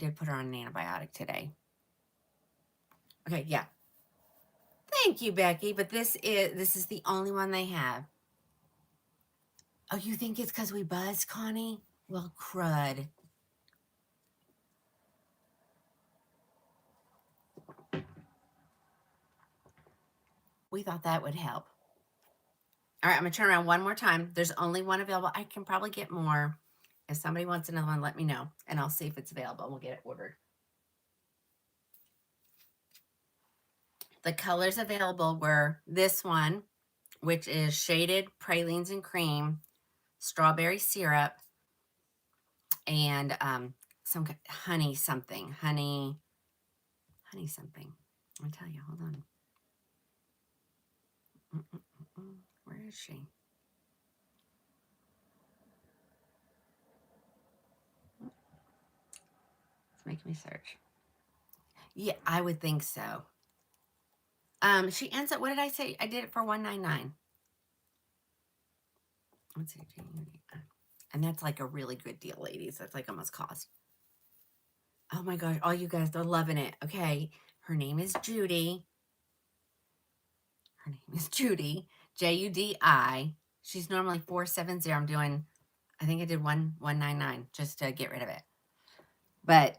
did put her on an antibiotic today. Okay, yeah. Thank you, Becky. But this is the only one they have. Oh, you think it's because we buzzed, Connie? Well, crud. We thought that would help. All right, I'm going to turn around one more time. There's only one available. I can probably get more. If somebody wants another one, let me know, and I'll see if it's available. We'll get it ordered. The colors available were this one, which is shaded pralines and cream, strawberry syrup, and some honey something. Honey something. I'll tell you. Hold on. Where is she? It's making me search. Yeah, I would think so. She ends up, what did I say? I did it for $1.99. Let's see. And that's like a really good deal, ladies. That's like almost cost. Oh my gosh, all you guys are loving it. Okay, her name is Judy. Her name is Judy, Judi. She's normally $4.70. I'm doing, I think I did $1.99 just to get rid of it. But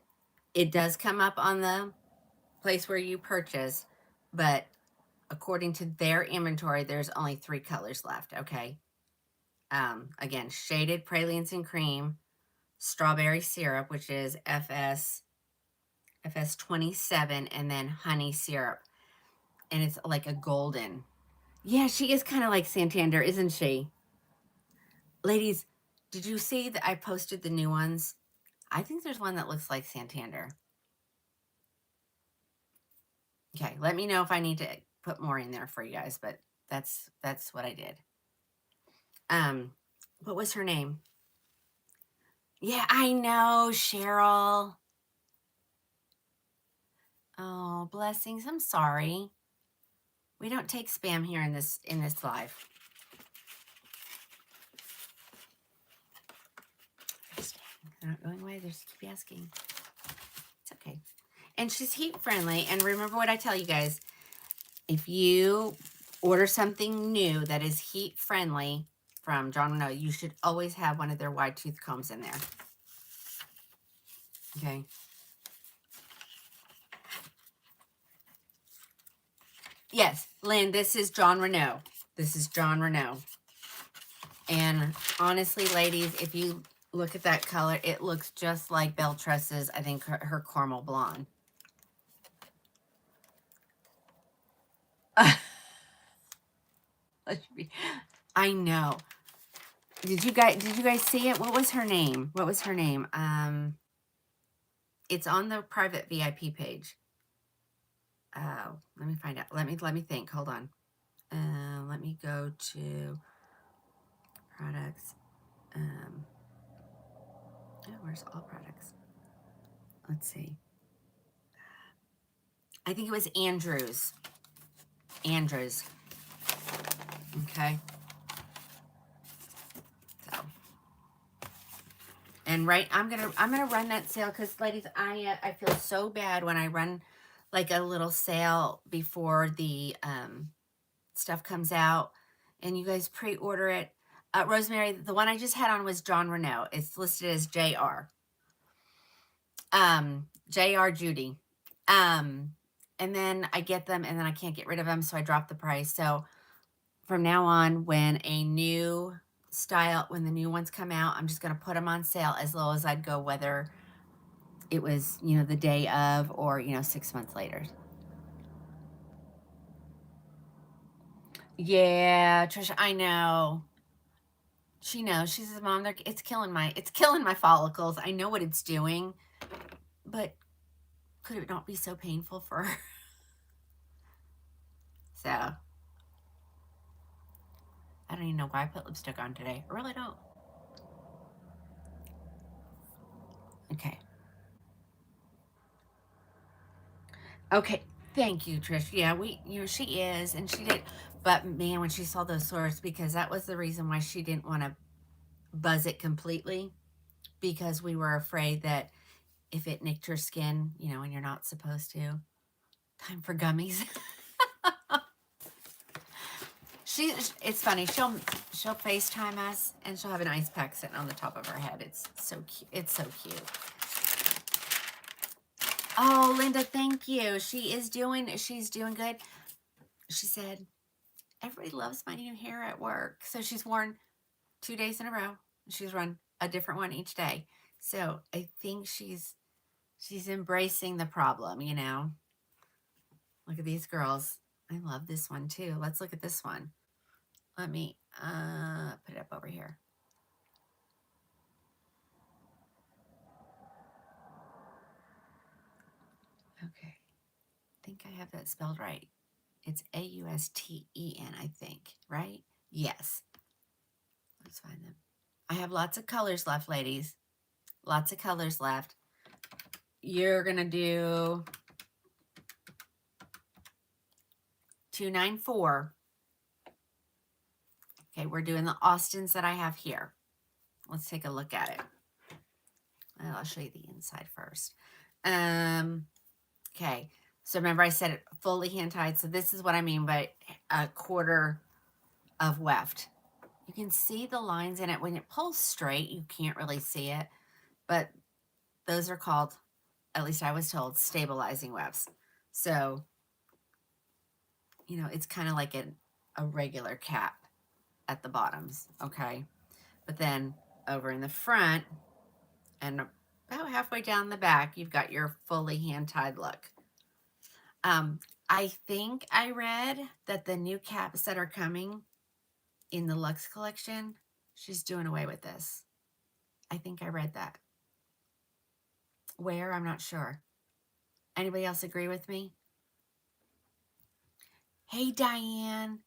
it does come up on the place where you purchase, but according to their inventory, there's only 3 colors left, okay? Again, shaded pralines and cream, strawberry syrup, which is FS27, and then honey syrup. And it's like a golden. Yeah, she is kind of like Santander, isn't she? Ladies, did you see that I posted the new ones? I think there's one that looks like Santander. Okay, let me know if I need to put more in there for you guys, but that's what I did. What was her name? Yeah, I know, Cheryl. Oh, blessings. I'm sorry. We don't take spam here in this live. They're not going away. They're just keep asking. It's okay. And she's heat friendly. And remember what I tell you guys. If you order something new that is heat friendly from John Renault, you should always have one of their wide tooth combs in there. Okay. Yes, Lynn, this is John Renault. This is John Renault. And honestly, ladies, if you look at that color, it looks just like Belle Tress's, I think, her caramel blonde. I know. Did you guys see it? What was her name? What was her name? It's on the private VIP page. Oh, let me find out. Let me think. Hold on. Let me go to products. Where's all products? Let's see. I think it was Andrews. Andrews. Okay. So. And I'm gonna run that sale because, ladies, I feel so bad when I run like a little sale before the stuff comes out, and you guys pre-order it. Rosemary, the one I just had on was John Renault. It's listed as JR. JR Judy. And then I get them, and then I can't get rid of them, so I drop the price. So from now on, when a new style, when the new ones come out, I'm just going to put them on sale as low as I'd go, whether it was, you know, the day of or, you know, 6 months later. Yeah, Trisha, I know. She knows. She says, Mom, it's killing my follicles. I know what it's doing, but could it not be so painful for her? So, I don't even know why I put lipstick on today. I really don't. Okay. Okay. Thank you, Trish. Yeah, she is, and she did. But man, when she saw those sores, because that was the reason why she didn't want to buzz it completely, because we were afraid that if it nicked her skin, you know, and you're not supposed to. Time for gummies. It's funny. She'll FaceTime us and she'll have an ice pack sitting on the top of her head. It's so cute. It's so cute. Oh, Linda, thank you. She's doing good. She said, everybody loves my new hair at work. So she's worn 2 days in a row. She's run a different one each day. So I think she's embracing the problem, you know. Look at these girls. I love this one too. Let's look at this one. Let me put it up over here. Okay. I think I have that spelled right. It's Austen, I think, right? Yes. Let's find them. I have lots of colors left, ladies. Lots of colors left. You're going to do 294. Okay, we're doing the Austins that I have here. Let's take a look at it. I'll show you the inside first. Okay, so remember I said it fully hand-tied. So this is what I mean by a quarter of weft. You can see the lines in it. When it pulls straight, you can't really see it. But those are called, at least I was told, stabilizing wefts. So, you know, it's kind of like a regular cap at the bottoms, okay? But then over in the front and about halfway down the back, you've got your fully hand-tied look. I think I read that the new caps that are coming in the Luxe collection, she's doing away with this. I think I read that. Where? I'm not sure. Anybody else agree with me? Hey, Diane.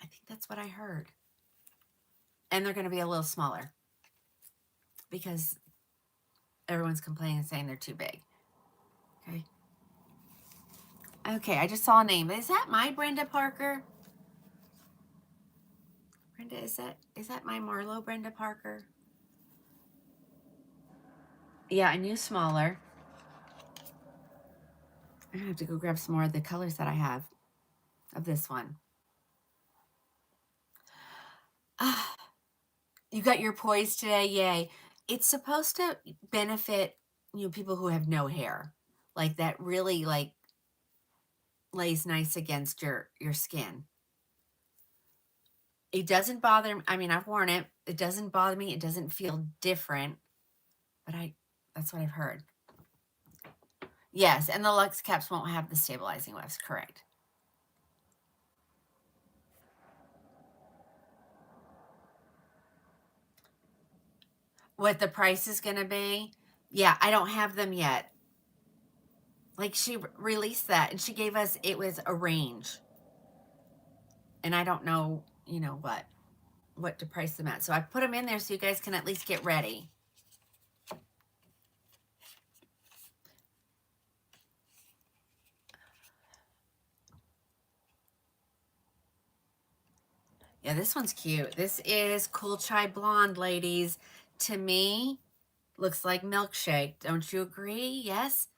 I think that's what I heard. And they're going to be a little smaller because everyone's complaining and saying they're too big. Okay. Okay, I just saw a name. Is that my Brenda Parker? Brenda, is that my Marlo Brenda Parker? Yeah, I knew smaller. I have to go grab some more of the colors that I have of this one. You got your poise today, yay. It's supposed to benefit, you know, people who have no hair. Like that really like lays nice against your skin. It doesn't bother me. I mean, I've worn it. It doesn't bother me. It doesn't feel different. But that's what I've heard. Yes, and the Luxe caps won't have the stabilizing wefts, correct. What the price is going to be? Yeah, I don't have them yet. Like she released that and she gave us, it was a range. And I don't know, you know, what to price them at. So I put them in there so you guys can at least get ready. Yeah, this one's cute. This is Cool Chai Blonde, ladies. To me, looks like milkshake. Don't you agree? Yes?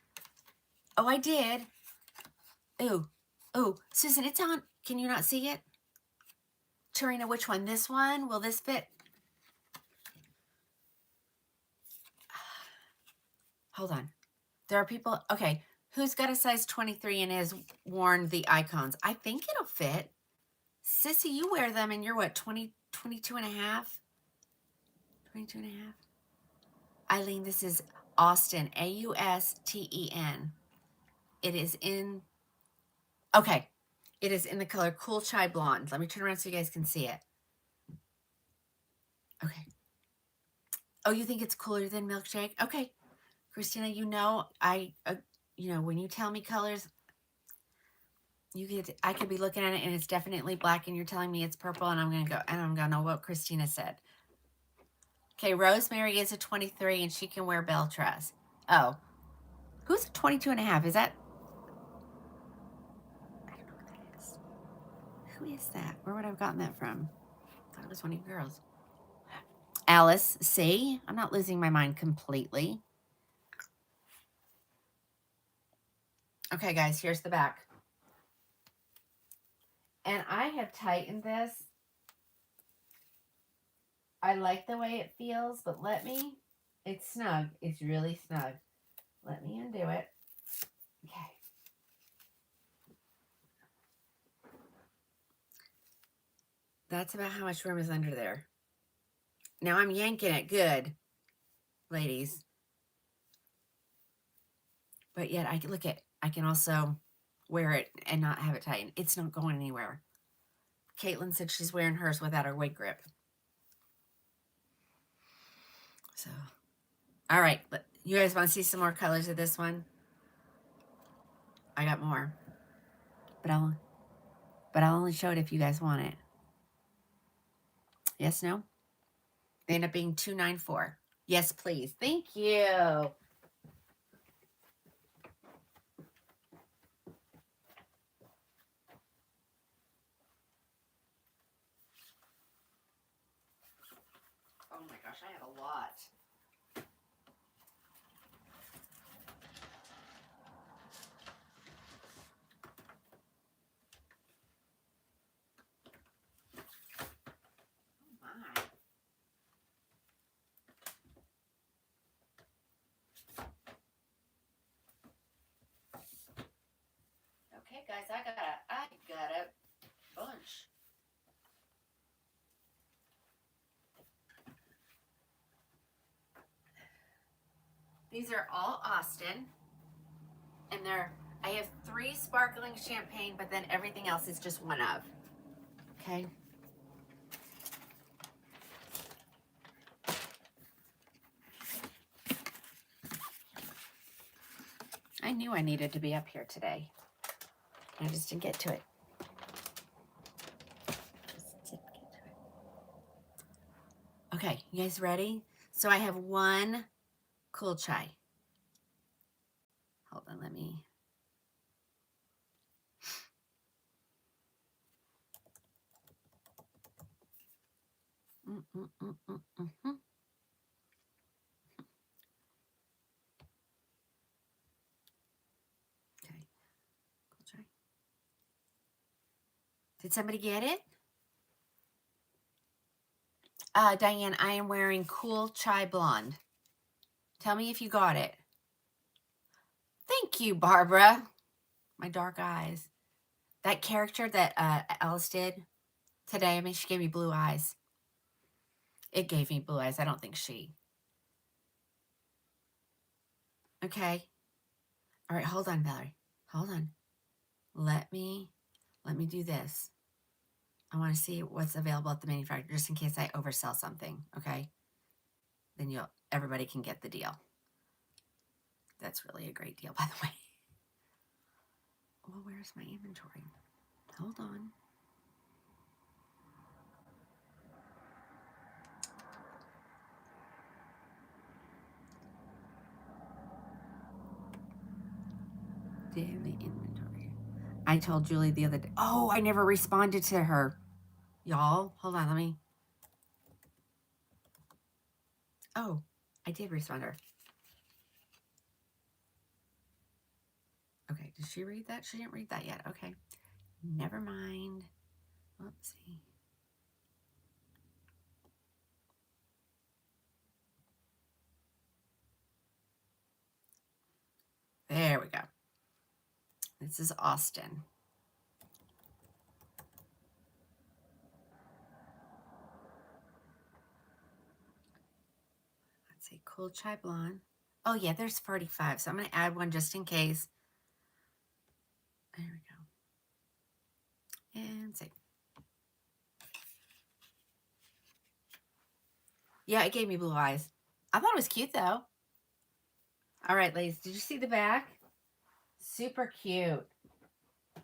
Oh, I did. Ooh. Oh, Susan, it's on. Can you not see it? Tarina, which one? This one? Will this fit? Hold on. There are people. Okay. Who's got a size 23 and has worn the icons? I think it'll fit. Sissy, you wear them and you're what, 22 and a half? 22 and a half? Eileen, this is Austen, Austen. It is in, okay. It is in the color Cool Chai Blonde. Let me turn around so you guys can see it. Okay. Oh, you think it's cooler than Milkshake? Okay. Christina, you know, you know, when you tell me colors, I could be looking at it and it's definitely black and you're telling me it's purple and I'm going to go, and I'm going to know what Christina said. Okay, Rosemary is a 23 and she can wear bell dress. Oh, who's a 22 and a half? Is that? I don't know what that is. Who is that? Where would I have gotten that from? I thought it was one of your girls. Alice, see? I'm not losing my mind completely. Okay, guys, here's the back. And I have tightened this. I like the way it feels, but it's snug. It's really snug. Let me undo it. Okay. That's about how much room is under there. Now I'm yanking it good, ladies. But yet I can also wear it and not have it tighten. It's not going anywhere. Caitlin said she's wearing hers without her wig grip. So, all right. You guys want to see some more colors of this one? I got more. But I'll only show it if you guys want it. Yes, no? They end up being $294. Yes, please. Thank you. Oh my gosh, I have a lot. Okay, guys, I got a bunch. These are all Austin, and I have 3 sparkling champagne, but then everything else is just one of. Okay. I knew I needed to be up here today. I just didn't get to it. Okay, you guys ready? So I have 1 cool chai. Hold on, let me. Okay, cool chai. Did somebody get it? Diane, I am wearing cool chai blonde. Tell me if you got it. Thank you, Barbara. My dark eyes. That character that Alice did today, I mean, she gave me blue eyes. It gave me blue eyes. I don't think she. Okay. All right, hold on, Valerie. Hold on. Let me do this. I want to see what's available at the manufacturer just in case I oversell something, okay? Then everybody can get the deal. That's really a great deal, by the way. Well, where's my inventory? Hold on. Daily inventory. I told Julie the other day. Oh, I never responded to her. Y'all, hold on, let me. Oh, I did respond to her. Okay, did she read that? She didn't read that yet. Okay, never mind. Whoopsie. There we go. This is Austin. Let's see, cool chai blonde. Oh yeah, there's 45, so I'm going to add one just in case. There we go. And see. Yeah, it gave me blue eyes. I thought it was cute though. All right, ladies, did you see the back? Super cute.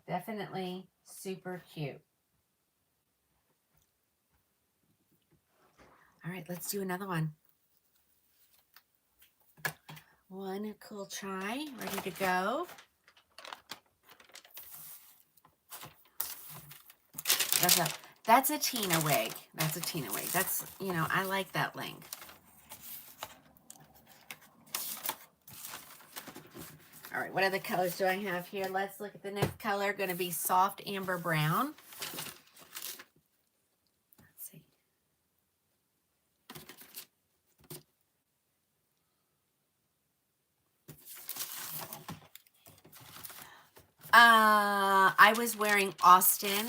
Definitely super cute. All right, let's do another one. 1 cool chai, ready to go. That's a Tina wig. That's a Tina wig. That's, I like that length. All right, what other colors do I have here? Let's look at the next color. Going to be soft amber brown. Let's see. I was wearing Austen,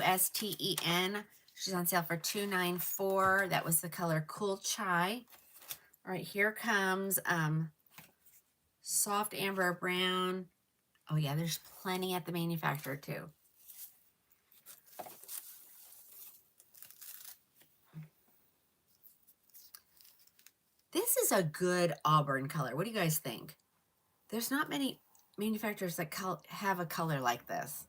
Austen. She's on sale for $2.94. That was the color Cool Chai. All right, here comes soft amber brown. Oh yeah, there's plenty at the manufacturer too. This is a good auburn color. What do you guys think? There's not many manufacturers that have a color like this.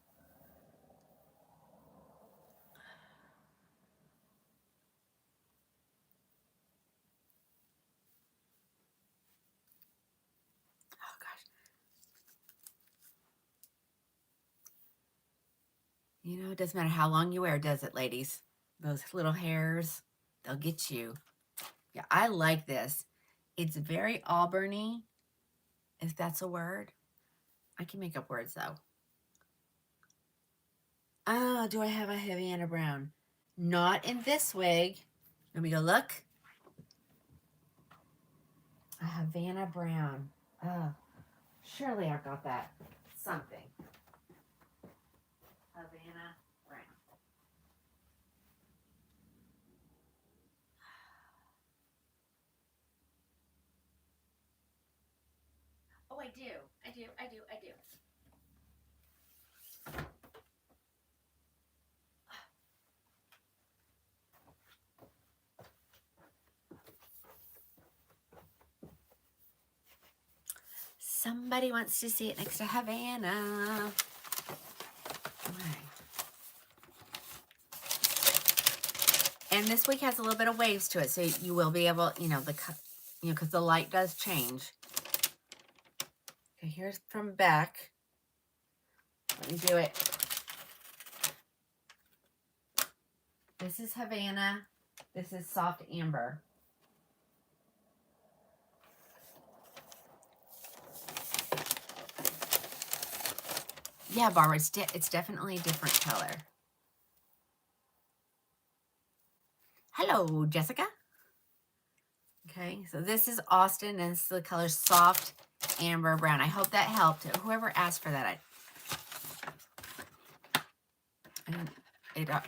Oh gosh. You know, it doesn't matter how long you wear, does it, ladies? Those little hairs, they'll get you. Yeah, I like this. It's very auburny, if that's a word. I can make up words, though. Oh, do I have a Havana brown? Not in this wig. Let me go look. A Havana brown. Oh, surely I've got that. Something. Havana brown. Oh, I do. I do. Somebody wants to see it next to Havana. Okay. And this wig has a little bit of waves to it, so you will be able, because the light does change. Okay, here's from back. Let me do it. This is Havana. This is soft amber. Yeah, Barbara, it's definitely a different color. Hello, Jessica. Okay, so this is Austen, and this is the color soft amber brown. I hope that helped. Whoever asked for that,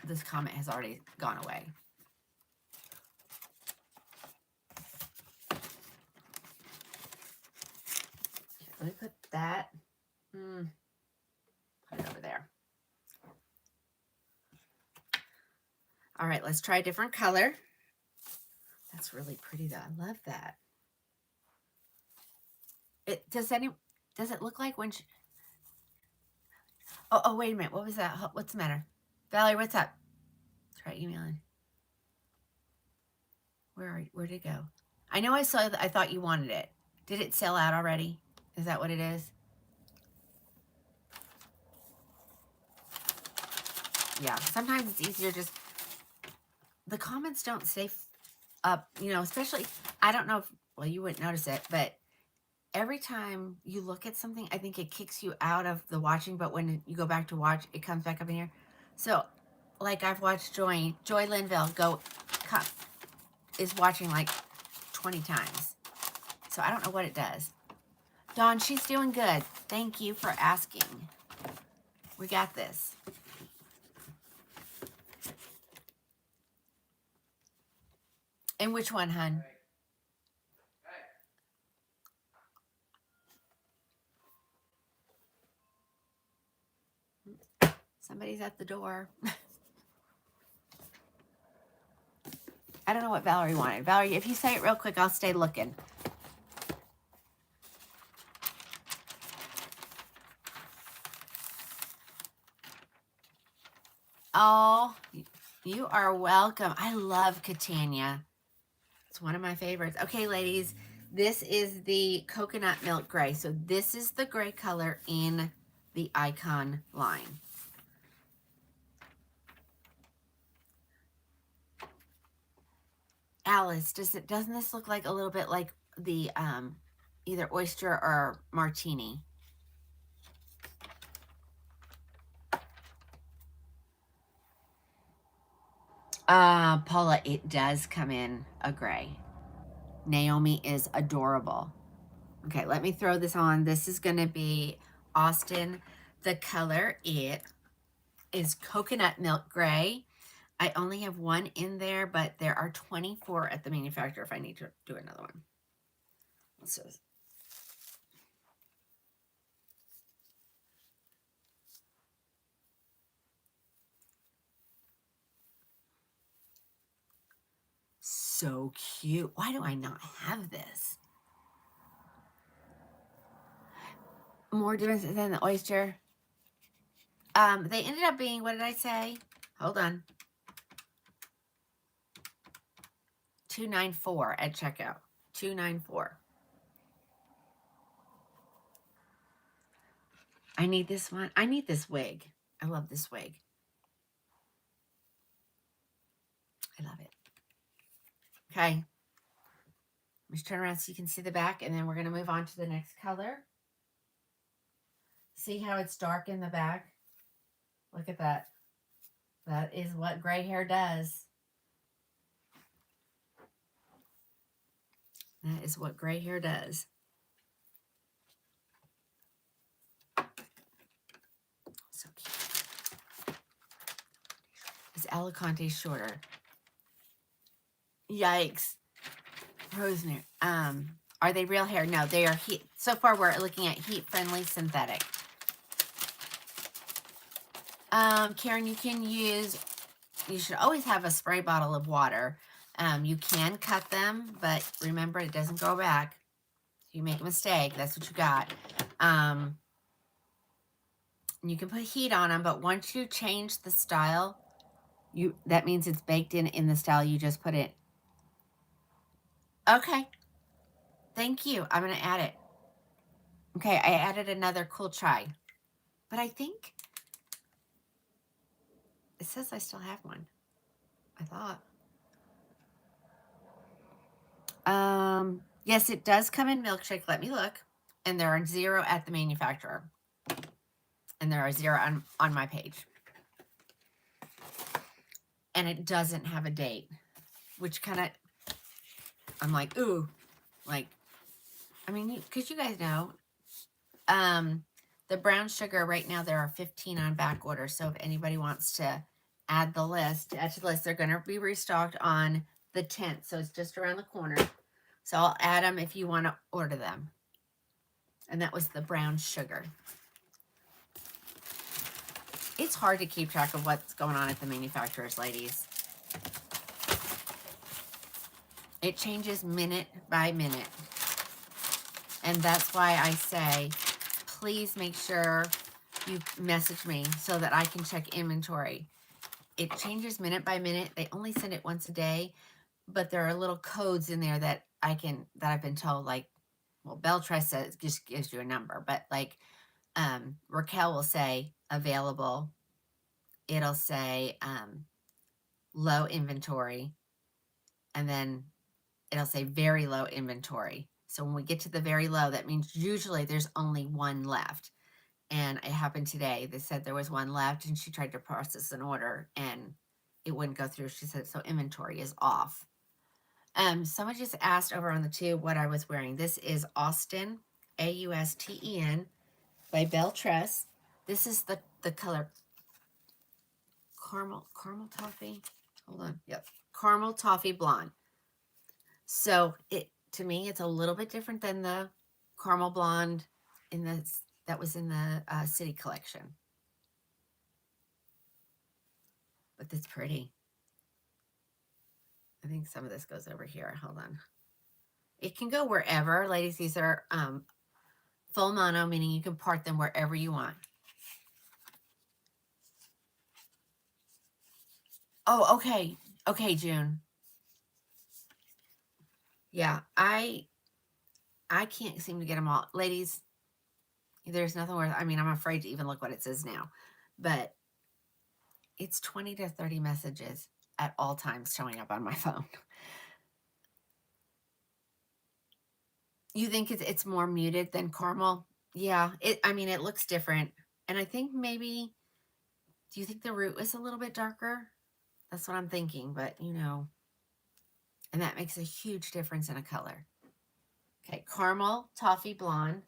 this comment has already gone away. Let me put that. Put it over there. All right, let's try a different color. That's really pretty, though. I love that. Does it look like when she... Oh, wait a minute. What was that? What's the matter? Valerie, what's up? Try emailing. Where'd it go? I know I saw that. I thought you wanted it. Did it sell out already? Is that what it is? Yeah, sometimes it's easier just... The comments don't stay up, especially... I don't know if... Well, you wouldn't notice it, but every time you look at something, I think it kicks you out of the watching, but when you go back to watch, it comes back up in here. So, like, I've watched Joy Linville is watching like 20 times. So I don't know what it does. Dawn, she's doing good. Thank you for asking. We got this. And which one, hun? Somebody's at the door. I don't know what Valerie wanted. Valerie, if you say it real quick, I'll stay looking. Oh, you are welcome. I love Katana. It's one of my favorites. Okay, ladies, this is the coconut milk gray. So this is the gray color in the Icon line. Alice, doesn't this look like a little bit like the either Oyster or Martini? Paula, it does come in a gray. Naomi is adorable. Okay, let me throw this on. This is going to be Austin. The color it is coconut milk gray. I only have one in there, but there are 24 at the manufacturer if I need to do another one. So, so cute. Why do I not have this? More different than the Oyster. They ended up being, what did I say? Hold on. $294 at checkout. $294. I need this one. I need this wig. I love this wig. I love it. Okay. Let's turn around so you can see the back, and then we're going to move on to the next color. See how it's dark in the back? Look at that. That is what gray hair does. That is what gray hair does. So cute. Is Alicante shorter? Yikes. Rosner. Are they real hair? No, they are heat. So far, we're looking at heat-friendly synthetic. Karen, you can use, you should always have a spray bottle of water. You can cut them, but remember, it doesn't go back. If you make a mistake, that's what you got. You can put heat on them, but once you change the style, that means it's baked in the style you just put it. Okay. Thank you. I'm going to add it. Okay, I added another cool chai. But I think it says I still have one. I thought. Yes, it does come in milkshake. Let me look. And there are 0 at the manufacturer. And there are 0 on my page. And it doesn't have a date, which kind of, I'm like, ooh, like, I mean, because you guys know, the brown sugar right now, there are 15 on back order. So if anybody wants to add to the list, they're going to be restocked on the 10th. So it's just around the corner. So I'll add them if you want to order them. And that was the brown sugar. It's hard to keep track of what's going on at the manufacturers, ladies. It changes minute by minute. And that's why I say, please make sure you message me so that I can check inventory. It changes minute by minute. They only send it once a day, but there are little codes in there that I've been told, like, well, Beltress says, just gives you a number, but like, Raquel will say available. It'll say, low inventory, and then it'll say very low inventory. So when we get to the very low, that means usually there's only one left. And it happened today. They said there was one left, and she tried to process an order, and it wouldn't go through. She said, so inventory is off. Someone just asked over on the tube what I was wearing. This is Austin, Austen, by Beltress. This is the color caramel toffee. Hold on. Yep. Caramel toffee blonde. So to me, it's a little bit different than the caramel blonde that was in the City collection. But it's pretty. I think some of this goes over here. Hold on. It can go wherever. Ladies, these are full mono, meaning you can part them wherever you want. Oh, okay. Okay, June. Yeah, I can't seem to get them all. Ladies, there's nothing worth, I mean, I'm afraid to even look what it says now. But it's 20 to 30 messages at all times showing up on my phone. You think it's more muted than caramel? Yeah, I mean, it looks different. And I think maybe, do you think the root is a little bit darker? That's what I'm thinking, but you know, and that makes a huge difference in a color. Okay, caramel toffee blonde.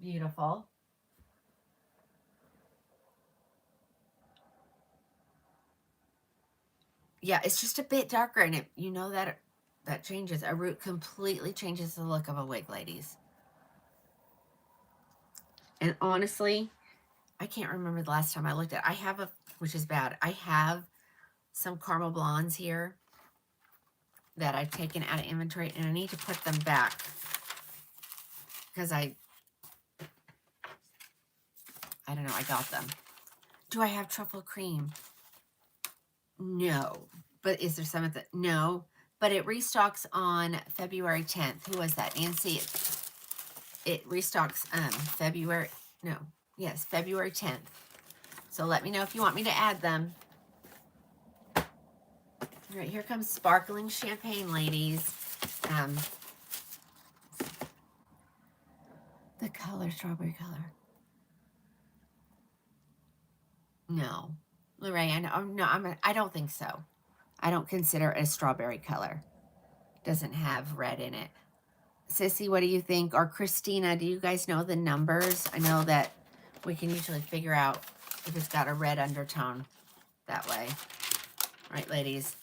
Beautiful. Yeah, it's just a bit darker, and it, you know that that changes. A root completely changes the look of a wig, ladies. And honestly, I can't remember the last time I looked at. I have a, which is bad. I have some caramel blondes here that I've taken out of inventory, and I need to put them back because I don't know. I got them. Do I have truffle cream? No. But is there some at the, no. But it restocks on February 10th. Who was that? Nancy. It restocks February, no, yes, February 10th. So let me know if you want me to add them. All right, here comes sparkling champagne, ladies. The color, strawberry color. No, Lorraine, no, I don't think so. I don't consider it a strawberry color. Doesn't have red in it. Sissy, what do you think? Or Christina, do you guys know the numbers? I know that we can usually figure out if it's got a red undertone that way. All right, ladies.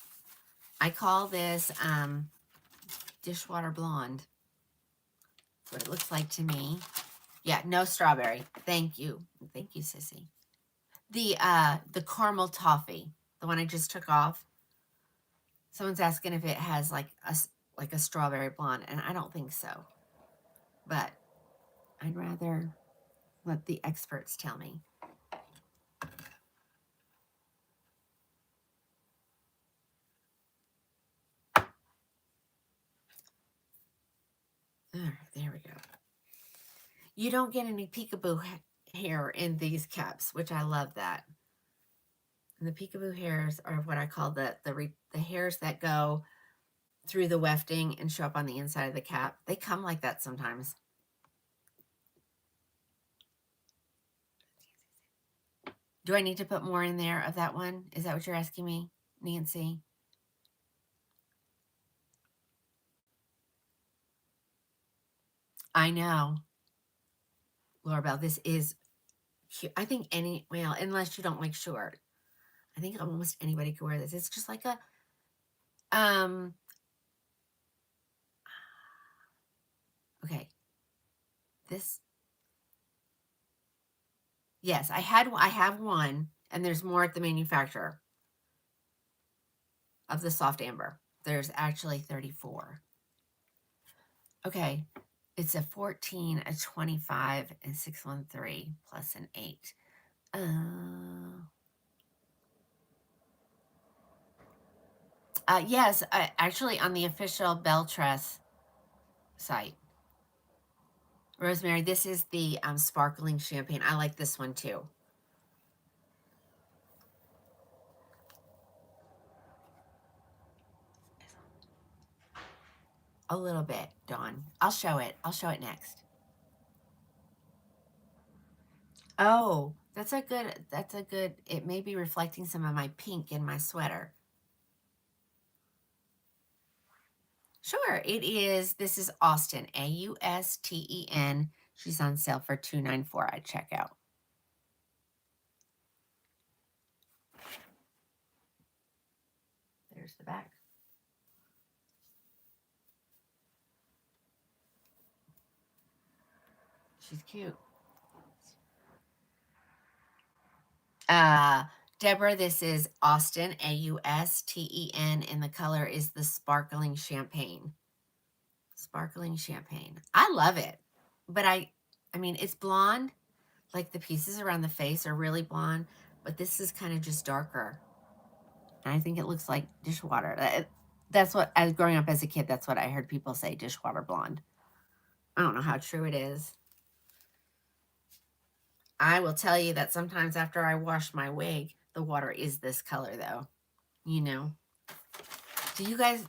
I call this dishwater blonde. That's what it looks like to me. Yeah, no strawberry. Thank you. Thank you, Sissy. The caramel toffee, the one I just took off. Someone's asking if it has like a strawberry blonde, and I don't think so. But I'd rather let the experts tell me. All right, there we go. You don't get any peekaboo hair in these cups, which I love that. And the peekaboo hairs are what I call the hairs that go through the wefting and show up on the inside of the cap. They come like that sometimes. Do I need to put more in there of that one? Is that what you're asking me, Nancy? I know. Laura Bell, this is cute. I think well, unless you don't like short. I think almost anybody could wear this. It's just like a, okay. This, yes, I have one, and there's more at the manufacturer of the soft amber. There's actually 34. Okay, it's a 14, a 25, and 613 plus an 8. Yes, actually on the official Belle Tress site. Rosemary, this is the sparkling champagne. I like this one too. A little bit, Dawn. I'll show it. I'll show it next. Oh, that's a good, it may be reflecting some of my pink in my sweater. Sure, it is. This is Austen, Austen. She's on sale for $2.94 at checkout. There's the back. She's cute. Deborah, this is Austen, Austen, and the color is the sparkling champagne. Sparkling champagne. I love it. But I mean, it's blonde. Like the pieces around the face are really blonde, but this is kind of just darker. And I think it looks like dishwater. That's what, as growing up as a kid, that's what I heard people say, dishwater blonde. I don't know how true it is. I will tell you that sometimes after I wash my wig, the water is this color though. You know. Do you guys,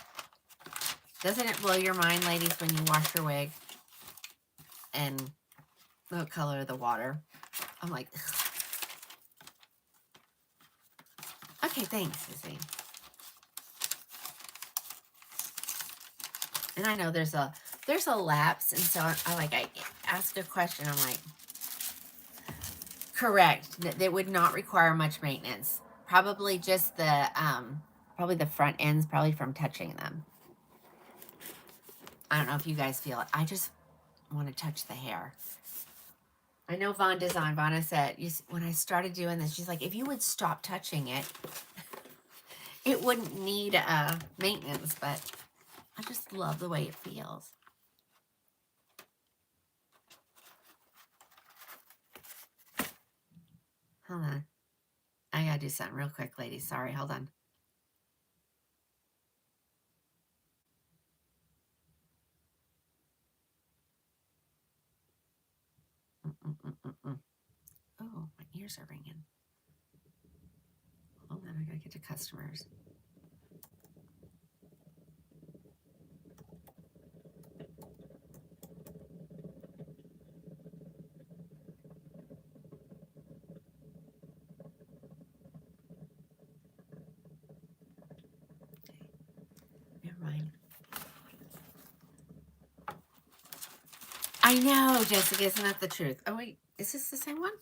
doesn't it blow your mind, ladies, when you wash your wig and the color of the water? I'm like, ugh. Okay, thanks, Sissy. And I know there's a lapse, and so I ask a question. I'm like, correct. That would not require much maintenance. Probably just the probably the front ends, probably from touching them. I don't know if you guys feel it. I just want to touch the hair. I know Vanna said, when I started doing this, she's like, if you would stop touching it, it wouldn't need maintenance, but I just love the way it feels. Hold on. I gotta do something real quick, ladies. Sorry, hold on. Oh, my ears are ringing. Hold on, I gotta get to customers. Never mind. I know, Jessica, isn't that the truth? Oh, wait, is this the same one?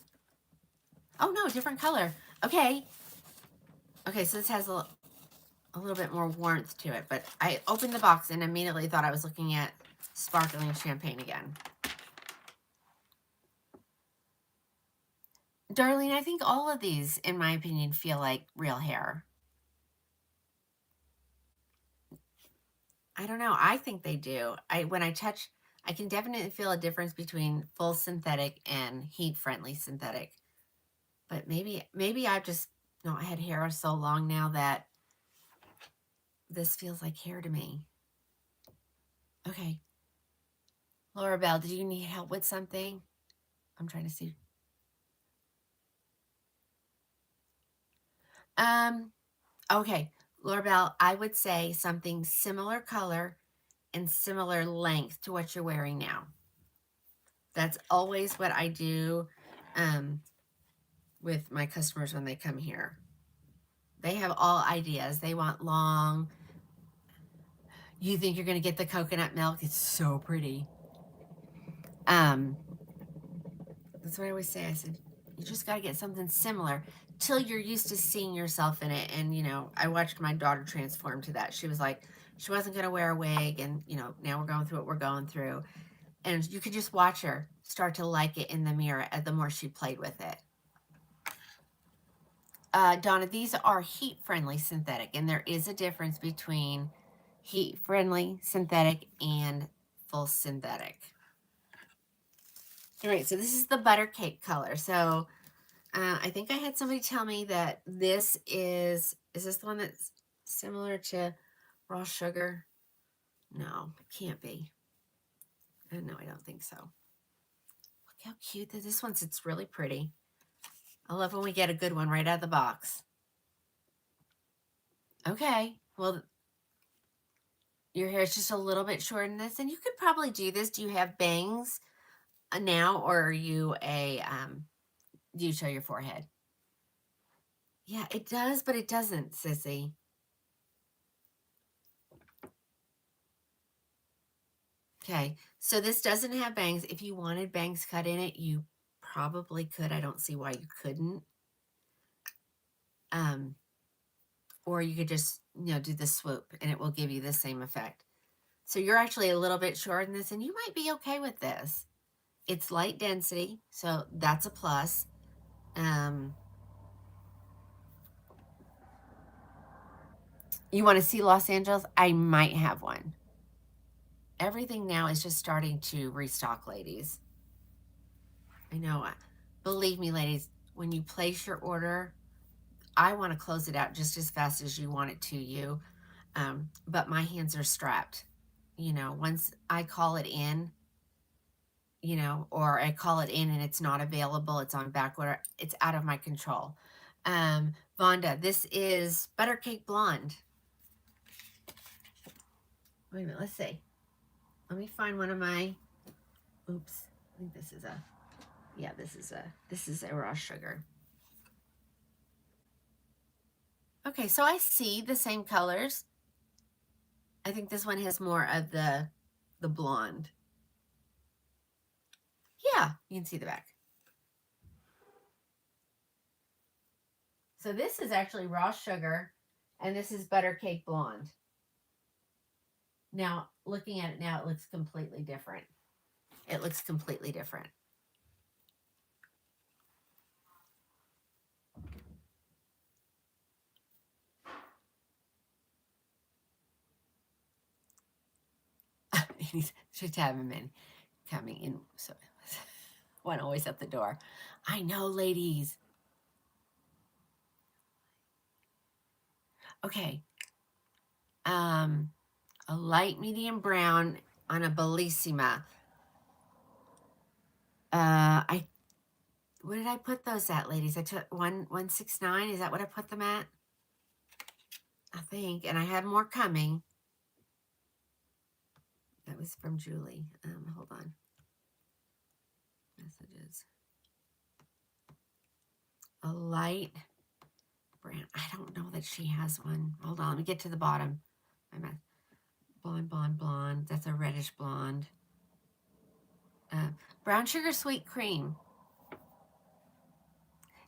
Oh, no, different color. Okay. Okay, so this has a little bit more warmth to it, but I opened the box and immediately thought I was looking at sparkling champagne again. Darlene, I think all of these, in my opinion, feel like real hair. I don't know. I think they do. When I touch, I can definitely feel a difference between full synthetic and heat-friendly synthetic. But maybe I've just not had hair so long now that this feels like hair to me. Okay. Laura Bell, do you need help with something? I'm trying to see. Okay. Laura Bell, I would say something similar color and similar length to what you're wearing now. That's always what I do with my customers when they come here. They have all ideas. They want long. You think you're going to get the coconut milk? It's so pretty. That's what I always say. I said, you just got to get something similar till you're used to seeing yourself in it. And, you know, I watched my daughter transform to that. She was like, she wasn't going to wear a wig. And, you know, now we're going through what we're going through. And you could just watch her start to like it in the mirror the more she played with it. Donna, these are heat-friendly synthetic, and there is a difference between heat-friendly synthetic and full synthetic. All right, so this is the Buttercake color. So I think I had somebody tell me that this is this the one that's similar to raw sugar? No, it can't be. No, I don't think so. Look how cute this one's. It's really pretty. I love when we get a good one right out of the box. Okay, well, your hair is just a little bit shorter than this, and you could probably do this. Do you have bangs now, or are you do you show your forehead? Yeah, it does, but it doesn't, sissy. Okay, so this doesn't have bangs. If you wanted bangs cut in it, you probably could. I don't see why you couldn't. Or you could just, you know, do the swoop, and it will give you the same effect. So you're actually a little bit shorter than this, and you might be okay with this. It's light density, so that's a plus. You want to see Los Angeles? I might have one. Everything now is just starting to restock, ladies. I know. Believe me, ladies, when you place your order, I want to close it out just as fast as you want it to you. But my hands are strapped. You know, once I call it in, you know, or I call it in and it's not available, it's on back order, it's out of my control. Vonda, this is Buttercake Blonde. Wait a minute, let's see. Let me find one of my, oops, I think this is a, yeah, this is a raw sugar. Okay, so I see the same colors. I think this one has more of the blonde. Yeah, you can see the back. So this is actually raw sugar, and this is Buttercake blonde. Now, looking at it now, it looks completely different. It looks completely different. Should have him in, coming in. So one always at the door. I know, ladies. Okay. A light medium brown on a Bellissima. What did I put those at, ladies? I took 169. Is that what I put them at? I think. And I have more coming. That was from Julie. Hold on. Messages. A light brown. I don't know that she has one. Hold on. Let me get to the bottom. Blonde, blonde, blonde. That's a reddish blonde. Brown sugar sweet cream.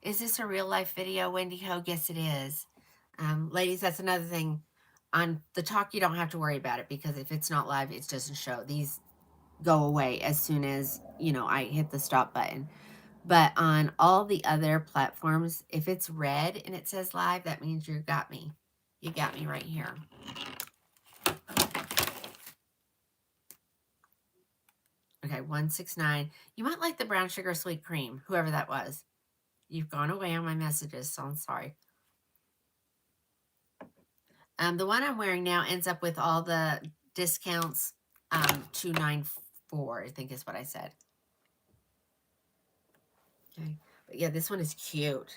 Is this a real life video, Wendy Hogue? Yes, it is. Ladies, that's another thing. On the talk, you don't have to worry about it because if it's not live, it doesn't show. These go away as soon as, you know, I hit the stop button. But on all the other platforms, if it's red and it says live, that means you got me. You got me right here. Okay, 169. You might like the brown sugar sweet cream, whoever that was. You've gone away on my messages, so I'm sorry. The one I'm wearing now ends up with all the discounts, 294, I think is what I said. Okay, but yeah, this one is cute.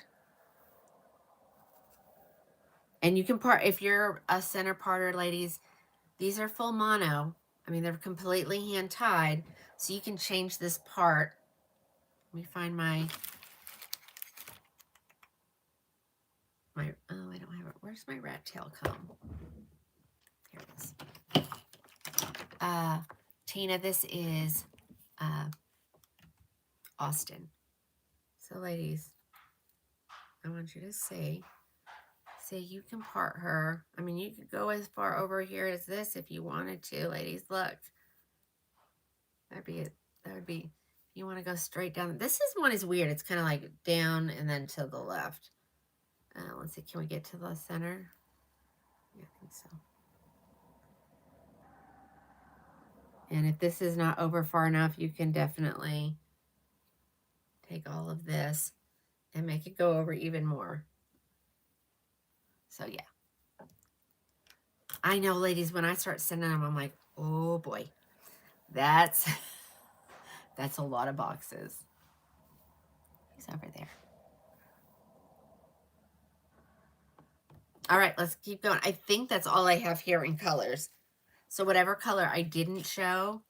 And you can part, if you're a center parter, ladies, these are full mono. I mean, they're completely hand tied, so you can change this part. Let me find my, oh, I don't have it. Where's my rat tail comb? Here it is. Tina, this is Austin. So ladies, I want you to say you can part her. I mean, you could go as far over here as this if you wanted to, ladies. Look. That'd be it. That would be, if you want to go straight down. This one is weird. It's kind of like down and then to the left. Let's see. Can we get to the center? Yeah, I think so. And if this is not over far enough, you can definitely take all of this and make it go over even more. So, yeah. I know, ladies, when I start sending them, I'm like, oh, boy. That's a lot of boxes. He's over there. All right, let's keep going. I think that's all I have here in colors. So whatever color I didn't show,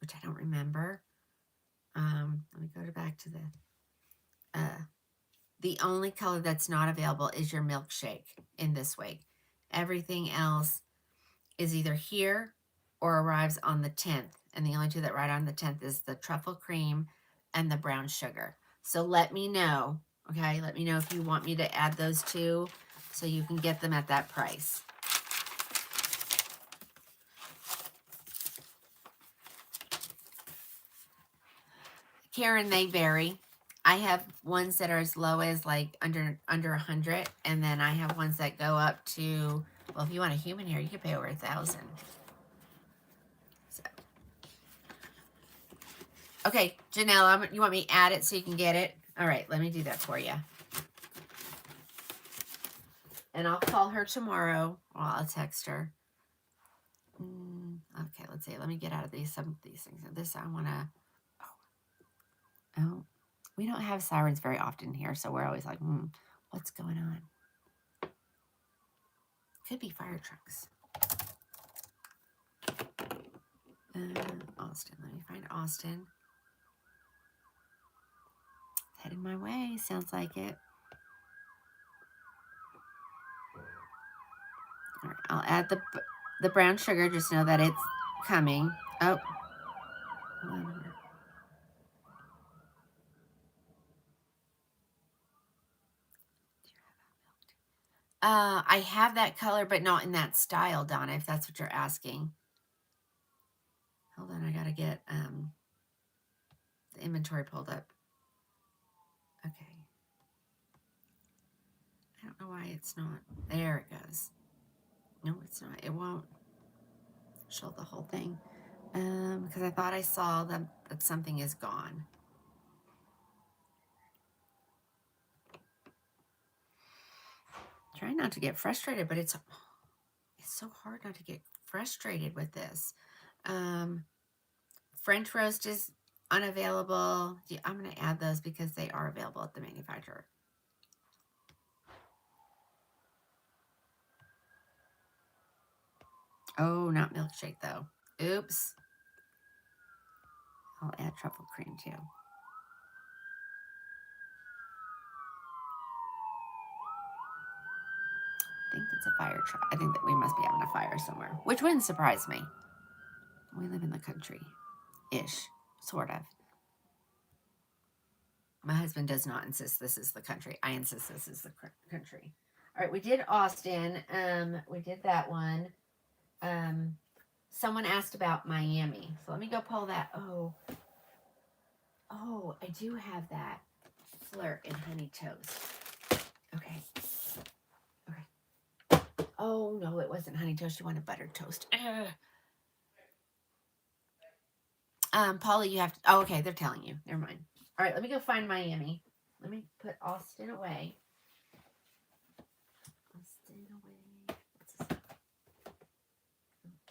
which I don't remember, let me go back to the only color that's not available is your milkshake in this wig. Everything else is either here or arrives on the 10th. And the only two that ride on the 10th is the truffle cream and the brown sugar. So let me know, okay? Let me know if you want me to add those two so you can get them at that price. Karen, they vary. I have ones that are as low as like under 100, and then I have ones that go up to, well, if you want a human hair, you could pay over 1,000. So. Okay, Janelle, you want me to add it so you can get it? All right, let me do that for you. And I'll call her tomorrow, or I'll text her. Okay, let's see. Let me get out of some of these things. This I want to, oh, we don't have sirens very often here, so we're always like, what's going on? Could be fire trucks. Austin. Let me find Austin. It's heading my way. Sounds like it. I'll add the brown sugar. Just know that it's coming. Oh, hold on here. I have that color, but not in that style, Donna, if that's what you're asking. Hold on, I gotta get the inventory pulled up. Okay. I don't know why it's not. There it goes. No, it's not. It won't show the whole thing. Because I thought I saw that something is gone. Try not to get frustrated, but it's so hard not to get frustrated with this. French roast is unavailable. Yeah, I'm going to add those because they are available at the manufacturer. Oh, not milkshake though. Oops. I'll add truffle cream too. I think it's a fire truck. I think that we must be having a fire somewhere, which wouldn't surprise me. We live in the country-ish, sort of. My husband does not insist this is the country. I insist this is the country. All right, we did Austin. We did that one. Someone asked about Miami. So let me go pull that. Oh, I do have that flirt and honey toast. Okay. Oh, no, it wasn't honey toast. You wanted buttered toast. Paula, you have to, oh, okay, they're telling you. Never mind. All right, let me go find Miami. Let me put Austin away. Austin away. What's this?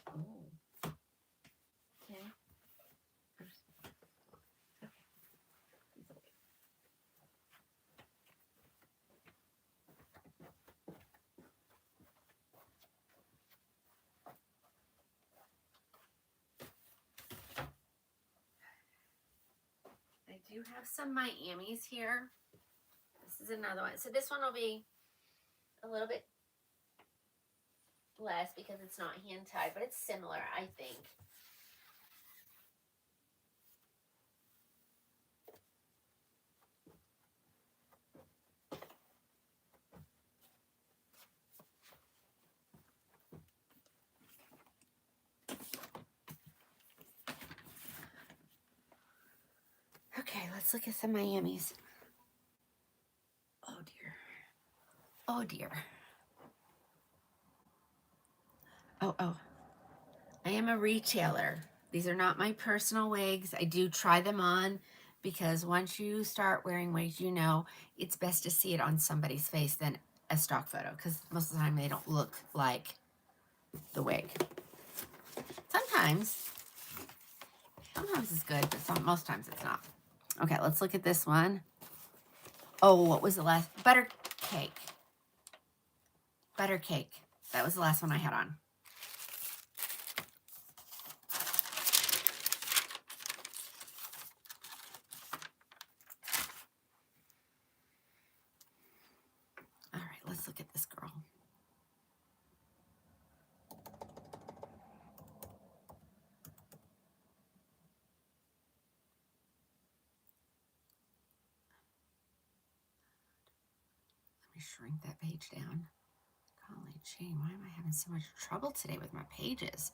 Oh. Okay. I do have some Miamis here. This is another one. So this one will be a little bit less because it's not hand tied, but it's similar, I think. Okay, let's look at some Miamis. Oh dear. Oh dear. Oh. I am a retailer. These are not my personal wigs. I do try them on because once you start wearing wigs, you know it's best to see it on somebody's face than a stock photo because most of the time they don't look like the wig. Sometimes it's good, but most times it's not. Okay, let's look at this one. Oh, what was the last? Buttercake. Buttercake. That was the last one I had on. All right, let's look at this girl. Let me shrink that page down. Golly gee, why am I having so much trouble today with my pages?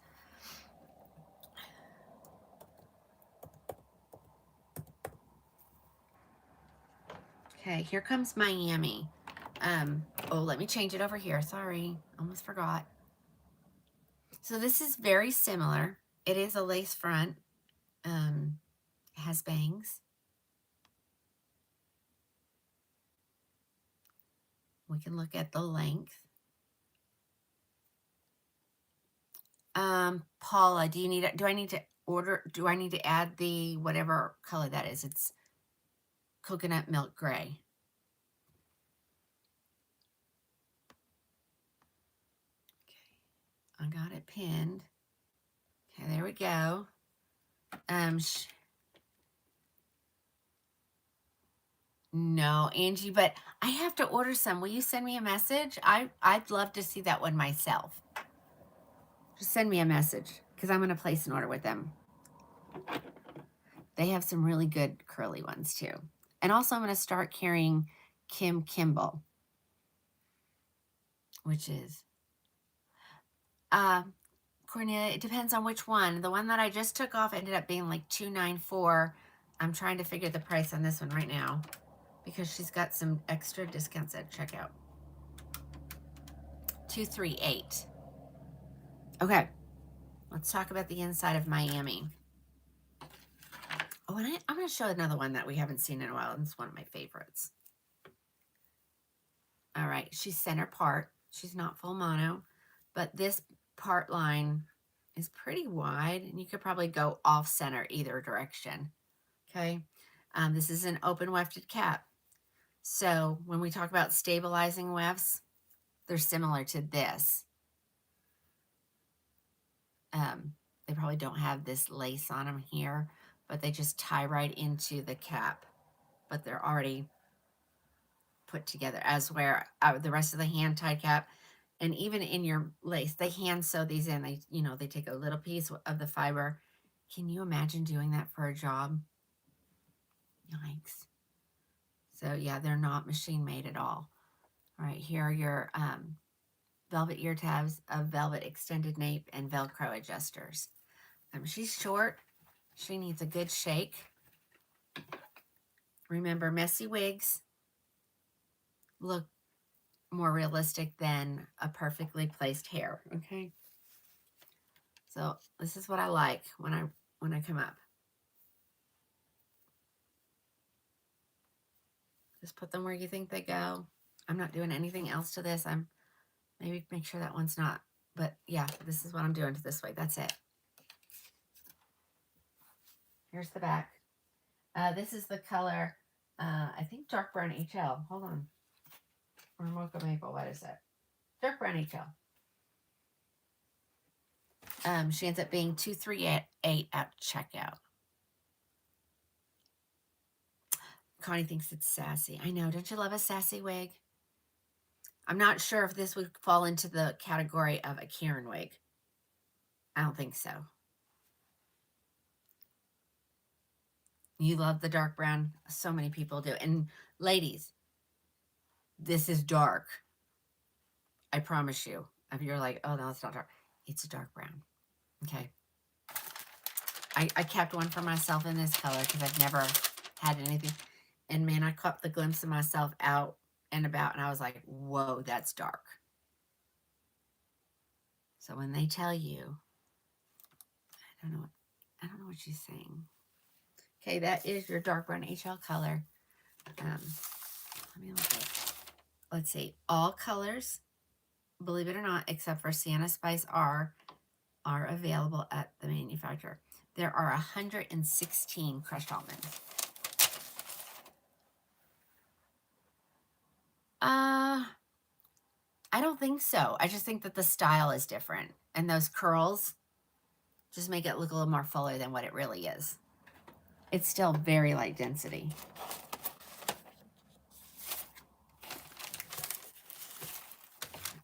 Okay, here comes Miami. Oh, let me change it over here. Sorry, almost forgot. So this is very similar. It is a lace front. It has bangs. We can look at the length. Paula, do I need to add the whatever color that is? It's coconut milk gray. Okay, I got it pinned. Okay, there we go. No, Angie, but I have to order some. Will you send me a message? I'd love to see that one myself. just send me a message because I'm going to place an order with them. They have some really good curly ones too. And also I'm going to start carrying Kim Kimball, which is, Cornelia, it depends on which one. The one that I just took off ended up being like $294. I'm trying to figure the price on this one right now because she's got some extra discounts at checkout. $238. Okay, let's talk about the inside of Miami. Oh, and I'm going to show another one that we haven't seen in a while, and it's one of my favorites. All right, she's center part. She's not full mono, but this part line is pretty wide, and you could probably go off center either direction. Okay, this is an open wefted cap. So when we talk about stabilizing wefts, they're similar to this. They probably don't have this lace on them here, but they just tie right into the cap, but they're already put together, as where the rest of the hand tie cap, and even in your lace, they hand sew these in. They, you know, they take a little piece of the fiber. Can you imagine doing that for a job? Yikes. So yeah, they're not machine made at all. All right, here are your velvet ear tabs, a velvet extended nape, and Velcro adjusters. She's short. She needs a good shake. Remember, messy wigs look more realistic than a perfectly placed hair, okay? So this is what I like when I come up. Just put them where you think they go. I'm not doing anything else to this. I'm maybe make sure that one's not, but yeah, this is what I'm doing to this way. That's it. Here's the back. This is the color, I think dark brown HL. Hold on. Or mocha maple. What is it? Dark brown HL. She ends up being $238 at checkout. Connie thinks it's sassy. I know. Don't you love a sassy wig? I'm not sure if this would fall into the category of a Karen wig. I don't think so. You love the dark brown. So many people do. And ladies, this is dark. I promise you. If you're like, oh, no, it's not dark. It's a dark brown. Okay. I kept one for myself in this color because I've never had anything. And man, I caught the glimpse of myself out and about, and I was like, whoa, that's dark. So when they tell you, I don't know what she's saying. Okay, that is your dark brown HL color. Let me look at, let's see, all colors, believe it or not, except for Sienna Spice are available at the manufacturer. There are 116 crushed almonds. I don't think so. I just think that the style is different. And those curls just make it look a little more fuller than what it really is. It's still very light density.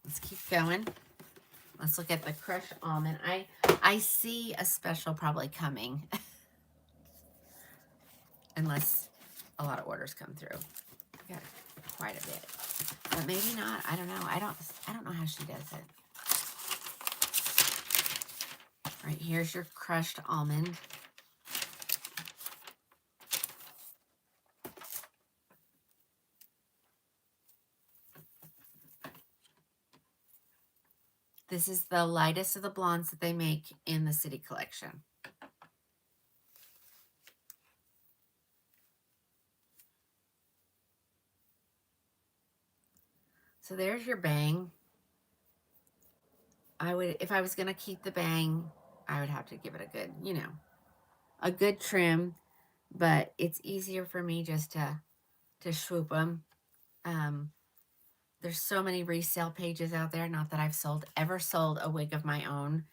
Let's keep going. Let's look at the crushed almond. I see a special probably coming. Unless a lot of orders come through. We got quite a bit. But maybe not. I don't know. I don't know how she does it. All right, here's your crushed almond. This is the lightest of the blondes that they make in the City Collection. So there's your bang. I would, if I was going to keep the bang, I would have to give it a good, you know, a good trim. But it's easier for me just to swoop them. There's so many resale pages out there. Not that I've ever sold a wig of my own.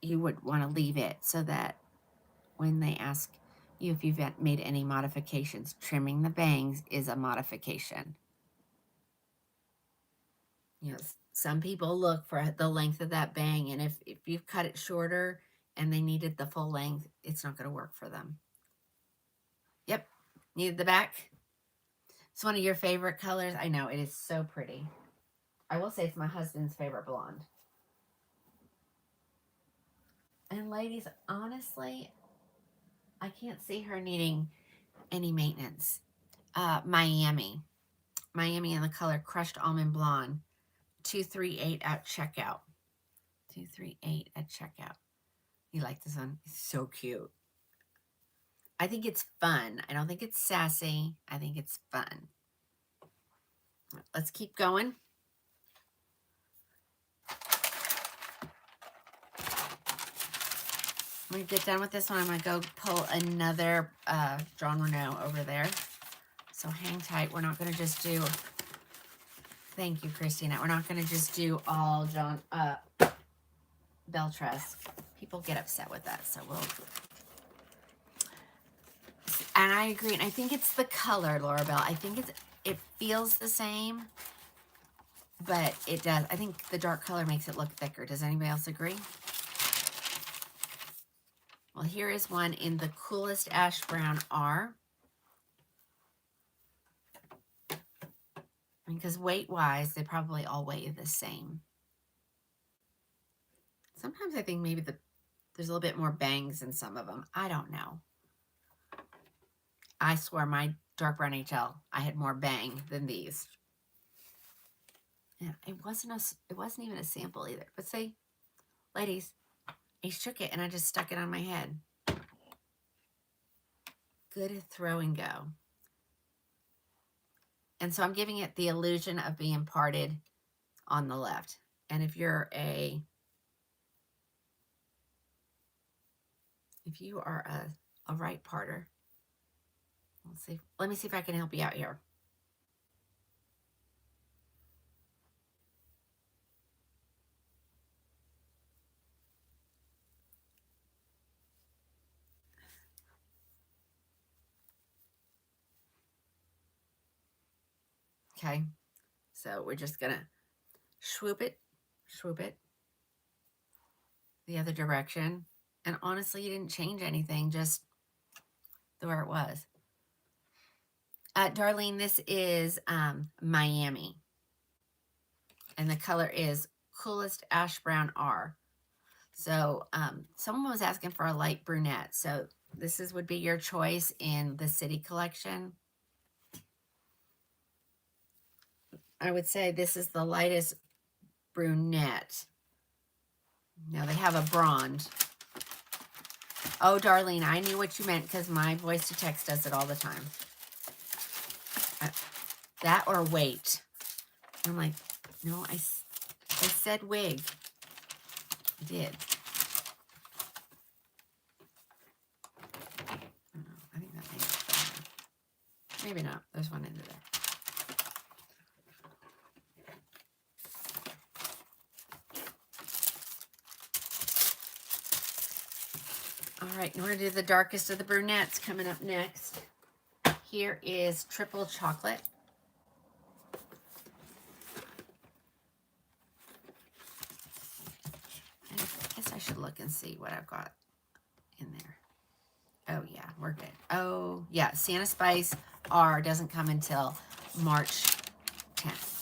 You would want to leave it so that when they ask you if you've made any modifications, trimming the bangs is a modification. You know, Some people look for the length of that bang, and if you've cut it shorter and they needed the full length, it's not going to work for them. Yep, needed the back. It's one of your favorite colors. I know, it is so pretty. I will say it's my husband's favorite blonde. And ladies, honestly, I can't see her needing any maintenance. Miami in the color Crushed Almond Blonde, 238 at checkout. 238 at checkout. You like this one? It's so cute. I think it's fun. I don't think it's sassy. I think it's fun. Let's keep going. I'm going to get done with this one. I'm going to go pull another John Renault over there. So hang tight. We're not going to just do... Thank you, Christina. We're not going to just do all John Beltress. People get upset with that, so we'll... And I agree. And I think it's the color, Laura Bell. I think it feels the same, but it does. I think the dark color makes it look thicker. Does anybody else agree? Well, here is one in the Coolest Ash Brown R. Because weight-wise, they probably all weigh the same. Sometimes I think maybe there's a little bit more bangs in some of them. I don't know. I swear my dark brown HL, I had more bang than these. Yeah, it wasn't even a sample either. But say, ladies, I shook it and I just stuck it on my head. Good throw and go. And so I'm giving it the illusion of being parted on the left. And if you are a right parter, let's see. Let me see if I can help you out here. Okay, so we're just gonna swoop it the other direction. And honestly, you didn't change anything, just the where it was. Darlene, this is Miami. And the color is Coolest Ash Brown R. So someone was asking for a light brunette. So this would be your choice in the City Collection. I would say this is the lightest brunette. Now they have a bronze. Oh, Darlene, I knew what you meant because my voice to text does it all the time. That or weight. I'm like, no, I said wig. I did. I think that makes sense. Maybe not. There's one into there. All right, we're going to do the darkest of the brunettes coming up next. Here is Triple Chocolate. I guess I should look and see what I've got in there. Oh, yeah, we're good. Oh, yeah, Santa Spice R doesn't come until March 10th.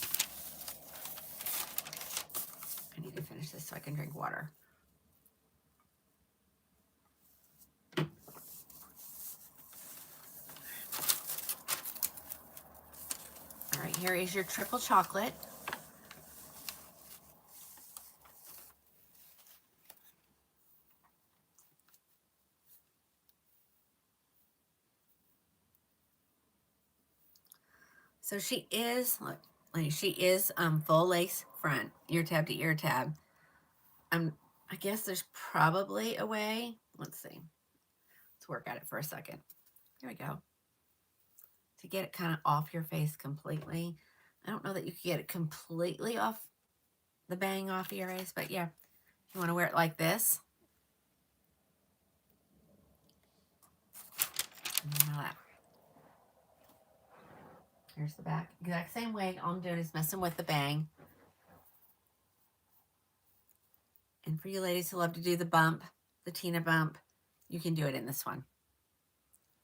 I need to finish this so I can drink water. All right, here is your Triple Chocolate. So she is, look, she is full lace front, ear tab to ear tab. I guess there's probably a way. Let's see. Let's work at it for a second. There we go. To get it kind of off your face completely. I don't know that you can get it completely off the bang off of your face, but yeah, you want to wear it like this. And then that. Here's the back. Exact same way. All I'm doing is messing with the bang. And for you ladies who love to do the bump, the Tina bump, you can do it in this one.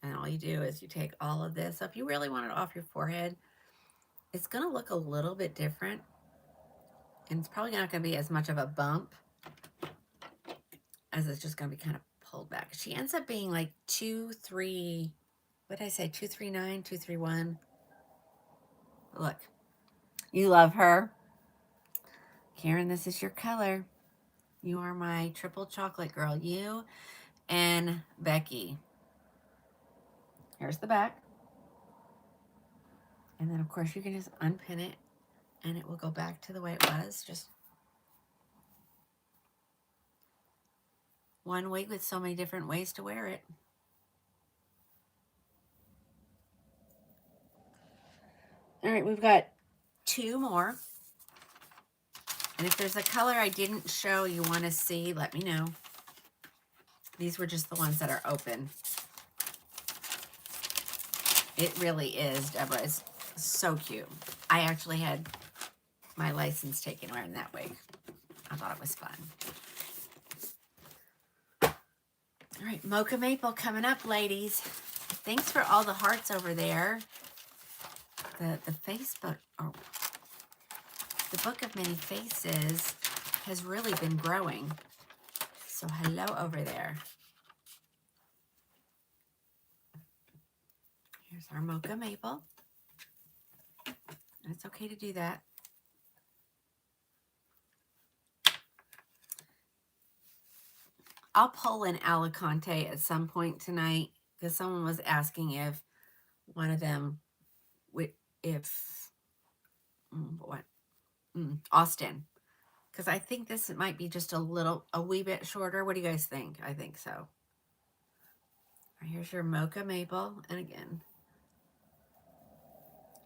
And all you do is you take all of this. So if you really want it off your forehead, it's going to look a little bit different. And it's probably not going to be as much of a bump as it's just going to be kind of pulled back. She ends up being like 2, 3, what did I say? 239, 231. Look, you love her. Karen, this is your color. You are my triple chocolate girl. You and Becky. Here's the back. And then, of course, you can just unpin it, and it will go back to the way it was. Just one wig with so many different ways to wear it. All right, we've got 2 more. And if there's a color I didn't show you want to see, let me know. These were just the ones that are open. It really is, Deborah. It's so cute. I actually had my license taken wearing that wig. I thought it was fun. All right, Mocha Maple coming up, ladies. Thanks for all the hearts over there. The Facebook, oh, the Book of Many Faces has really been growing. So hello over there. Here's our Mocha Maple. And it's okay to do that. I'll pull in Alicante at some point tonight because someone was asking if one of them, Austin. Because I think this might be just a wee bit shorter. What do you guys think? I think so. All right, here's your Mocha Maple. And again,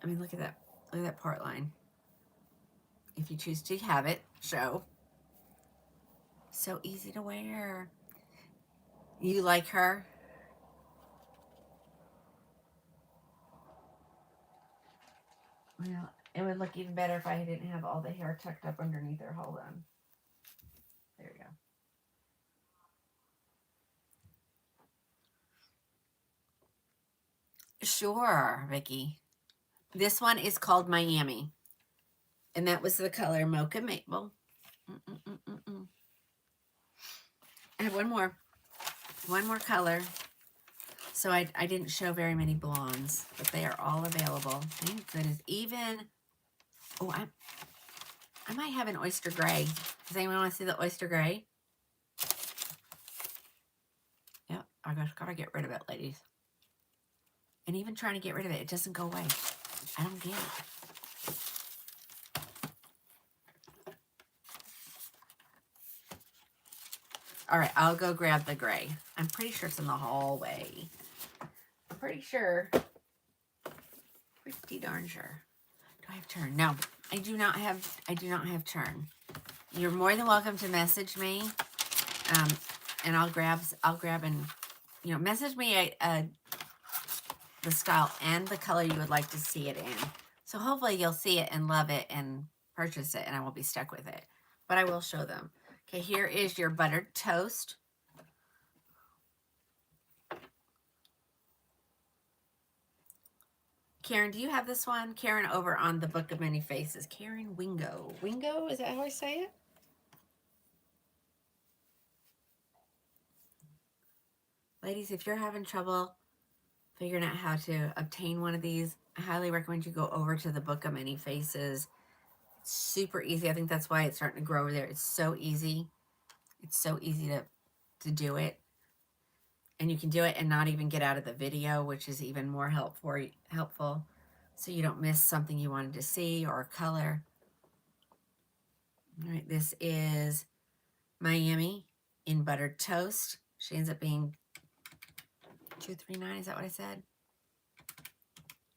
I mean, look at that. Look at that part line. If you choose to have it, show. So easy to wear. You like her? Well, it would look even better if I didn't have all the hair tucked up underneath her. Hold on. There we go. Sure, Vicky. This one is called Miami. And that was the color Mocha Maple. I have one more color. So I didn't show very many blondes, but they are all available. Thank goodness. Even, oh, I might have an Oyster Gray. Does anyone want to see the Oyster Gray? Yep, I just gotta get rid of it, ladies. And even trying to get rid of it, it doesn't go away. I don't get it. All right, I'll go grab the gray. I'm pretty sure it's in the hallway. I'm pretty sure. Pretty darn sure. Do I have turn? No, I do not have turn. You're more than welcome to message me, and I'll grab and, you know, message me the style and the color you would like to see it in. So hopefully you'll see it and love it and purchase it, and I won't be stuck with it. But I will show them. Okay, here is your buttered toast. Karen, do you have this one? Karen over on the Book of Many Faces. Karen Wingo. Wingo, is that how I say it? Ladies, if you're having trouble figuring out how to obtain one of these, I highly recommend you go over to the Book of Many Faces. It's super easy. I think that's why it's starting to grow over there. It's so easy. It's so easy to do it. And you can do it and not even get out of the video, which is even more helpful. So you don't miss something you wanted to see or a color. All right, this is Miami in buttered toast. She ends up being 239, is that what I said?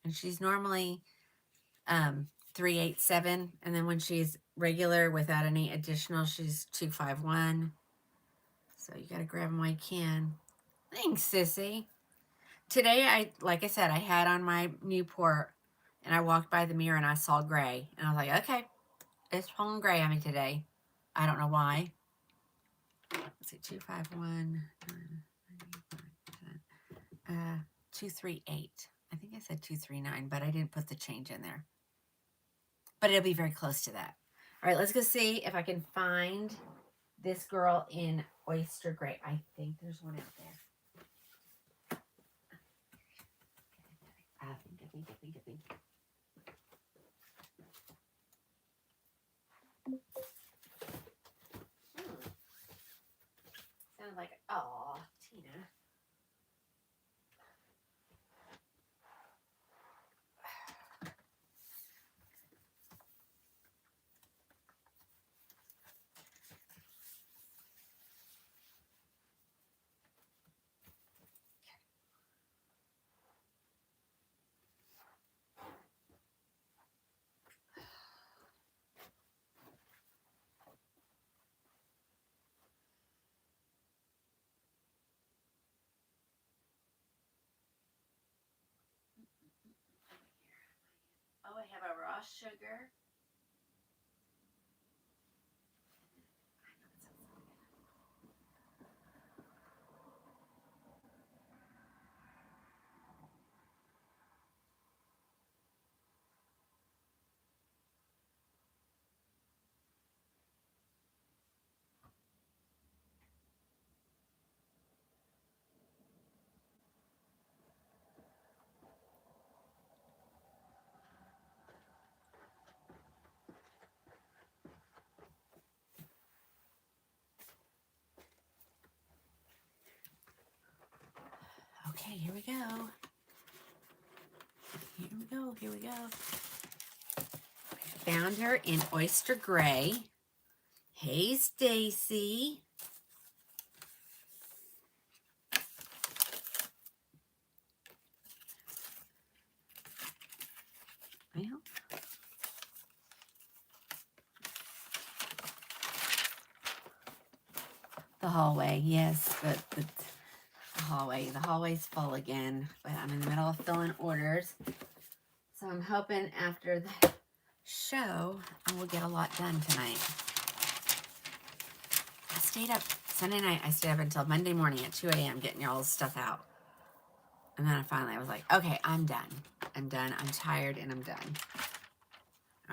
And she's normally 387, and then when she's regular without any additional, she's 251. So you gotta grab them while you can. Thanks, sissy. Today, like I said, I had on my Newport, and I walked by the mirror and I saw gray, and I was like, okay, it's pulling gray on me today. I don't know why. let's see, 251, 238. I think I said 239, but I didn't put the change in there. But it'll be very close to that. All right, let's go see if I can find this girl in Oyster Gray. I think there's one out there. I think. Sounded like, oh, Tina. Oh, I have a raw sugar. Okay, here we go. Here we go. Found her in Oyster Gray. Hey, Stacy. Well, the hallway, yes, the hallway. The hallway's full again, but I'm in the middle of filling orders. So I'm hoping after the show, I will get a lot done tonight. I stayed up Sunday night. I stayed up until Monday morning at 2 a.m. getting y'all's stuff out. And then I was like, okay, I'm done. I'm done. I'm tired and I'm done.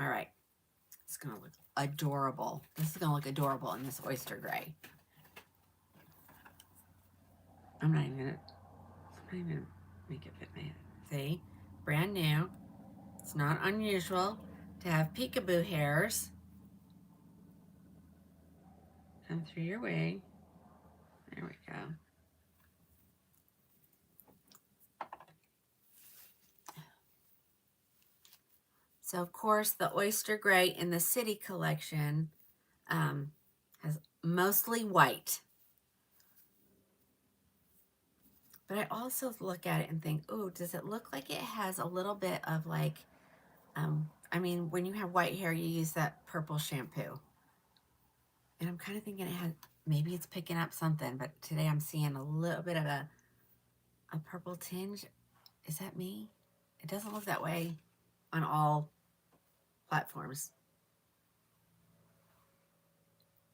All right. It's going to look adorable. This is going to look adorable in this Oyster Gray. I'm not even going to make it fit my head. See? Brand new. It's not unusual to have peekaboo hairs come through your wig. There we go. So, of course, the Oyster Gray in the City collection has mostly white. But I also look at it and think, oh, does it look like it has a little bit of like, I mean, when you have white hair, you use that purple shampoo. And I'm kind of thinking it has, maybe it's picking up something, but today I'm seeing a little bit of a purple tinge. Is that me? It doesn't look that way on all platforms.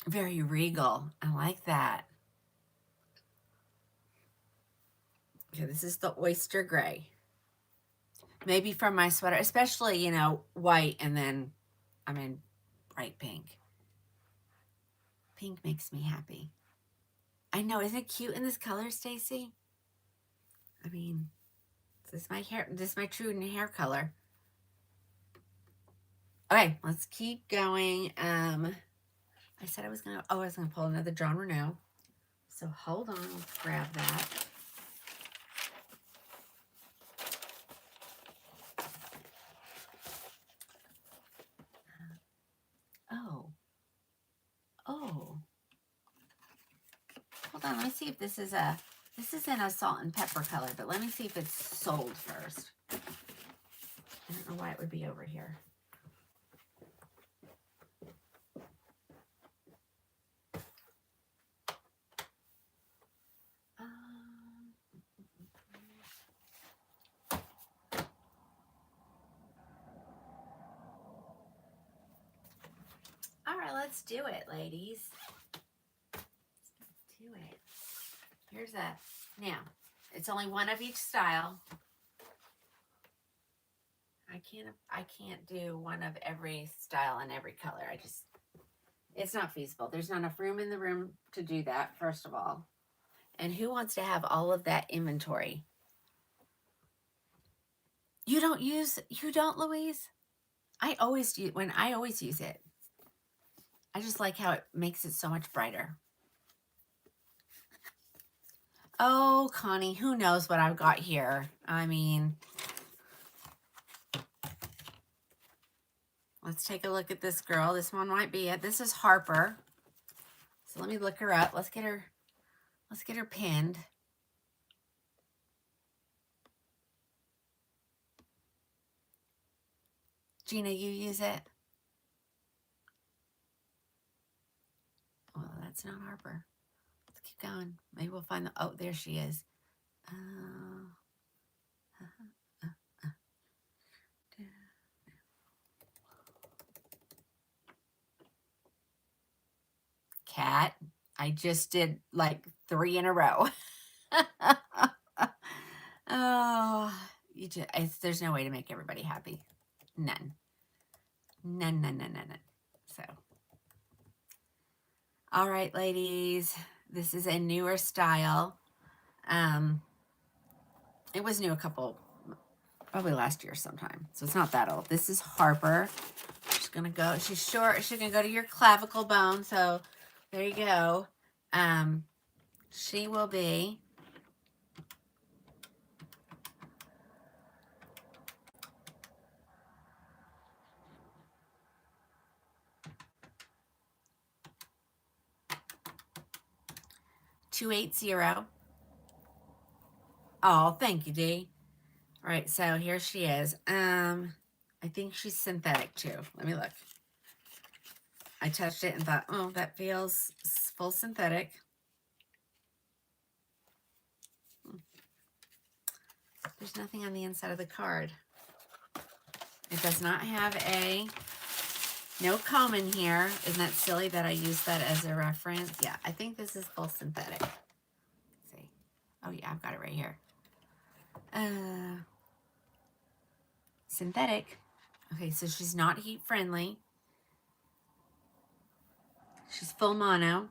Very regal. I like that. Okay, this is the Oyster Gray. Maybe from my sweater, especially, you know, white, and then I'm in bright pink. Pink makes me happy. I know, isn't it cute in this color, Stacy? I mean, this is my hair, this is my true hair color. Okay, let's keep going. I said I was gonna pull another John Renault. So hold on, let's grab that. Oh. Hold on, let me see if this is in a salt and pepper color, but let me see if it's sold first. I don't know why it would be over here. All right, let's do it, ladies. here's that. Now, it's only one of each style. I can't do one of every style and every color. It's not feasible. There's not enough room in the room to do that, first of all. And who wants to have all of that inventory? You don't, Louise? I always use it. I just like how it makes it so much brighter. Oh, Connie, who knows what I've got here? I mean, let's take a look at this girl. This one might be it. This is Harper. So let me look her up. Let's get her pinned. Gina, you use it? Well, that's not Harper. Let's keep going. Maybe we'll find the, oh, there she is. Cat, I just did like 3 in a row. Oh, there's no way to make everybody happy. None. So, all right, ladies, this is a newer style. It was new probably last year sometime. So it's not that old. This is Harper. She's gonna go, she's short, she's gonna go to your clavicle bone. So there you go. She will be $280. Oh, thank you, Dee. All right, so here she is. I think she's synthetic too. Let me look. I touched it and thought, oh, that feels full synthetic. There's nothing on the inside of the card. It does not have no comb in here. Isn't that silly that I used that as a reference? Yeah, I think this is full synthetic. Let's see. Oh yeah, I've got it right here. Synthetic. Okay, so she's not heat friendly. She's full mono.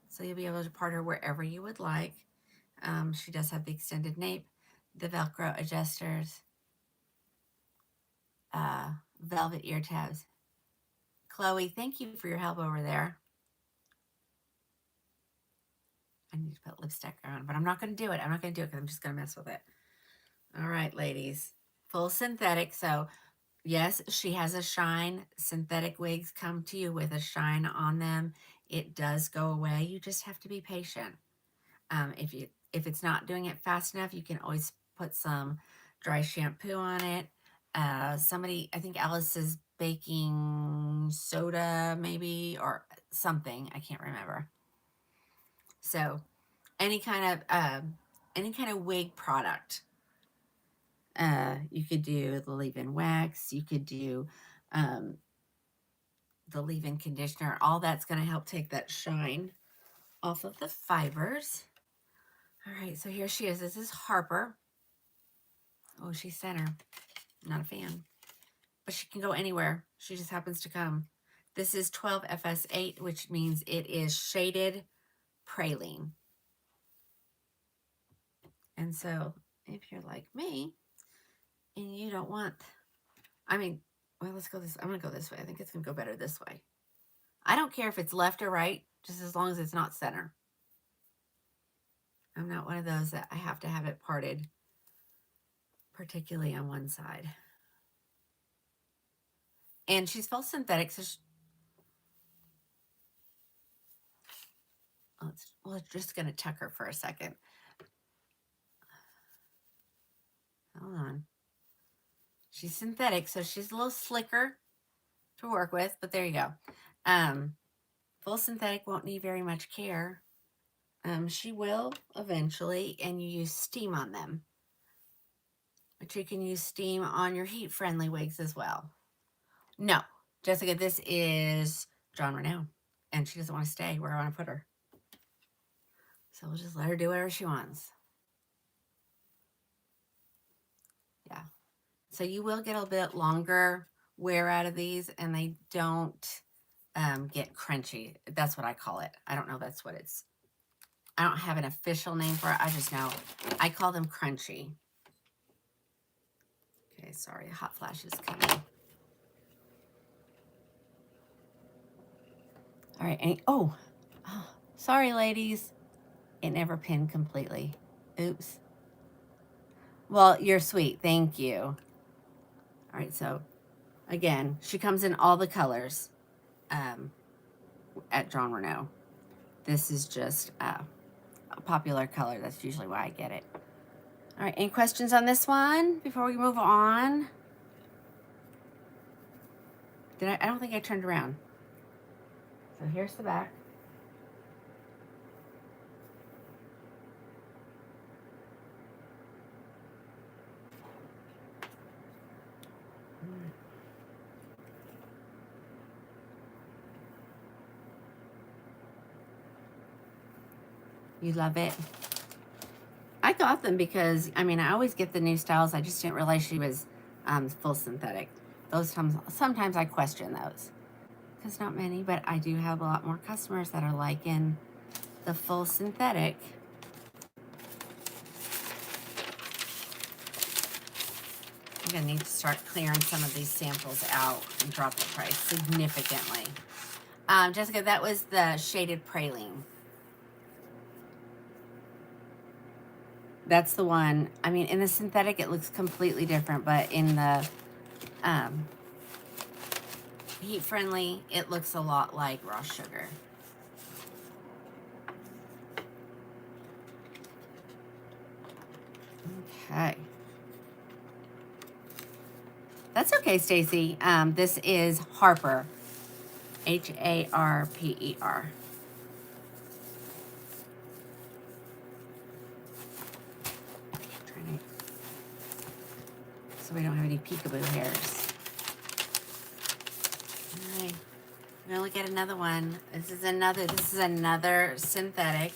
So you'll be able to part her wherever you would like. She does have the extended nape, the Velcro adjusters, velvet ear tabs. Chloe, thank you for your help over there. I need to put lipstick on, but I'm not going to do it. I'm not going to do it because I'm just going to mess with it. All right, ladies. Full synthetic. So, yes, she has a shine. Synthetic wigs come to you with a shine on them. It does go away. You just have to be patient. If it's not doing it fast enough, you can always put some dry shampoo on it. Somebody, I think Alice is baking soda maybe, or something. I can't remember. So any kind of wig product. You could do the leave-in wax. You could do the leave-in conditioner. All that's going to help take that shine off of the fibers. All right, so here she is. This is Harper. Oh, she's center. Not a fan. But she can go anywhere. She just happens to come. This is 12FS8, which means it is shaded praline. And so if you're like me and you don't want, well, let's go this, I'm going to go this way. I think it's going to go better this way. I don't care if it's left or right, just as long as it's not center. I'm not one of those that I have to have it parted, particularly on one side. And she's full synthetic, so we're just going to tuck her for a second. Hold on. She's synthetic, so she's a little slicker to work with, but there you go. Full synthetic won't need very much care. She will eventually, and you use steam on them. But you can use steam on your heat-friendly wigs as well. No, Jessica, this is John Renown, and she doesn't want to stay where I want to put her. So we'll just let her do whatever she wants. Yeah. So you will get a bit longer wear out of these, and they don't get crunchy. That's what I call it. I don't know. That's what it's. I don't have an official name for it. I just know I call them crunchy. Okay, sorry. Hot flash is coming. All right. And, oh, sorry, ladies. It never pinned completely. Oops. Well, you're sweet. Thank you. All right. So, again, she comes in all the colors at John Renault. This is just a popular color. That's usually why I get it. All right. Any questions on this one before we move on? I don't think I turned around. So here's the back. You love it? I got them because, I mean, I always get the new styles. I just didn't realize she was full synthetic. Those sometimes I question those. Because not many, but I do have a lot more customers that are liking the full synthetic. I'm going to need to start clearing some of these samples out and drop the price significantly. Jessica, that was the shaded praline. That's the one. I mean, in the synthetic, it looks completely different, but in the heat friendly, it looks a lot like raw sugar. Okay. That's okay, Stacy. This is Harper. Harper. So we don't have any peekaboo hairs. All right. We're gonna look at another one. This is another synthetic.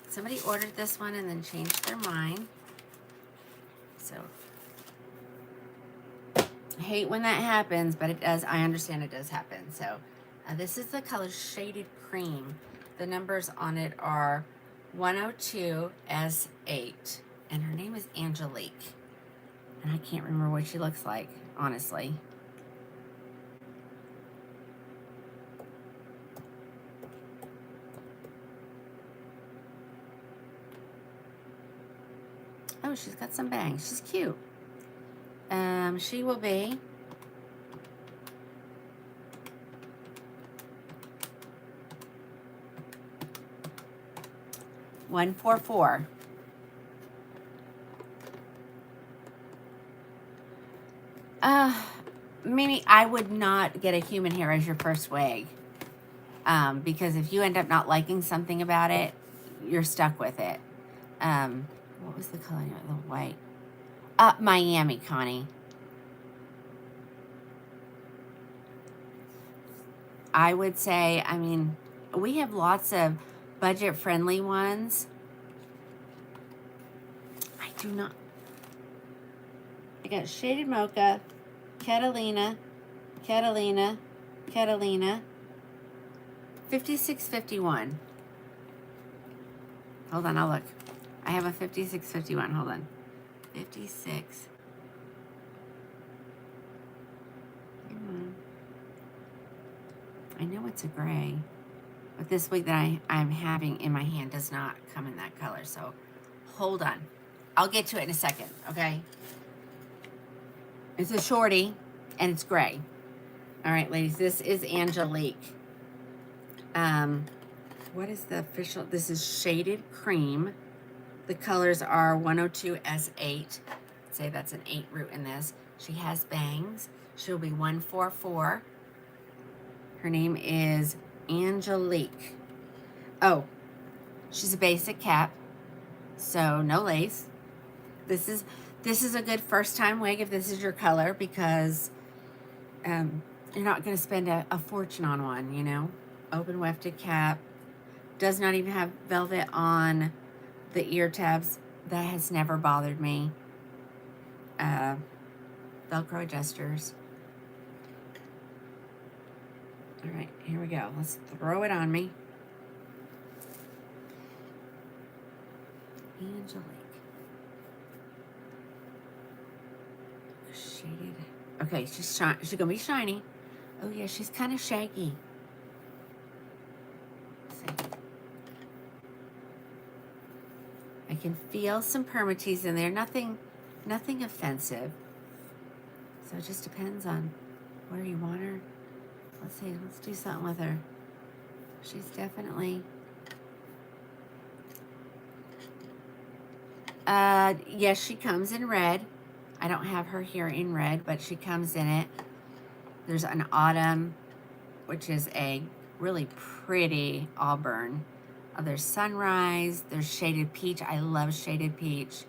Somebody ordered this one and then changed their mind. So I hate when that happens, but it does. I understand it does happen. So this is the color Shaded Cream. The numbers on it are 102 S8, and her name is Angelique. And I can't remember what she looks like, honestly. Oh, she's got some bangs. She's cute. She will be $144. Mimi, I would not get a human hair as your first wig. Because if you end up not liking something about it, you're stuck with it. What was the color? The white. Miami, Connie. I would say, I mean, we have lots of budget-friendly ones. I do not. I got Shaded Mocha, Catalina, 5651. Hold on, I'll look. I have a 5651. Hold on. 56. I know it's a gray, but this wig that I'm having in my hand does not come in that color. So hold on. I'll get to it in a second, okay? It's a shorty, and it's gray. All right, ladies, this is Angelique. What is the official? This is Shaded Cream. The colors are 102 S8. Say that's an 8 root in this. She has bangs. She'll be 144. Her name is Angelique. Oh, she's a basic cap, so no lace. This is a good first time wig if this is your color, because you're not going to spend a fortune on one, you know. Open wefted cap. Does not even have velvet on the ear tabs. That has never bothered me. Velcro adjusters. All right, here we go. Let's throw it on me. Angelique. Shaded. Okay, she's gonna be shiny. Oh yeah, she's kind of shaggy. Let's see. I can feel some permatease in there. Nothing offensive. So it just depends on where you want her. Let's see. Let's do something with her. She's definitely. Yes, she comes in red. I don't have her here in red, but she comes in it. There's an autumn, which is a really pretty auburn. There's sunrise. There's shaded peach. I love shaded peach.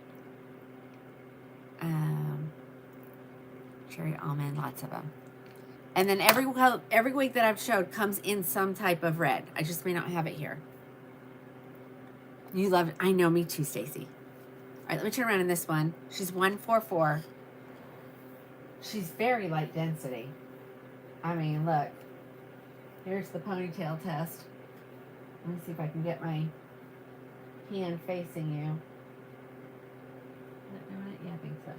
Cherry almond, lots of them. And then every wig that I've showed comes in some type of red. I just may not have it here. You love it. I know, me too, Stacy. All right, let me turn around in this one. She's 144. She's very light density. I mean, look. Here's the ponytail test. Let me see if I can get my hand facing you. Is that doing it? Yeah, I think so.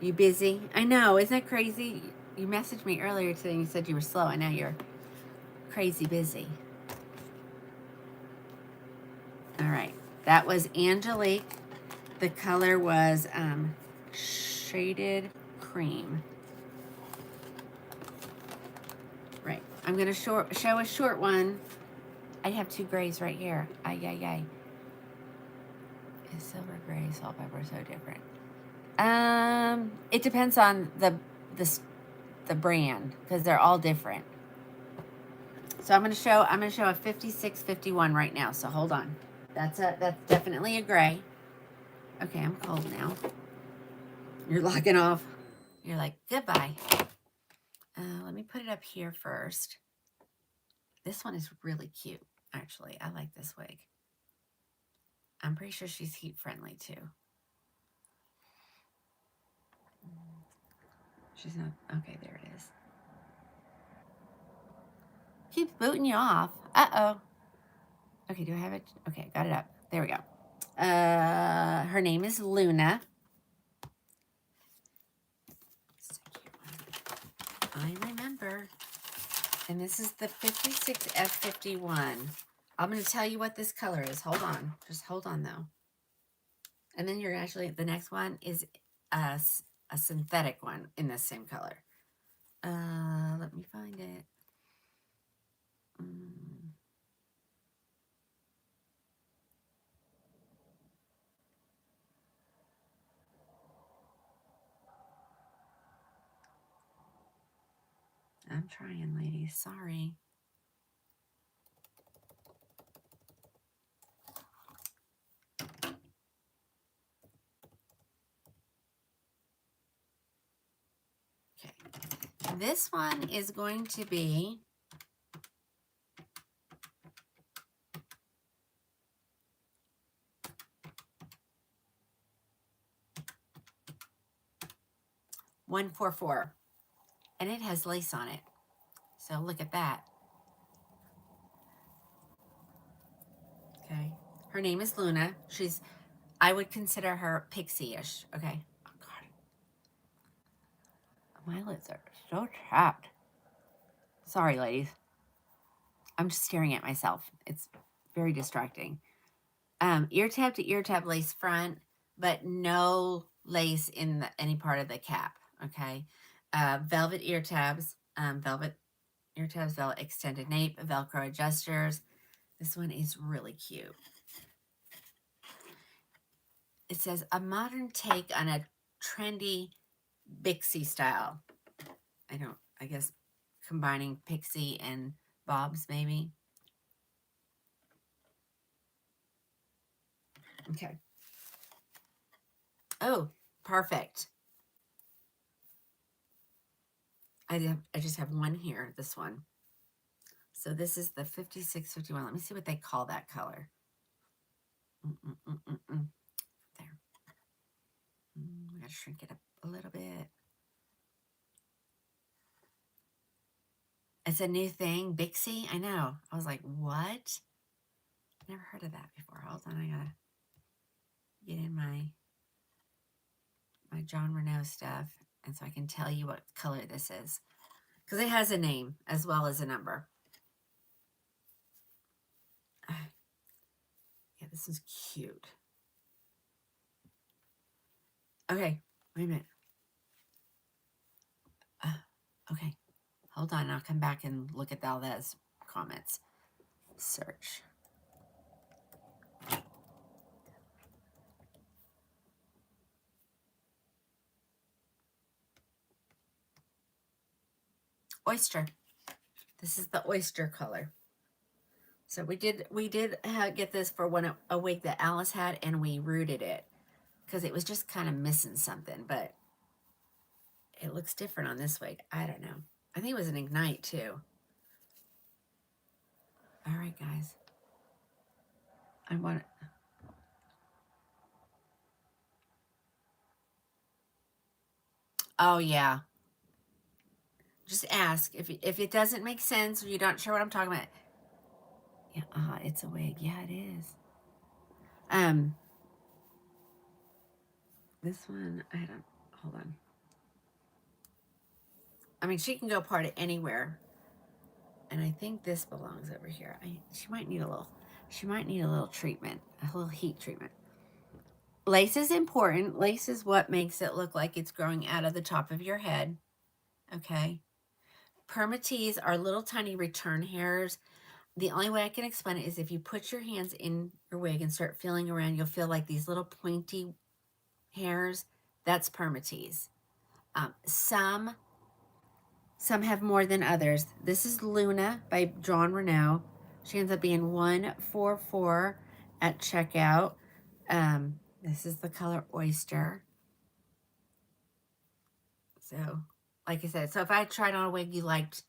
You busy? I know, isn't it crazy? You messaged me earlier today and you said you were slow, and now you're crazy busy. All right, that was Angelique. The color was shaded cream. Right, I'm gonna show a short one. I have two grays right here. Ay, ay, ay. Is silver gray, salt pepper so different? It depends on the brand, because they're all different. So I'm gonna show a 5651 right now. So hold on. That's definitely a gray. Okay, I'm cold now. You're locking off. You're like, goodbye. Let me put it up here first. This one is really cute, actually. I like this wig. I'm pretty sure she's heat friendly too. She's not. Okay, there it is. Keeps booting you off. Uh-oh. Okay, do I have it? Okay, got it up. There we go. Her name is Luna. I remember. And this is the 56F51. I'm going to tell you what this color is. Hold on. Just hold on, though. And then you're actually, the next one is a synthetic one in the same color. Let me find it. I'm trying, ladies. Sorry. Okay. This one is going to be $144, and it has lace on it. So look at that. Okay. Her name is Luna. I would consider her pixie-ish. Okay. Oh, God. My lips are so chapped. Sorry, ladies. I'm just staring at myself. It's very distracting. Ear tab to ear tab lace front, but no lace in any part of the cap. Okay. Velvet ear tabs, velvet extended nape, Velcro adjusters. This one is really cute. It says a modern take on a trendy pixie style. I guess combining pixie and bobs maybe. Okay. Oh, perfect. I just have one here, this one. So this is the 5651. Let me see what they call that color. There. I gotta shrink it up a little bit. It's a new thing, pixie. I know. I was like, what? Never heard of that before. Hold on, I gotta get in my John Renault stuff, and so I can tell you what color this is, because it has a name as well as a number. Yeah, this is cute. Okay, wait a minute. Okay, hold on. I'll come back and look at all those comments. Search. Oyster. This is the oyster color. So we did get this for a wig that Alice had, and we rooted it because it was just kind of missing something, but it looks different on this wig. I don't know. I think it was an Ignite too. All right, guys. I want it. Oh, yeah. Just ask. If it doesn't make sense or you're not sure what I'm talking about. Yeah, it's a wig. Yeah, it is. This one, I don't, hold on. I mean, she can go part of anywhere. And I think this belongs over here. She might need a little treatment, a little heat treatment. Lace is important. Lace is what makes it look like it's growing out of the top of your head. Okay. Permatease are little tiny return hairs. The only way I can explain it is if you put your hands in your wig and start feeling around, you'll feel like these little pointy hairs. That's permatease. Some have more than others. This is Luna by John Renault. She ends up being 144 at checkout. This is the color Oyster. So, like I said, so if I tried on a wig you liked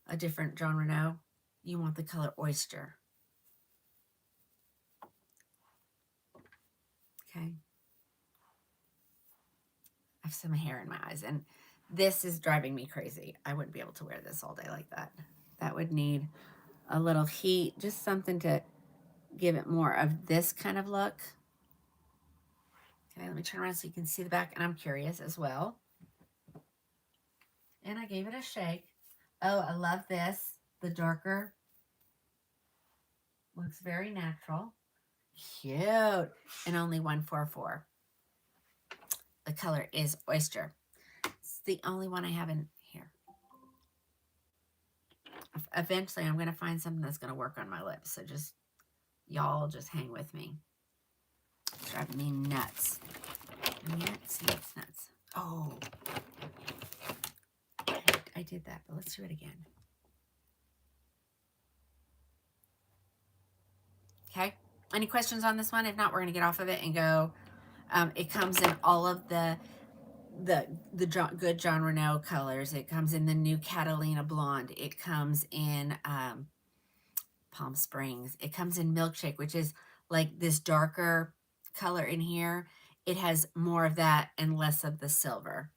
a different John Renault, you want the color Oyster. Okay. I have some hair in my eyes, and this is driving me crazy. I wouldn't be able to wear this all day like that. That would need a little heat, just something to give it more of this kind of look. Okay, let me turn around so you can see the back, and I'm curious as well. And I gave it a shake. Oh, I love this. The darker looks very natural. Cute. And only 144. The color is Oyster. It's the only one I have in here. Eventually, I'm going to find something that's going to work on my lips. So just, y'all just hang with me. It's driving me nuts. Nuts. Oh. I did that, but let's do it again. Okay. Any questions on this one? If not, we're going to get off of it and go. It comes in all of the good John Renault colors. It comes in the new Catalina Blonde. It comes in Palm Springs. It comes in Milkshake, which is like this darker color in here. It has more of that and less of the silver.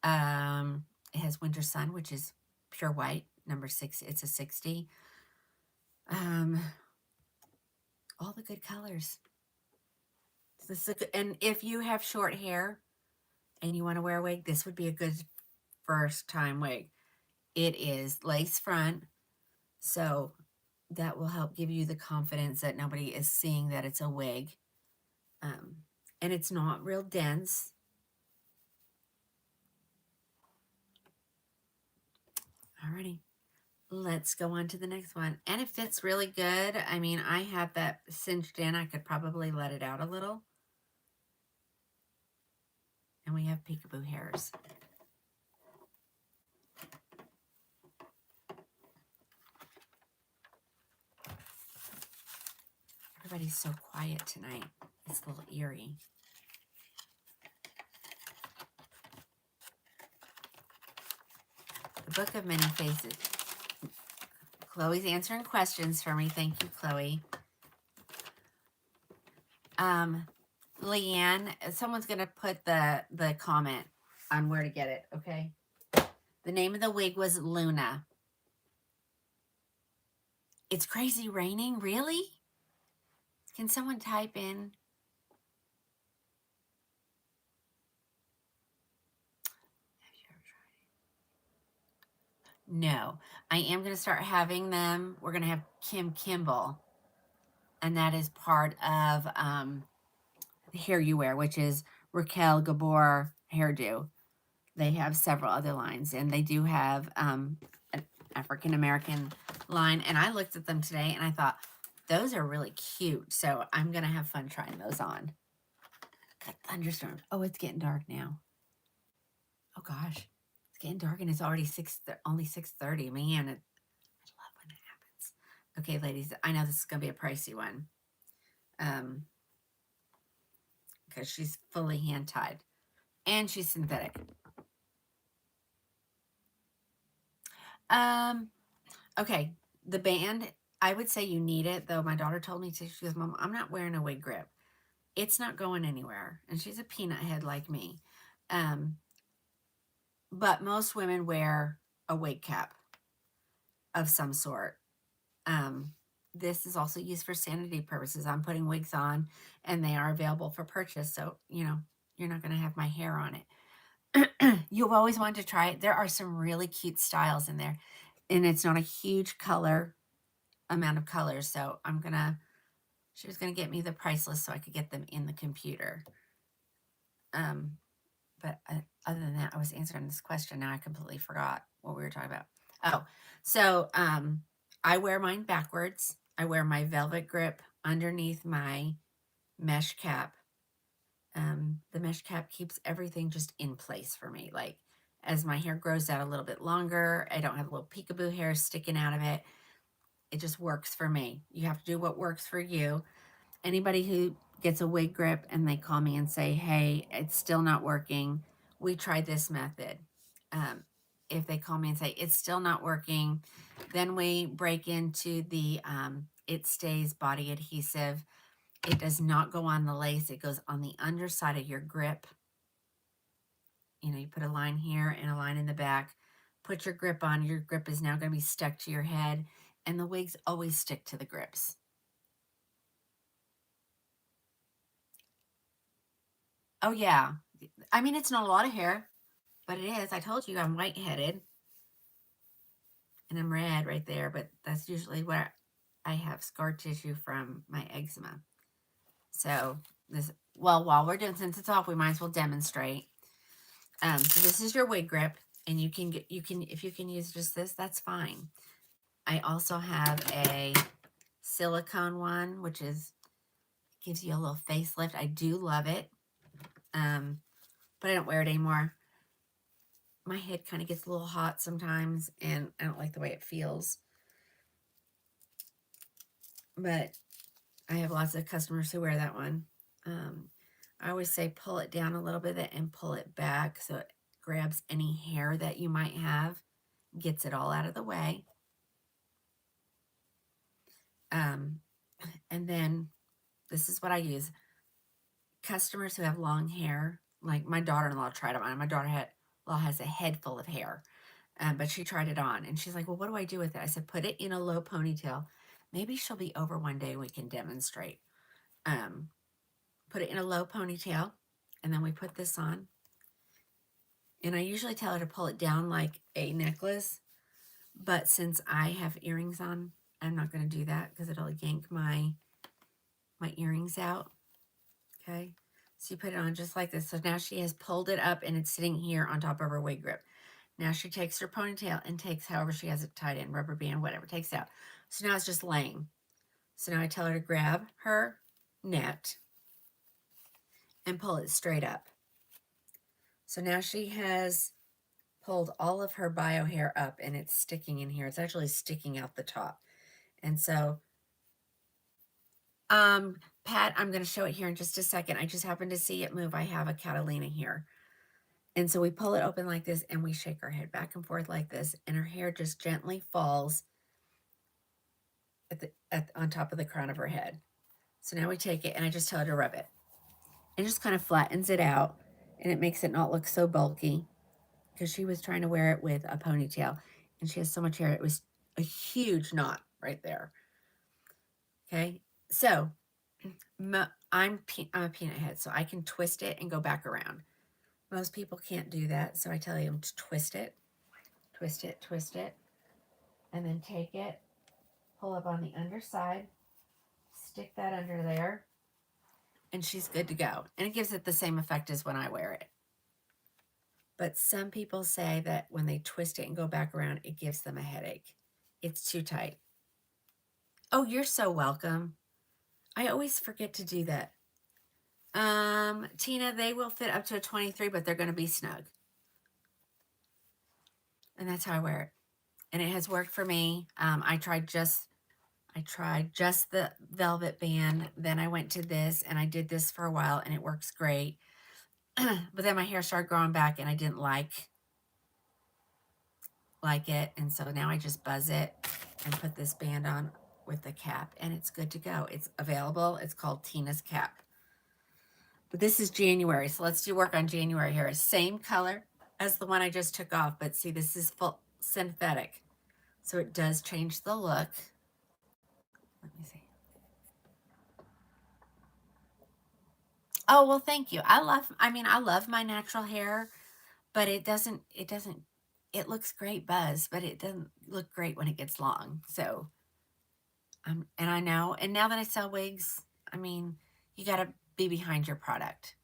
It has Winter Sun, which is pure white, number 6. It's a 60. All the good colors. And if you have short hair and you want to wear a wig, this would be a good first time wig. It is lace front, so that will help give you the confidence that nobody is seeing that it's a wig. And it's not real dense. Alrighty, let's go on to the next one. And it fits really good. I mean, I have that cinched in. I could probably let it out a little. And we have peekaboo hairs. Everybody's so quiet tonight. It's a little eerie. The Book of Many Faces. Chloe's answering questions for me. Thank you, Chloe. Leanne, someone's going to put the comment on where to get it, okay? The name of the wig was Luna. It's crazy raining? Really? Can someone type in? Have you ever tried it? No. I am going to start having them. We're going to have Kim Kimball. And that is part of the Hair You Wear, which is Raquel Gabor hairdo. They have several other lines, and they do have an African-American line. And I looked at them today, and I thought, those are really cute. So I'm going to have fun trying those on. Got thunderstorms. Oh, it's getting dark now. Oh, gosh. It's getting dark, and it's already only 6:30. Man, I love when that happens. Okay, ladies, I know this is going to be a pricey one. Because she's fully hand-tied. And she's synthetic. Okay, the band, I would say you need it, though my daughter told me to. She goes, Mom, I'm not wearing a wig grip. It's not going anywhere. And she's a peanut head like me. But most women wear a wig cap of some sort. This is also used for sanity purposes. I'm putting wigs on, and they are available for purchase. So, you know, you're not going to have my hair on it. You've always wanted to try it. There are some really cute styles in there, and it's not a huge amount of colors. So she was going to get me the price list so I could get them in the computer. But other than that, I was answering this question. Now I completely forgot what we were talking about. Oh, so I wear mine backwards. I wear my velvet grip underneath my mesh cap. The mesh cap keeps everything just in place for me. Like, as my hair grows out a little bit longer, I don't have little peekaboo hairs sticking out of it. It just works for me. You have to do what works for you. Anybody who gets a wig grip and they call me and say, hey, it's still not working, we tried this method. If they call me and say, it's still not working, then we break into the It Stays body adhesive. It does not go on the lace. It goes on the underside of your grip. You know, you put a line here and a line in the back. Put your grip on. Your grip is now going to be stuck to your head. And the wigs always stick to the grips. Oh, yeah. I mean, it's not a lot of hair, but it is. I told you I'm white-headed. And I'm red right there, but that's usually where I have scar tissue from my eczema. So while we're doing, since it's off, we might as well demonstrate. So this is your wig grip, and if you can use just this, that's fine. I also have a silicone one, which gives you a little facelift. I do love it. But I don't wear it anymore. My head kind of gets a little hot sometimes, and I don't like the way it feels. But I have lots of customers who wear that one. I always say pull it down a little bit and pull it back so it grabs any hair that you might have, gets it all out of the way. And then this is what I use. Customers who have long hair, like my daughter-in-law tried it on. My daughter-in-law has a head full of hair, but she tried it on, and she's like, well, what do I do with it? I said, put it in a low ponytail. Maybe she'll be over one day and we can demonstrate. Put it in a low ponytail, and then we put this on. And I usually tell her to pull it down like a necklace, but since I have earrings on, I'm not going to do that because it'll yank my earrings out. Okay, so you put it on just like this. So now she has pulled it up, and it's sitting here on top of her wig grip. Now she takes her ponytail and takes however she has it tied in, rubber band, whatever, takes it out. So now it's just laying. So now I tell her to grab her net and pull it straight up. So now she has pulled all of her bio hair up, and it's sticking in here. It's actually sticking out the top. And so, Pat, I'm going to show it here in just a second. I just happened to see it move. I have a Catalina here. And so we pull it open like this and we shake our head back and forth like this, and her hair just gently falls on top of the crown of her head. So now we take it and I just tell her to rub it. It just kind of flattens it out and it makes it not look so bulky, because she was trying to wear it with a ponytail and she has so much hair. It was a huge knot right there. Okay, so I'm a peanut head, so I can twist it and go back around. Most people can't do that, so I tell them to twist it, twist it, twist it, and then take it, pull up on the underside, stick that under there, and she's good to go. And it gives it the same effect as when I wear it. But some people say that when they twist it and go back around, it gives them a headache. It's too tight. Oh, you're so welcome. I always forget to do that. Tina, they will fit up to a 23, but they're going to be snug. And that's how I wear it. And it has worked for me. I tried just the velvet band. Then I went to this and I did this for a while and it works great. But then my hair started growing back and I didn't like it. And so now I just buzz it and put this band on with the cap and it's good to go. It's available. It's called Tina's Cap. But this is January, so let's do work on January here. Same color as the one I just took off, but see, this is full synthetic. So it does change the look. Let me see. Oh, well, thank you. I love my natural hair, but it looks great buzz, but it doesn't look great when it gets long. So, and I know, and now that I sell wigs, I mean, you got to be behind your product.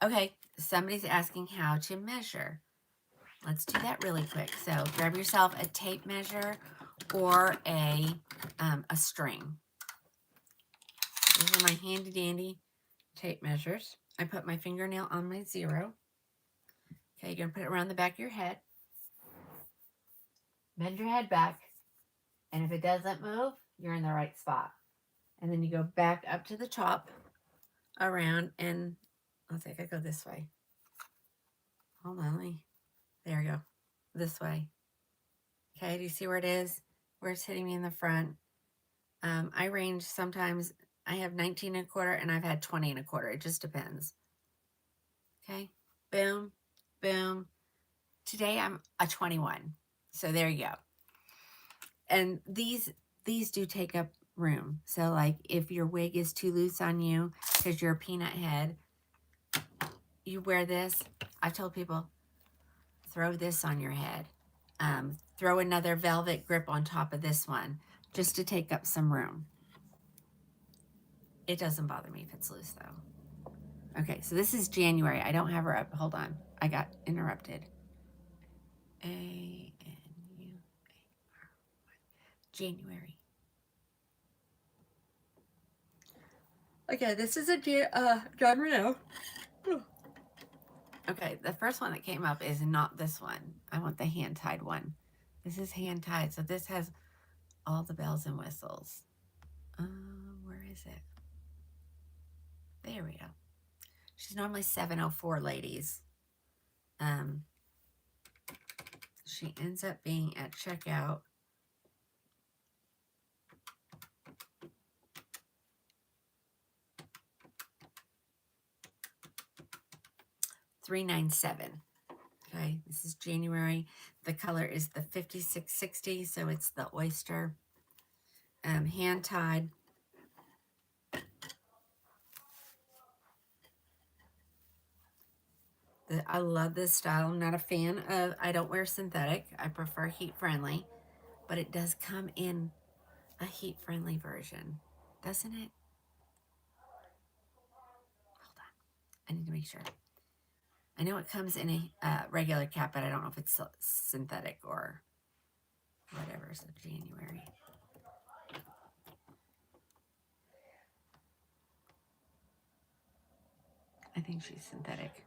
Okay, somebody's asking how to measure. Let's do that really quick. So grab yourself a tape measure or a string. These are my handy dandy tape measures. I put my fingernail on my 0. Okay, you're going to put it around the back of your head. Bend your head back. And if it doesn't move, you're in the right spot. And then you go back up to the top around, and I think I go this way. Hold on, there we go. This way. Okay, do you see where it is? Where it's hitting me in the front. I range sometimes. I have 19 and a quarter and I've had 20 and a quarter. It just depends. Okay, boom, boom. Today I'm a 21. So there you go. And these do take up room. So like if your wig is too loose on you because you're a peanut head, you wear this. I told people, throw this on your head. Throw another velvet grip on top of this one just to take up some room. It doesn't bother me if it's loose though. Okay, so this is January. I don't have her up. Hold on. I got interrupted. A-N-U-A-R-Y. January. Okay, this is a John Renault. Okay, the first one that came up is not this one. I want the hand-tied one. This is hand-tied, so this has all the bells and whistles. Where is it? There we go. She's normally $704, ladies. She ends up being at checkout $397. Okay, this is January. The color is the 5660, so it's the Oyster. Hand tied. I love this style. I'm not a fan of, I don't wear synthetic. I prefer heat friendly, but it does come in a heat friendly version, doesn't it? Hold on, I need to make sure. I know it comes in a regular cap, but I don't know if it's synthetic or whatever. So January. I think she's synthetic.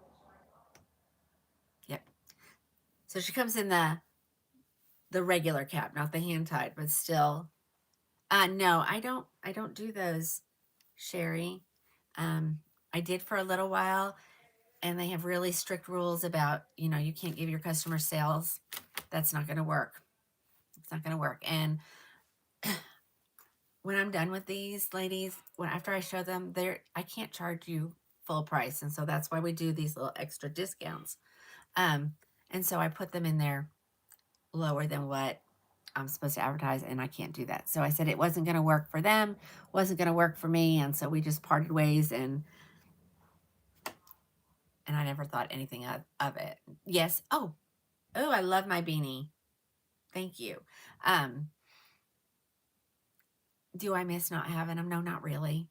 Yep. So she comes in the regular cap, not the hand tied, but still. No, I don't do those, Sherry. I I did for a little while, and they have really strict rules about, you know, you can't give your customers sales. That's not going to work. It's not going to work. And when I'm done with these ladies, after I show them, I can't charge you full price. And so that's why we do these little extra discounts. And so I put them in there lower than what I'm supposed to advertise, and I can't do that. So I said it wasn't going to work for them, wasn't going to work for me, and so we just parted ways, and I never thought anything of it. Yes. Oh, I love my beanie. Thank you. Do I miss not having them? No, not really.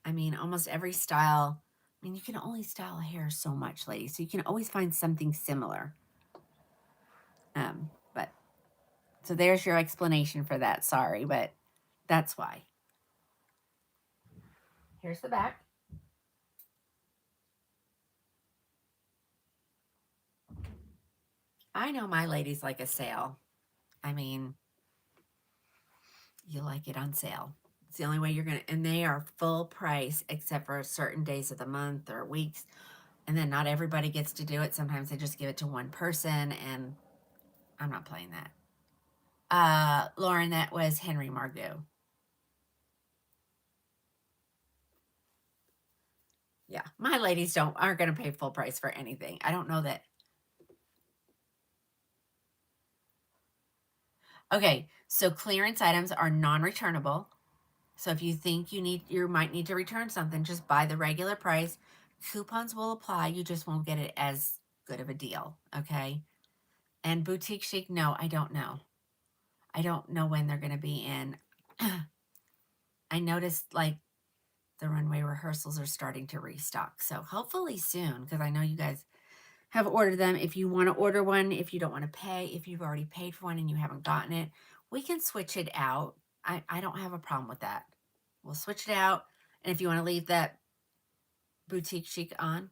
I mean, almost every style. I mean, you can only style a hair so much, ladies, so you can always find something similar. But so there's your explanation for that. Sorry, but that's why. Here's the back. I know my ladies like a sale. I mean, you like it on sale. It's the only way you're going to, and they are full price except for certain days of the month or weeks. And then not everybody gets to do it. Sometimes they just give it to one person, and I'm not playing that. Lauren, that was Henry Margot. Yeah, my ladies aren't going to pay full price for anything. I don't know that. Okay, so clearance items are non-returnable. So if you think you might need to return something, just buy the regular price. Coupons will apply. You just won't get it as good of a deal. Okay. And boutique chic, no, I don't know. I don't know when they're going to be in. I noticed like the runway rehearsals are starting to restock. So hopefully soon, because I know you guys have ordered them. If you want to order one, if you don't want to pay, if you've already paid for one and you haven't gotten it, we can switch it out. I don't have a problem with that. We'll switch it out. And if you want to leave that boutique chic on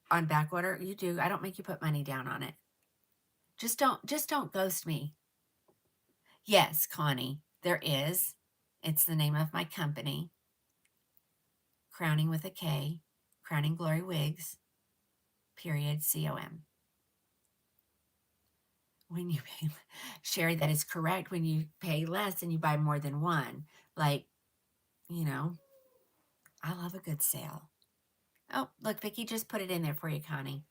back order, you do. I don't make you put money down on it. Just don't ghost me. Yes, Connie, there is. It's the name of my company. Krowning with a K, Krowning Glory Wigs, period, COM. When you pay, Sherry, that is correct. When you pay less and you buy more than one, like, you know, I love a good sale. Oh, look, Vicki just put it in there for you, Connie.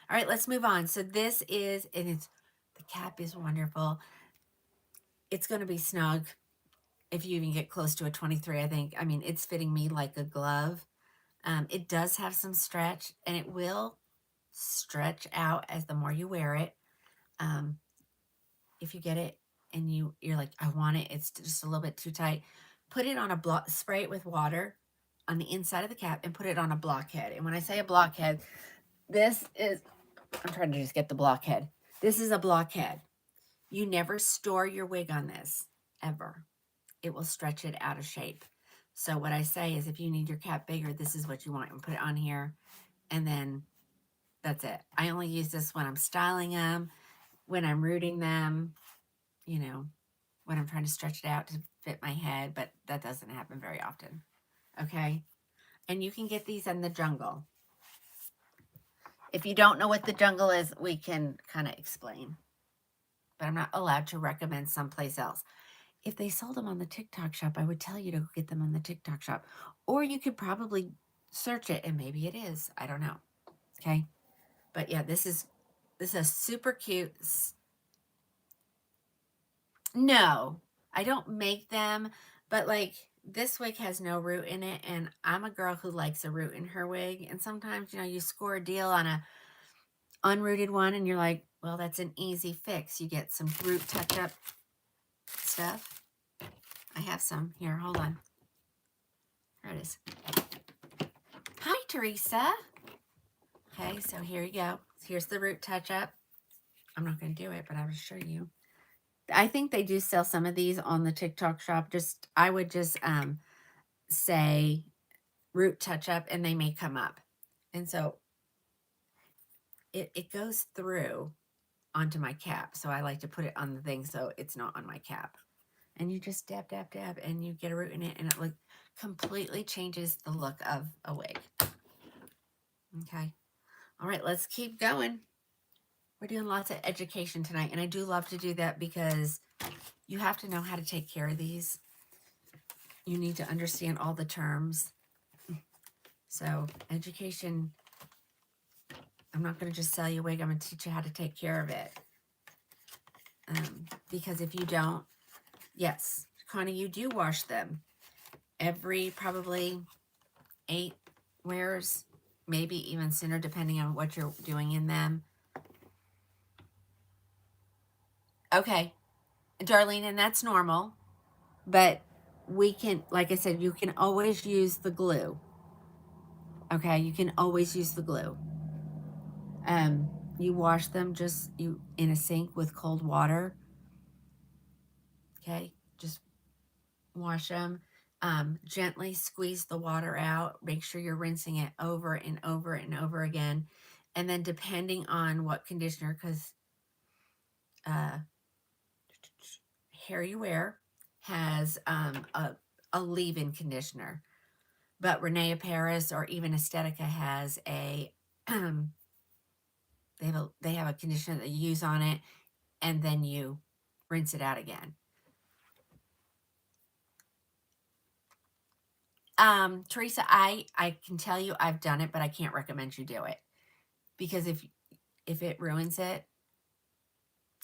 All right, let's move on. So this is, and the cap is wonderful. It's going to be snug if you even get close to a 23, I think. I mean, it's fitting me like a glove. It does have some stretch, and it will stretch out as the more you wear it. If you get it and you're like, I want it, it's just a little bit too tight, put it on a block, spray it with water on the inside of the cap and put it on a blockhead. And when I say a blockhead, this is, I'm trying to just get the blockhead. This is a blockhead. You never store your wig on this, ever. It will stretch it out of shape. So what I say is if you need your cap bigger, this is what you want, and put it on here, and then that's it. I only use this when I'm styling them, when I'm rooting them, you know, when I'm trying to stretch it out to fit my head, but that doesn't happen very often. Okay? And you can get these in the jungle. If you don't know what the jungle is, we can kind of explain. But I'm not allowed to recommend someplace else. If they sold them on the TikTok shop, I would tell you to go get them on the TikTok shop. Or you could probably search it, and maybe it is. I don't know. Okay? But yeah, this is a super cute. No, I don't make them, but like this wig has no root in it, and I'm a girl who likes a root in her wig. And sometimes, you know, you score a deal on a unrooted one, and you're like, well, that's an easy fix. You get some root touch-up stuff. I have some here. Hold on. There it is. Hi, Teresa. Okay, so here you go. Here's the root touch-up. I'm not going to do it, but I will show you. I think they do sell some of these on the TikTok shop. I would just say root touch-up, and they may come up. And so it goes through onto my cap. So I like to put it on the thing so it's not on my cap. And you just dab, dab, dab, and you get a root in it, and it completely changes the look of a wig. Okay. All right, let's keep going. We're doing lots of education tonight, and I do love to do that because you have to know how to take care of these. You need to understand all the terms. So education, I'm not going to just sell you a wig. I'm going to teach you how to take care of it. Because if you don't, yes, Connie, you do wash them every probably 8 wears, maybe even sooner, depending on what you're doing in them. Okay, Darlene, and that's normal, but we can, like I said, you can always use the glue. Okay, you can always use the glue. You wash them just in a sink with cold water. Okay, just wash them. Gently squeeze the water out. Make sure you're rinsing it over and over and over again. And then depending on what conditioner, because Hair You Wear has a leave-in conditioner. But Renee Paris or even Estetica has a they have a conditioner that you use on it, and then you rinse it out again. Teresa, I can tell you I've done it, but I can't recommend you do it, because if it ruins it,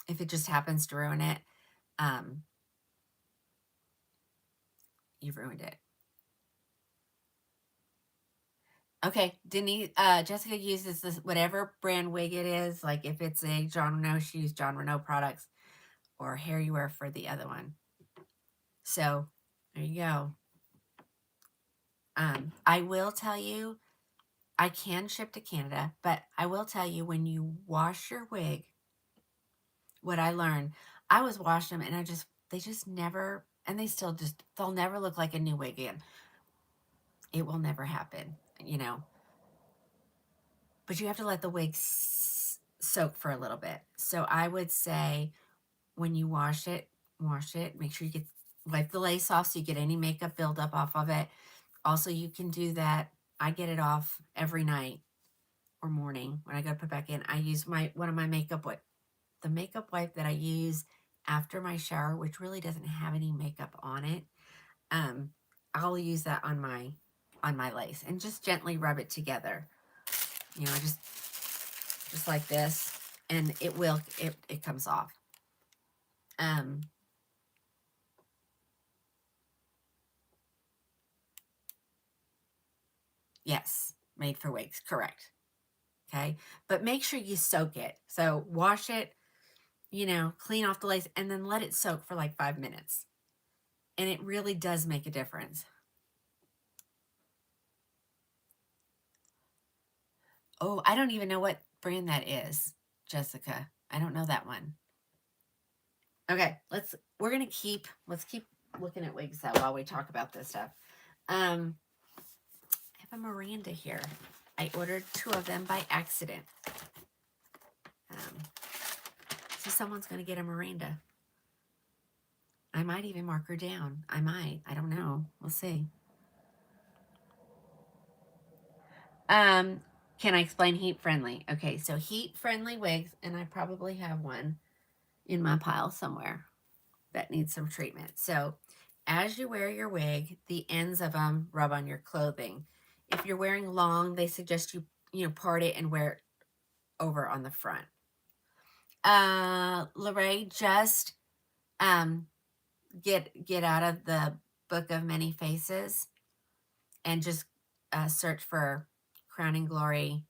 if it just happens to ruin it, you've ruined it. Okay, Denise, Jessica uses this whatever brand wig it is. Like if it's a John Renault, she used John Renault products, or Hair You Wear for the other one. So there you go. I will tell you, I can ship to Canada, but I will tell you, when you wash your wig, what I learned, I was washing them and they just never, and they still they'll never look like a new wig again. It will never happen, you know. But you have to let the wig soak for a little bit. So I would say when you wash it, make sure you wipe the lace off so you get any makeup buildup off of it. Also, you can do that. I get it off every night or morning when I go to put back in. I use one of my makeup wipe, the makeup wipe that I use after my shower, which really doesn't have any makeup on it. I'll use that on my lace and just gently rub it together. You know, just like this, and it comes off. Yes, made for wigs, correct. Okay, but make sure you soak it. So wash it, you know, clean off the lace, and then let it soak for like 5 minutes. And it really does make a difference. Oh, I don't even know what brand that is, Jessica. I don't know that one. Okay, let's keep looking at wigs though while we talk about this stuff. I have a Miranda here. I ordered 2 of them by accident. So someone's going to get a Miranda. I might even mark her down. I might. I don't know. We'll see. Can I explain heat friendly? Okay, so heat friendly wigs, and I probably have one in my pile somewhere that needs some treatment. So as you wear your wig, the ends of them rub on your clothing. If you're wearing long, they suggest you part it and wear it over on the front. Lorraine, just get out of the book of many faces and just search for Crowning Glory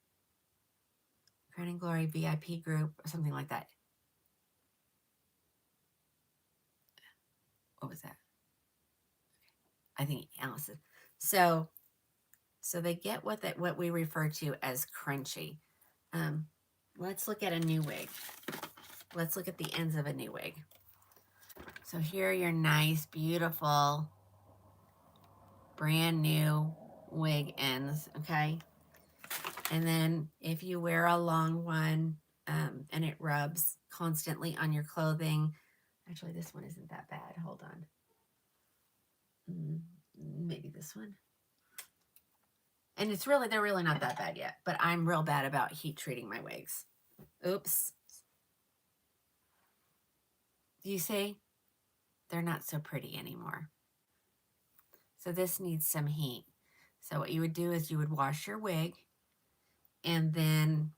VIP group or something like that. What was that? I think Allison. So they get what we refer to as crunchy. Let's look at a new wig. Let's look at the ends of a new wig. So here are your nice, beautiful, brand new wig ends, okay? And then if you wear a long one and it rubs constantly on your clothing, actually this one isn't that bad. Hold on. Maybe this one. And they're really not that bad yet, but I'm real bad about heat treating my wigs. Oops. Do you see? They're not so pretty anymore. So this needs some heat. So what you would do is you would wash your wig, and then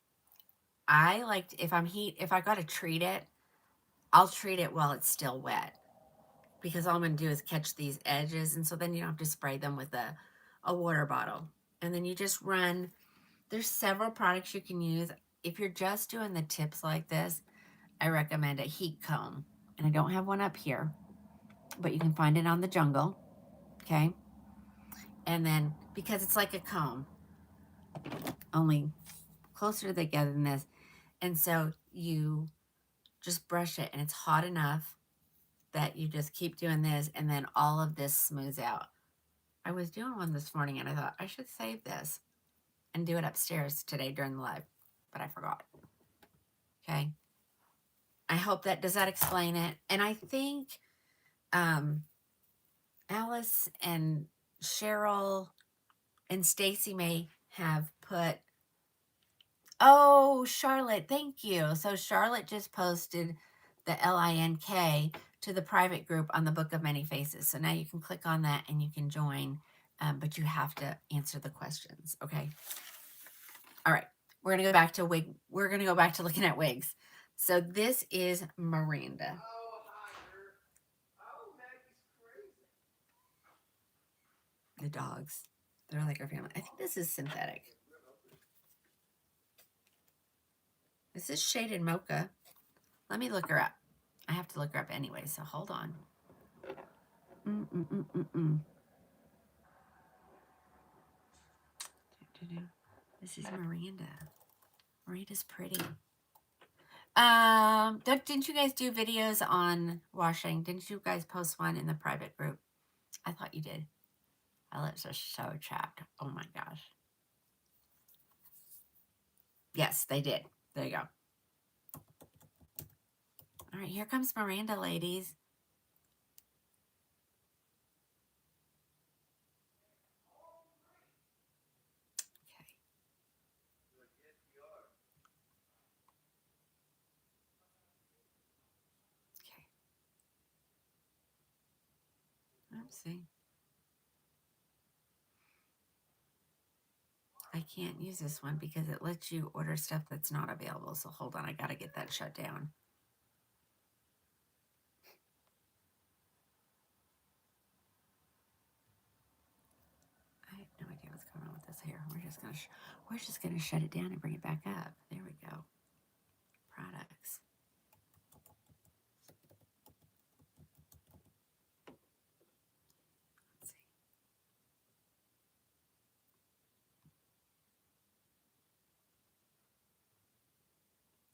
I like, if I got to treat it, I'll treat it while it's still wet, because all I'm going to do is catch these edges, and so then you don't have to spray them with a water bottle. And then you just run, there's several products you can use. If you're just doing the tips like this, I recommend a heat comb. And I don't have one up here, but you can find it on the Jungle, okay? And then, because it's like a comb, only closer together than this. And so you just brush it, and it's hot enough that you just keep doing this, and then all of this smooths out. I was doing one this morning, and I thought I should save this and do it upstairs today during the live, but I forgot. Okay. I hope does that explain it? And I think Alice and Cheryl and Stacy may have put, oh, Charlotte, thank you. So Charlotte just posted the LINK to the private group on the Book of Many Faces. So now you can click on that and you can join, but you have to answer the questions, okay? All right, we're gonna go back to wig. We're gonna go back to looking at wigs. So this is Miranda. The dogs, they're like our family. I think this is synthetic. This is shaded mocha. Let me look her up. I have to look her up anyway, so hold on. This is Miranda. Miranda's pretty. Didn't you guys do videos on washing? Didn't you guys post one in the private group? I thought you did. My lips are so chapped. Oh my gosh. Yes, they did. There you go. All right, here comes Miranda, ladies. Okay. Okay. Oopsie. I can't use this one because it lets you order stuff that's not available. So hold on, I got to get that shut down. I have no idea what's going on with this here. We're just gonna shut it down and bring it back up. There we go. Products. Let's see.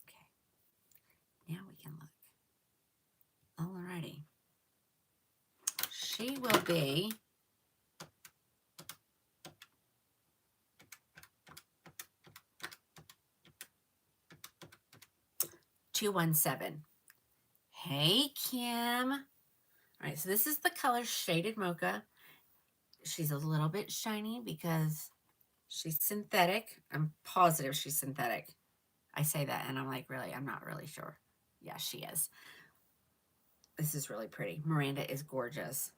Okay. Now we can look. Alrighty. She will be $217. Hey, Kim. All right, so this is the color Shaded Mocha. She's a little bit shiny because she's synthetic. I'm positive she's synthetic. I say that and I'm like, really? I'm not really sure. Yeah, she is. This is really pretty. Miranda is gorgeous.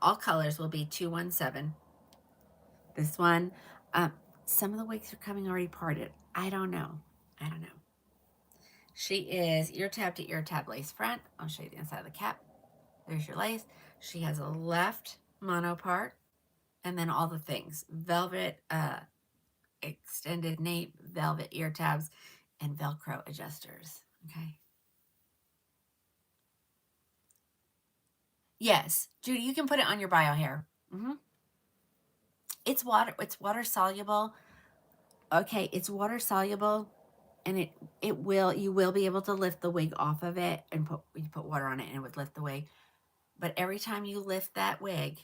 All colors will be $217. This one, some of the wigs are coming already parted. I don't know. She is ear tab to ear tab lace front. I'll show you the inside of the cap. There's your lace. She has a left mono part, and then all the things. Velvet extended nape, velvet ear tabs, and Velcro adjusters. Okay. Yes, Judy, you can put it on your bio hair. It's water soluble. Okay, it's water soluble, and you will be able to lift the wig off of it, and you put water on it and it would lift the wig. But every time you lift that wig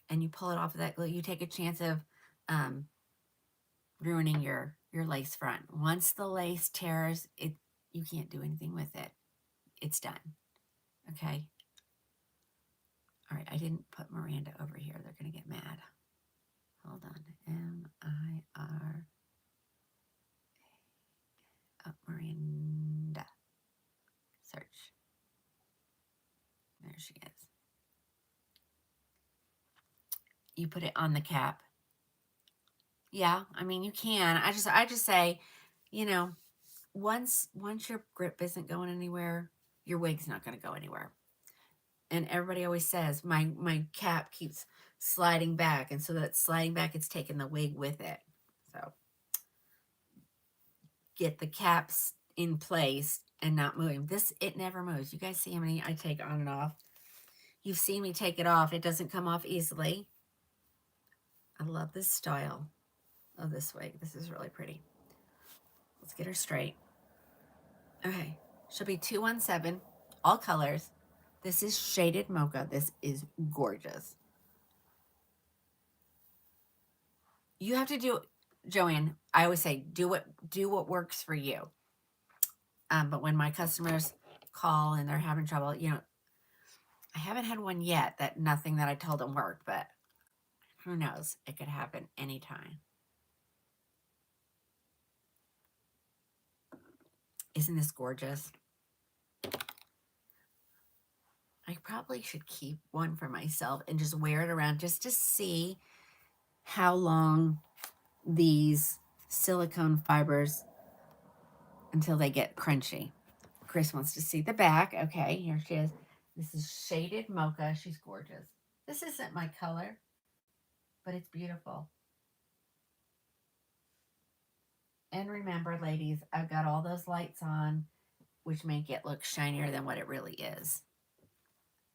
and you pull it off of that glue, you take a chance of ruining your lace front. Once the lace tears, you can't do anything with it. It's done. Okay. All right, I didn't put Miranda over here. They're going to get mad. Hold on. M-I-R. Oh, Miranda. Search. There she is. You put it on the cap. Yeah, I mean, you can. I just say, you know, once your grip isn't going anywhere, your wig's not going to go anywhere. And everybody always says my cap keeps sliding back, and so that sliding back, it's taking the wig with it. So get the caps in place and not moving. It never moves. You guys see how many I take on and off? You've seen me take it off. It doesn't come off easily. I love this style of this wig. This is really pretty. Let's get her straight. Okay, she'll be 217, all colors. This is shaded mocha. This is gorgeous. You have to do, Joanne, I always say, do what works for you. But when my customers call and they're having trouble, you know, I haven't had one yet nothing that I told them worked, but who knows? It could happen anytime. Isn't this gorgeous? I probably should keep one for myself and just wear it around just to see how long these silicone fibers until they get crunchy. Chris wants to see the back. Okay, here she is. This is shaded mocha. She's gorgeous. This isn't my color, but it's beautiful. And remember, ladies, I've got all those lights on, which make it look shinier than what it really is.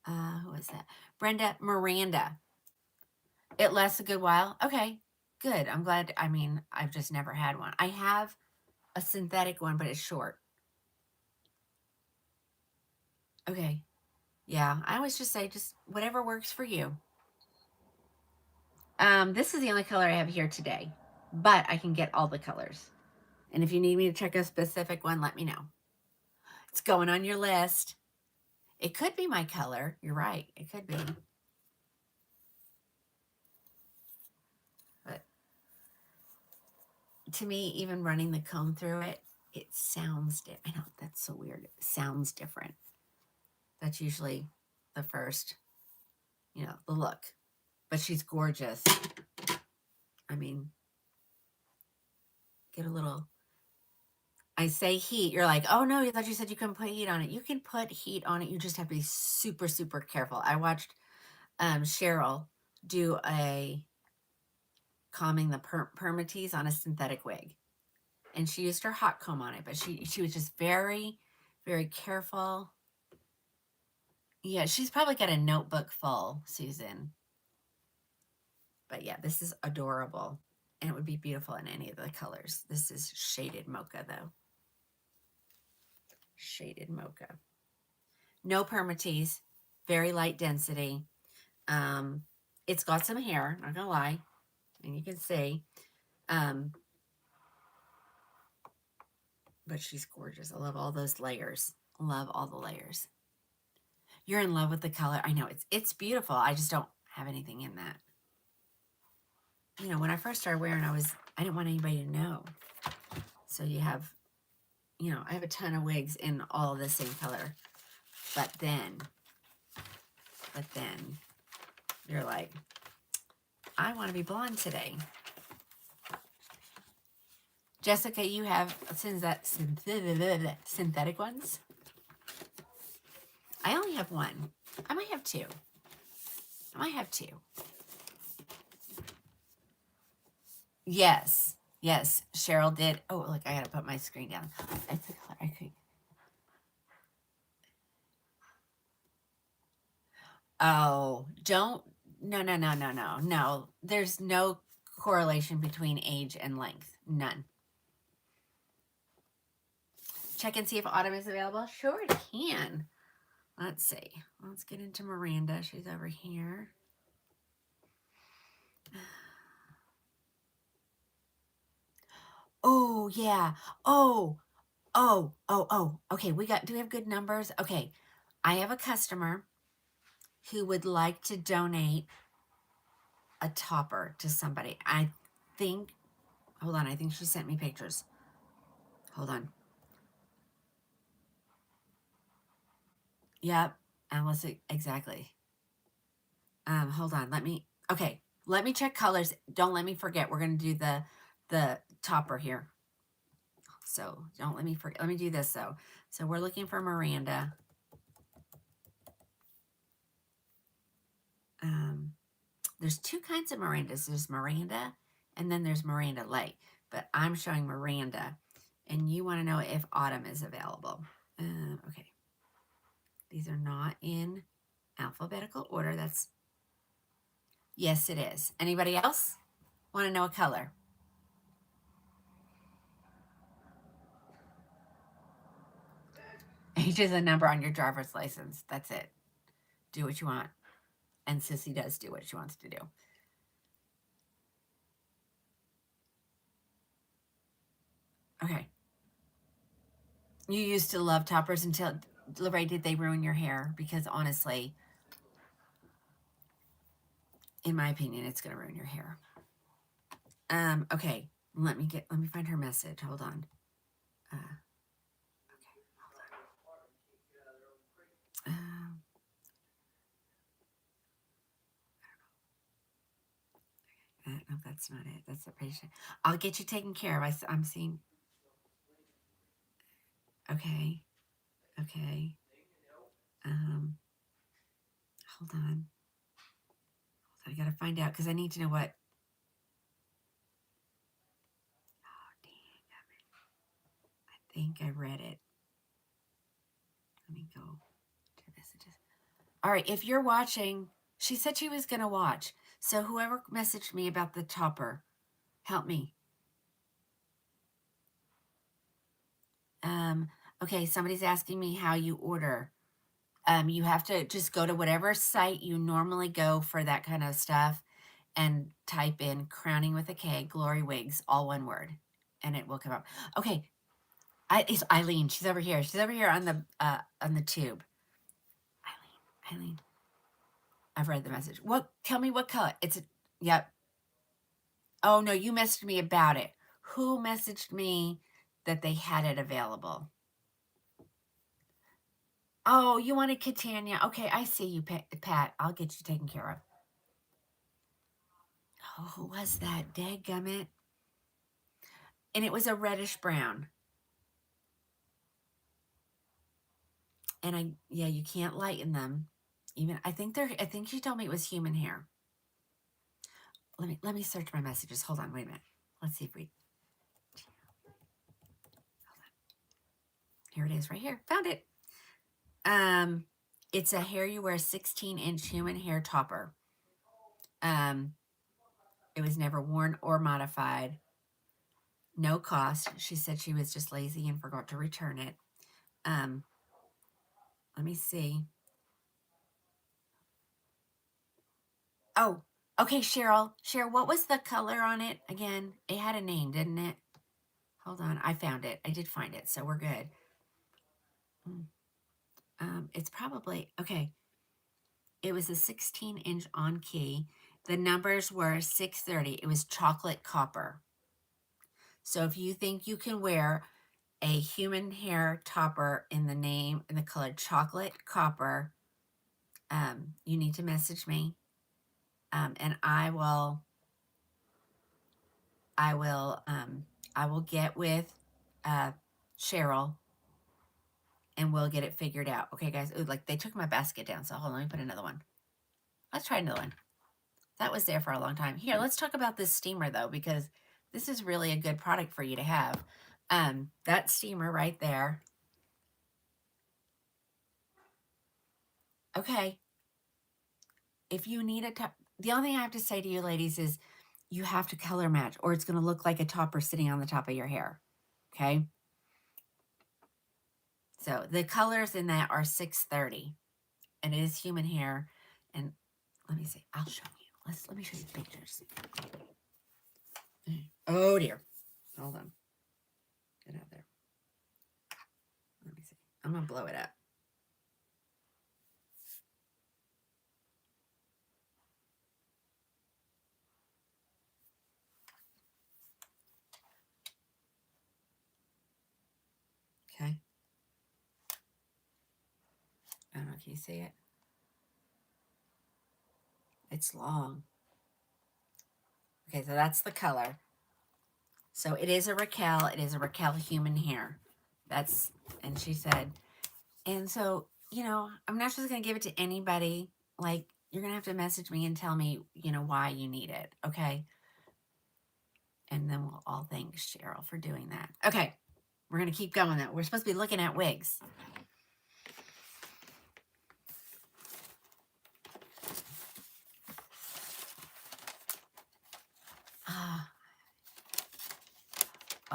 Who is that? Miranda. It lasts a good while. Okay, good. I'm glad. I mean, I've just never had one. I have a synthetic one, but it's short. Okay. Yeah, I always just say, just whatever works for you. This is the only color I have here today, but I can get all the colors. And if you need me to check a specific one, let me know. It's going on your list. It could be my color. You're right. It could be. But to me, even running the comb through it, it sounds I know, that's so weird. It sounds different. That's usually the first, you know, the look. But she's gorgeous. I mean, get a little... I say heat, you're like, oh no, I thought you said you couldn't put heat on it. You can put heat on it. You just have to be super, super careful. I watched Cheryl do a calming the permatease on a synthetic wig. And she used her hot comb on it, but she was just very, very careful. Yeah, she's probably got a notebook full, Susan. But yeah, this is adorable. And it would be beautiful in any of the colors. This is shaded mocha, though. Shaded mocha. No permatease. Very light density. It's got some hair, not gonna lie. And you can see. But she's gorgeous. I love all those layers. Love all the layers. You're in love with the color. I know, it's beautiful. I just don't have anything in that. You know, when I first started wearing, I didn't want anybody to know. So you have, you know, I have a ton of wigs in all the same color. But then you're like, I want to be blonde today. Jessica, you have synthetic ones? I only have one. I might have two. Yes. Yes. Cheryl did. Oh, look, I got to put my screen down. That's the color I could. Oh, don't. No. There's no correlation between age and length. None. Check and see if Autumn is available. Sure, it can. Let's see. Let's get into Miranda. She's over here. Oh, yeah. Oh. Okay, do we have good numbers? Okay. I have a customer who would like to donate a topper to somebody. I think, hold on, I think she sent me pictures. Hold on. Yep, Alice, exactly. Hold on, okay, let me check colors. Don't let me forget. We're going to do the topper here. So don't let me forget. Let me do this though. So we're looking for Miranda. There's two kinds of Mirandas. There's Miranda and then there's Miranda Light, but I'm showing Miranda and you want to know if Autumn is available. Okay. These are not in alphabetical order. Yes, it is. Anybody else want to know a color? Age is a number on your driver's license. That's it. Do what you want. And Sissy does do what she wants to do. Okay. You used to love toppers until, Lorraine, did they ruin your hair? Because honestly, in my opinion, it's going to ruin your hair. Okay. Let me find her message. Hold on. Okay. Hold on. No, that's not it. That's the patient. I'll get you taken care of. I'm seeing. Okay. Okay. Hold on. I got to find out because I need to know what. Oh, dang. I think I read it. Let me go to messages. All right. If you're watching, she said she was going to watch. So whoever messaged me about the topper, help me. Okay. Somebody's asking me how you order. You have to just go to whatever site you normally go for that kind of stuff and type in Krowning with a K, Glory Wigs, all one word, and it will come up. Okay. It's Eileen. She's over here. She's over here on the tube. Eileen. I've read the message. Tell me what color. Yep. Oh no, you messaged me about it. Who messaged me that they had it available? Oh, you wanted Katana. Okay, I see you, Pat. I'll get you taken care of. Oh, who was that? Dadgummit. And it was a reddish brown. And you can't lighten them. I think she told me it was human hair. Let me search my messages. Hold on, wait a minute. Let's see if we. Hold on. Here it is, right here. Found it. It's a hair you wear 16-inch human hair topper. It was never worn or modified. No cost. She said she was just lazy and forgot to return it. Let me see. Oh, okay, Cheryl. Cheryl, what was the color on it again? It had a name, didn't it? Hold on. I found it. I did find it, so we're good. It's probably, okay. It was a 16-inch on key. The numbers were 630. It was chocolate copper. So if you think you can wear a human hair topper in the color chocolate copper, you need to message me. And I will get with Cheryl and we'll get it figured out. Okay, guys. Ooh, like they took my basket down. So hold on, let me put another one. Let's try another one. That was there for a long time. Here, let's talk about this steamer though, because this is really a good product for you to have. That steamer right there. Okay. If you need the only thing I have to say to you ladies is you have to color match or it's going to look like a topper sitting on the top of your hair. Okay. So the colors in that are 630 and it is human hair. And let me see, I'll show you. Let me show you pictures. Oh dear. Hold on. Get out there. Let me see. I'm going to blow it up. Can you see it? It's long. Okay, so that's the color. So it is a Raquel. It is a Raquel human hair. That's, and she said, and so, you know, I'm not just going to give it to anybody. Like, you're going to have to message me and tell me, you know, why you need it. Okay. And then we'll all thank Cheryl for doing that. Okay. We're going to keep going though. We're supposed to be looking at wigs.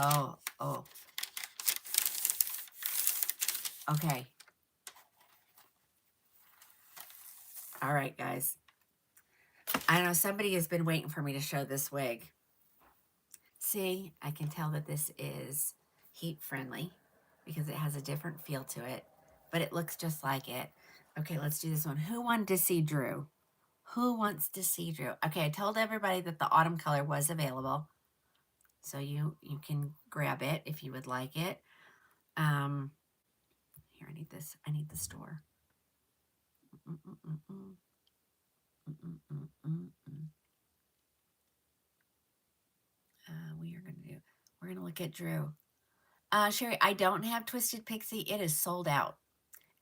Oh. Okay. All right, guys. I know somebody has been waiting for me to show this wig. See, I can tell that this is heat friendly because it has a different feel to it, but it looks just like it. Okay, let's do this one. Who wanted to see Drew? Who wants to see Drew? Okay, I told everybody that the autumn color was available. So you can grab it if you would like it. Here, I need this. I need the store. We're going to look at Drew. Sherry, I don't have Twisted Pixie. It is sold out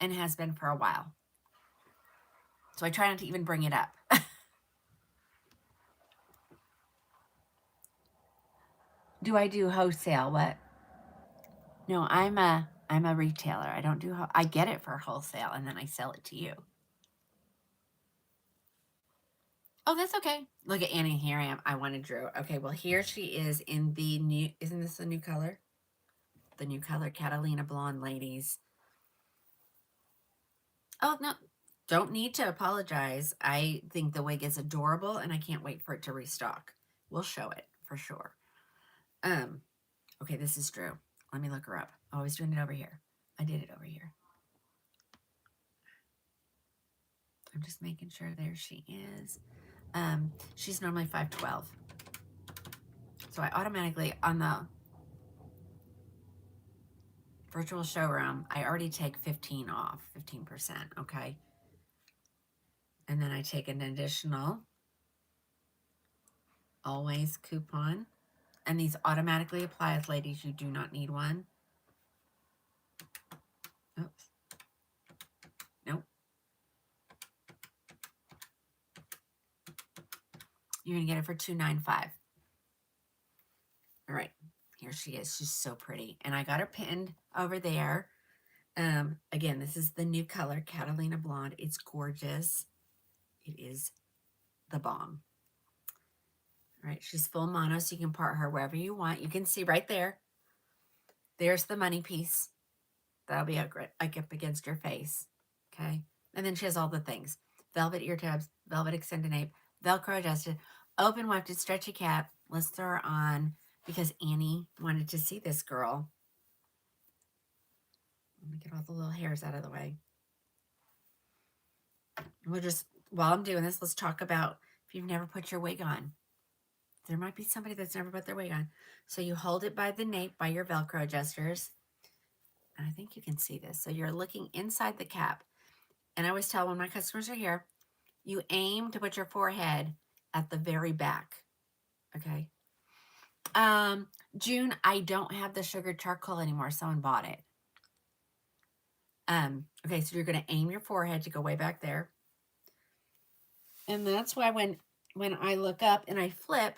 and has been for a while. So I try not to even bring it up. Do I do wholesale? What? No, I'm a retailer. I don't do, I get it for wholesale and then I sell it to you. Oh, that's okay. Look at Annie. Here I am. I wanted Drew. Okay, well, here she is in the new, isn't this the new color? The new color, Catalina Blonde, ladies. Oh, no, don't need to apologize. I think the wig is adorable and I can't wait for it to restock. We'll show it for sure. Okay, this is Drew. Let me look her up. Oh, I was doing it over here. I did it over here. I'm just making sure there she is. She's normally 5'12". So I automatically, on the virtual showroom, I already take 15 off, 15%, okay? And then I take an additional always coupon. And these automatically apply as ladies. You do not need one. Oops. Nope. You're going to get it for $295. All right. Here she is. She's so pretty. And I got her pinned over there. Again, this is the new color, Catalina Blonde. It's gorgeous. It is the bomb. All right. She's full mono, so you can part her wherever you want. You can see right there. There's the money piece. That'll be like up against your face. Okay. And then she has all the things. Velvet ear tabs, velvet extended nape, Velcro adjusted, open wefted stretchy cap. Let's throw her on because Annie wanted to see this girl. Let me get all the little hairs out of the way. We'll just, while I'm doing this, let's talk about if you've never put your wig on. There might be somebody that's never put their wig on. So you hold it by the nape, by your Velcro adjusters. And I think you can see this. So you're looking inside the cap. And I always tell when my customers are here, you aim to put your forehead at the very back. Okay. June, I don't have the sugar charcoal anymore. Someone bought it. Okay, so you're going to aim your forehead to go way back there. And that's why when I look up and I flip,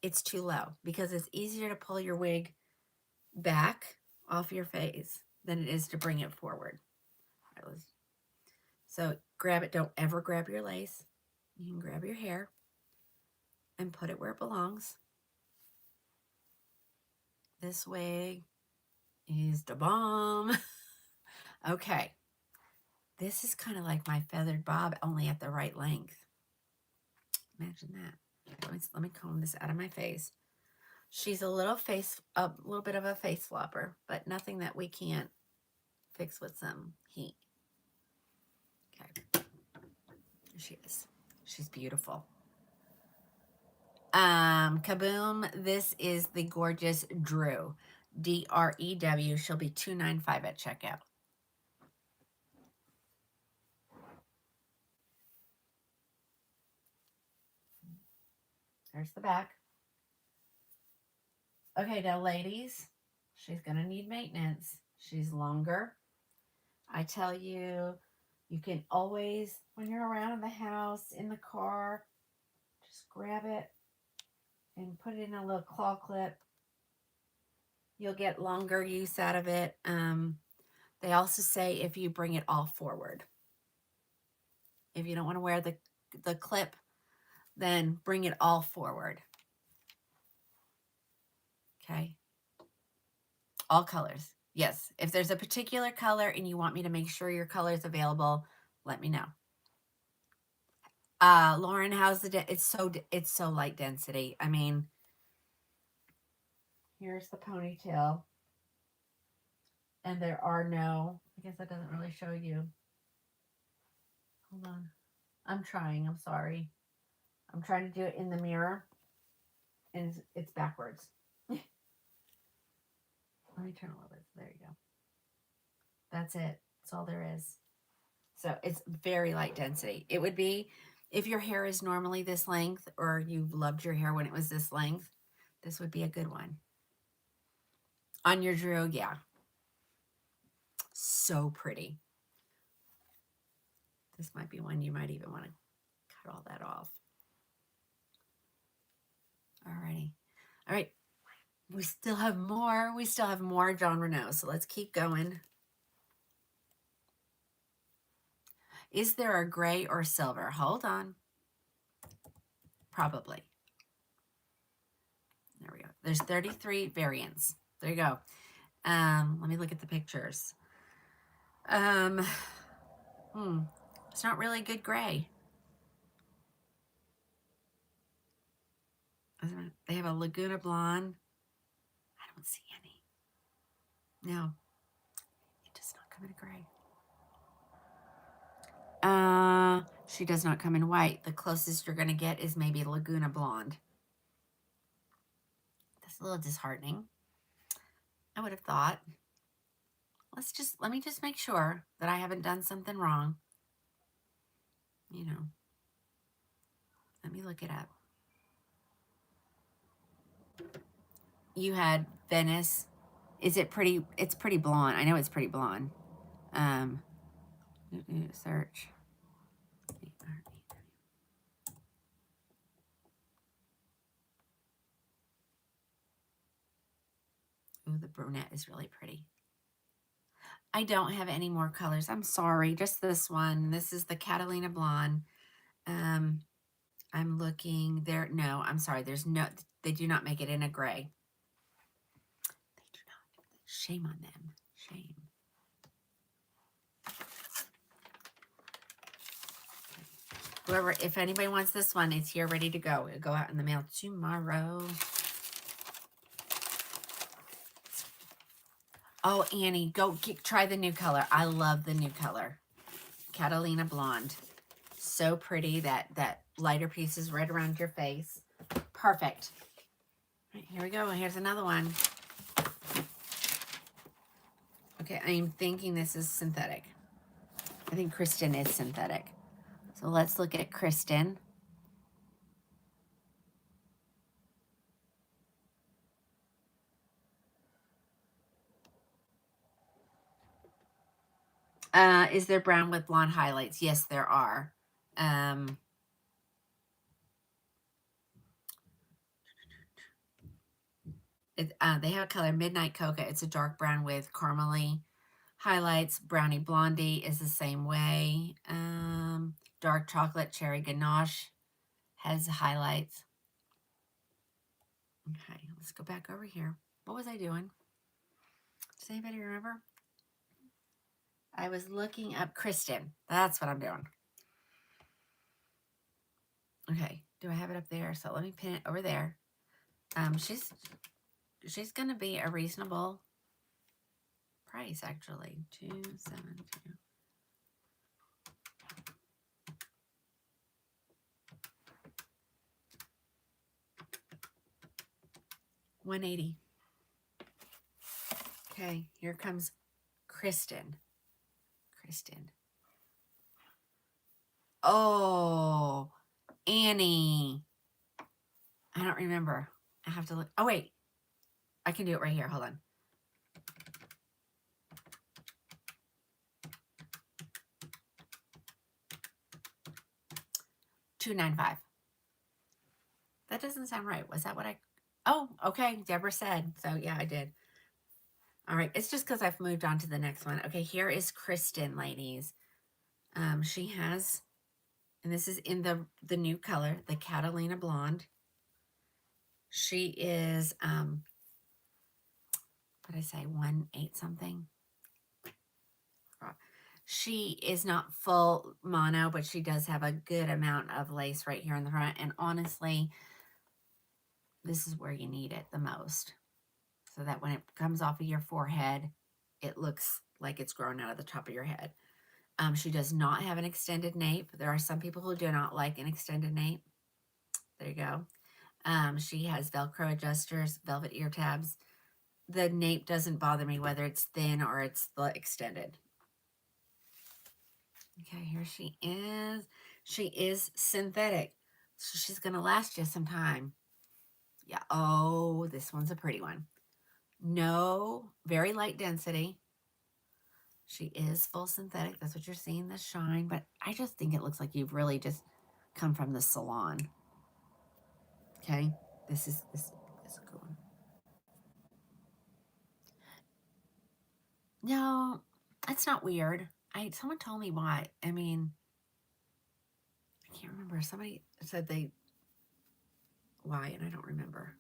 it's too low because it's easier to pull your wig back off your face than it is to bring it forward. So grab it. Don't ever grab your lace. You can grab your hair and put it where it belongs. This wig is the bomb. Okay. This is kind of like my feathered bob, only at the right length. Imagine that. Let me comb this out of my face. She's a little bit of a face flopper, but nothing that we can't fix with some heat. Okay. There she is. She's beautiful. Kaboom. This is the gorgeous Drew. DREW. She'll be $295 at checkout. There's the back. Okay, now ladies, she's going to need maintenance. She's longer. I tell you, you can always, when you're around in the house, in the car, just grab it and put it in a little claw clip. You'll get longer use out of it. They also say if you bring it all forward. If you don't want to wear the clip, then bring it all forward. Okay. All colors. Yes. If there's a particular color and you want me to make sure your color is available, let me know. Lauren, how's the it's so light density. I mean, here's the ponytail. And there are no, I guess that doesn't really show you. Hold on. I'm trying. I'm sorry. I'm trying to do it in the mirror. And it's backwards. Let me turn a little bit. There you go. That's it. That's all there is. So it's very light density. It would be, if your hair is normally this length, or you loved your hair when it was this length, this would be a good one. On your Drew, yeah. So pretty. This might be one you might even want to cut all that off. Alrighty. All right. We still have more. We still have more John Renault. So let's keep going. Is there a gray or silver? Hold on. Probably. There we go. There's 33 variants. There you go. Let me look at the pictures. It's not really good gray. They have a Laguna Blonde. I don't see any. No, it does not come in gray. She does not come in white. The closest you're going to get is maybe Laguna Blonde. That's a little disheartening. I would have thought. Let me just make sure that I haven't done something wrong. You know, let me look it up. You had Venice. Is it pretty? It's pretty blonde. I know it's pretty blonde. Search. Ooh, the brunette is really pretty. I don't have any more colors. I'm sorry. Just this one. This is the Catalina Blonde. I'm looking there. No, I'm sorry. There's no, they do not make it in a gray. They do not. Shame on them. Shame. Whoever, if anybody wants this one, it's here ready to go. It'll go out in the mail tomorrow. Oh, Annie, try the new color. I love the new color. Catalina Blonde. So pretty. That lighter piece is right around your face. Perfect. Right, here we go. Here's another one. Okay, I'm thinking this is synthetic. I think Kristen is synthetic. So let's look at Kristen. Is there brown with blonde highlights? Yes, there are. They have a color Midnight Cocoa. It's a dark brown with caramely highlights. Brownie Blondie is the same way. Dark Chocolate Cherry Ganache has highlights. Okay, let's go back over here. What was I doing? Does anybody remember? I was looking up Kristen. That's what I'm doing. Okay, do I have it up there? So let me pin it over there. She's gonna be a reasonable price, actually. 272. $180. Okay, here comes Kristen. Kristen. Oh, Annie. I don't remember. I have to look. Oh, wait. I can do it right here. Hold on. $295. That doesn't sound right. Was that what I... Oh, okay. Deborah said. So, yeah, I did. All right. It's just because I've moved on to the next one. Okay, here is Kristen, ladies. She has, and this is in the new color, the Catalina Blonde. She is, what did I say, 1/8 something? She is not full mono, but she does have a good amount of lace right here in the front. And honestly, this is where you need it the most. So that when it comes off of your forehead, it looks like it's growing out of the top of your head. She does not have an extended nape. There are some people who do not like an extended nape. There you go. She has Velcro adjusters, velvet ear tabs. The nape doesn't bother me whether it's thin or it's extended. Okay, here she is. She is synthetic, so she's going to last you some time. Yeah, oh, this one's a pretty one. No, very light density. She is full synthetic. That's what you're seeing, the shine. But I just think it looks like you've really just come from the salon. Okay, this is a good one. No, it's not weird. Someone told me why. I mean, I can't remember. Somebody said why, and I don't remember.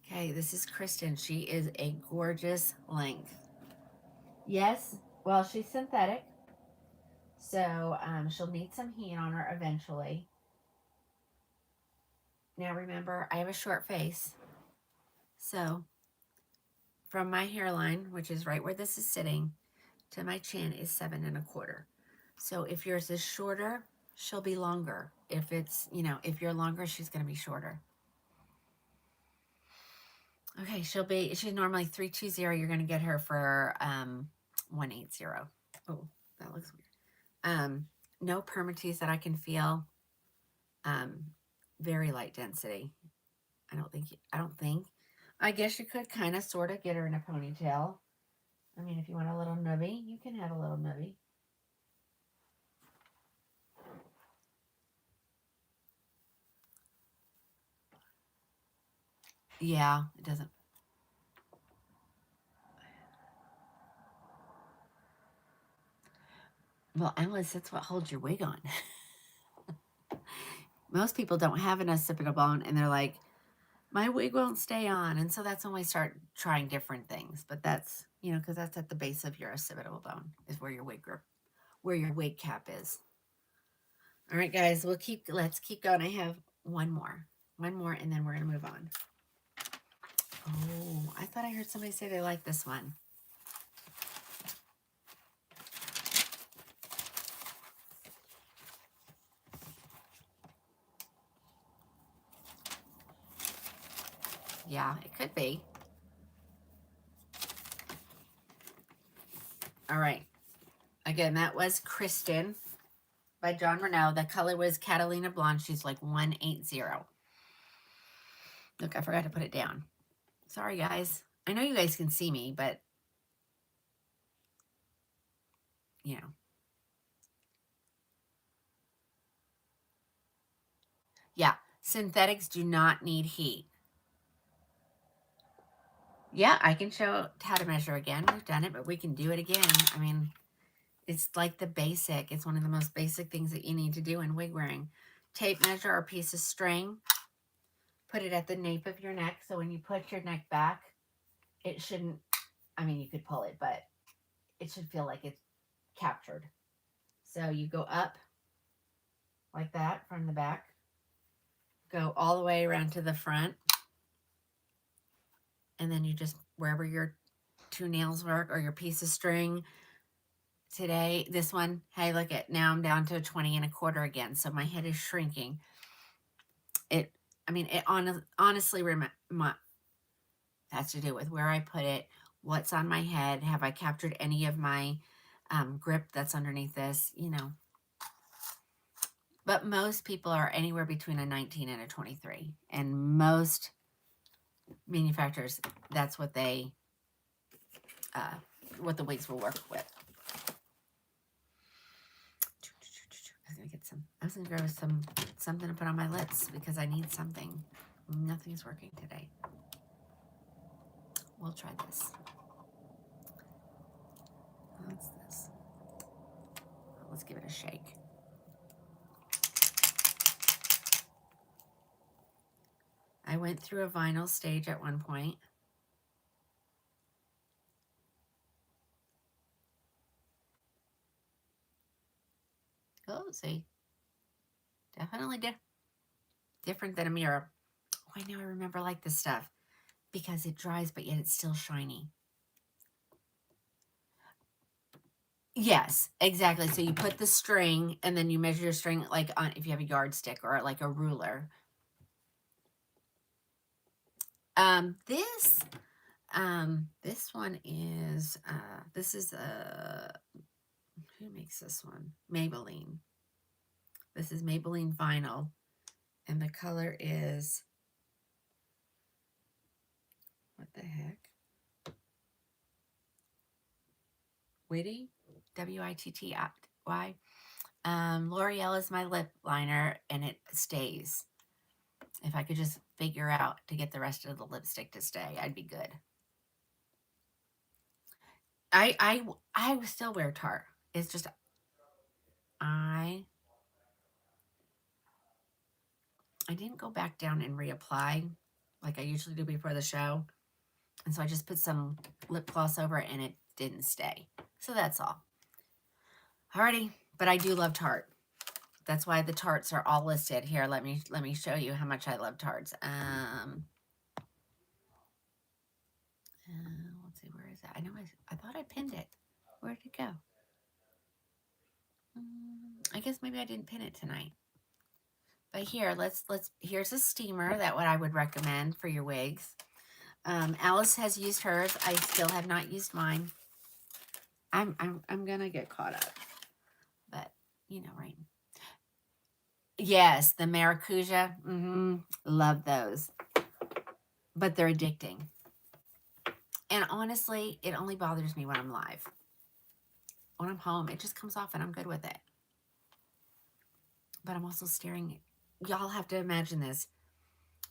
Okay, this is Kristen. She is a gorgeous length. Yes, well, she's synthetic, so she'll need some heat on her eventually. Now remember, I have a short face, so from my hairline, which is right where this is sitting, to my chin is 7 1/4. So if yours is shorter, she'll be longer. If it's, if you're longer, she's going to be shorter. Okay, she's normally 320. You're going to get her for 180. Oh, that looks weird. No permatease that I can feel. Very light density. I don't think. I guess you could kind of sort of get her in a ponytail. I mean, if you want a little nubby, you can have a little nubby. Yeah, it doesn't. Well, Alice, that's what holds your wig on. Most people don't have an occipital bone, and they're like, my wig won't stay on. And so that's when we start trying different things. But that's, because that's at the base of your occipital bone is where your wig cap is. All right, guys, let's keep going. I have one more, and then we're going to move on. Oh, I thought I heard somebody say they like this one. Yeah, it could be. All right. Again, that was Kristen by John Renaud. The color was Catalina Blonde. She's like 180. Look, I forgot to put it down. Sorry, guys. I know you guys can see me, but, Yeah, synthetics do not need heat. Yeah, I can show how to measure again. We've done it, but we can do it again. I mean, it's like the basic. It's one of the most basic things that you need to do in wig wearing. Tape measure or piece of string. Put it at the nape of your neck. So when you put your neck back, it shouldn't, you could pull it, but it should feel like it's captured. So you go up like that from the back. Go all the way around to the front. And then you just, wherever your 2 nails work or your piece of string. Today, this one, hey, look at, now I'm down to 20 1/4 again. So my head is shrinking. It honestly has to do with where I put it, what's on my head. Have I captured any of my grip that's underneath this? But most people are anywhere between a 19 and a 23. And most manufacturers, that's what they, what the wigs will work with. I was gonna get some. I was gonna grab something to put on my lips because I need something. Nothing's working today. We'll try this. What's this? Let's give it a shake. I went through a vinyl stage at one point. Oh, see. Definitely different than a mirror. Oh, I know, I remember like this stuff because it dries, but yet it's still shiny. Yes, exactly. So you put the string and then you measure your string like on if you have a yardstick or like a ruler. This one is this is who makes this one? Maybelline. This is Maybelline vinyl, and the color is what the heck? Witty, Witty. L'Oreal is my lip liner, and it stays. If I could just figure out to get the rest of the lipstick to stay, I'd be good. I still wear Tarte. It's just I didn't go back down and reapply like I usually do before the show. And so I just put some lip gloss over it and it didn't stay. So that's all. Alrighty, but I do love Tarte. That's why the Tartes are all listed here. Let me show you how much I love Tartes. Let's see, where is it? I know I thought I pinned it. Where did it go? I guess maybe I didn't pin it tonight. But here, here's a steamer that what I would recommend for your wigs. Alice has used hers. I still have not used mine. I'm gonna get caught up, but you know, right? Yes, the maracuja. Love those, but they're addicting. And honestly, it only bothers me when I'm live. When I'm home, it just comes off and I'm good with it. But I'm also staring. Y'all have to imagine this.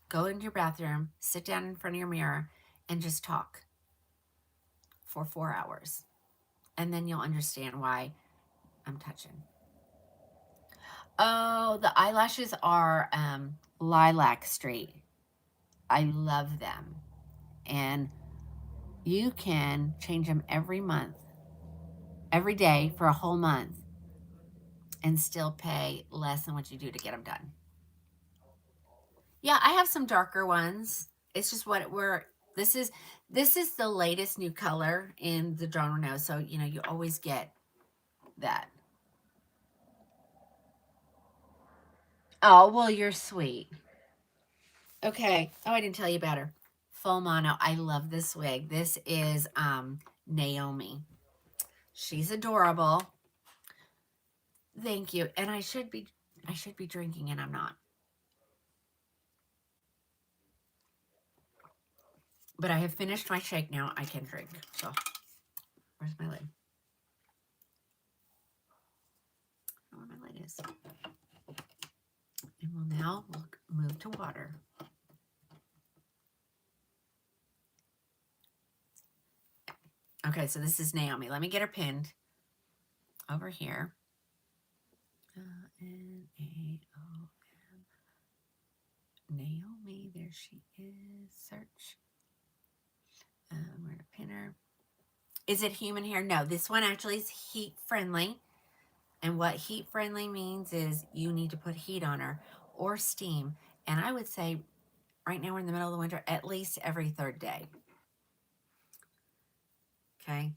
Go into your bathroom, sit down in front of your mirror, and just talk for 4 hours. And then you'll understand why I'm touching. Oh, the eyelashes are Lilac Street. I love them. And you can change them every month, every day for a whole month, and still pay less than what you do to get them done. Yeah, I have some darker ones. It's just this is the latest new color in the genre now. So, you know, you always get that. Oh, well, you're sweet. Okay. Oh, I didn't tell you about her. Full mono. I love this wig. This is Naomi. She's adorable. Thank you. And I should be drinking and I'm not. But I have finished my shake now. I can drink. So, where's my lid? I don't know where my lid is. And we'll now move to water. Okay, so this is Naomi. Let me get her pinned over here. Naomi. Naomi, there she is. Search. Where to pin her? Is it human hair? No, this one actually is heat friendly. And what heat friendly means is you need to put heat on her or steam. And I would say right now we're in the middle of the winter, at least every 3rd day. Okay.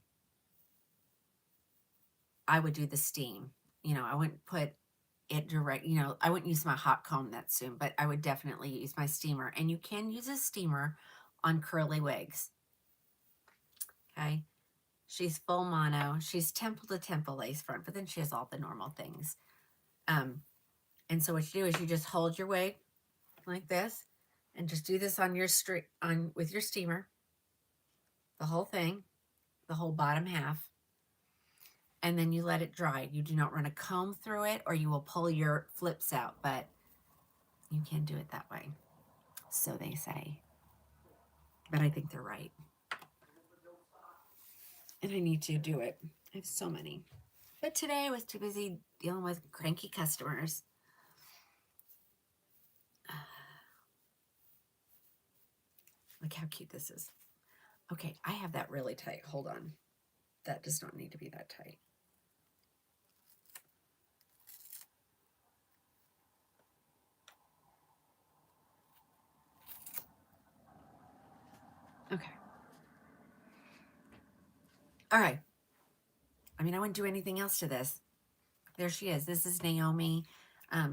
I would do the steam. You know, I wouldn't put it direct, you know, I wouldn't use my hot comb that soon, but I would definitely use my steamer. And you can use a steamer on curly wigs. Okay. She's full mono. She's temple to temple lace front, but then she has all the normal things. And so what you do is you just hold your wig like this and just do this on your with your steamer, the whole thing, the whole bottom half. And then you let it dry. You do not run a comb through it or you will pull your flips out, but you can do it that way. So they say. But I think they're right. And I need to do it. I have so many. But today I was too busy dealing with cranky customers. Look how cute this is. Okay, I have that really tight. Hold on. That does not need to be that tight. Okay. All right. I mean, I wouldn't do anything else to this. There she is. This is Naomi.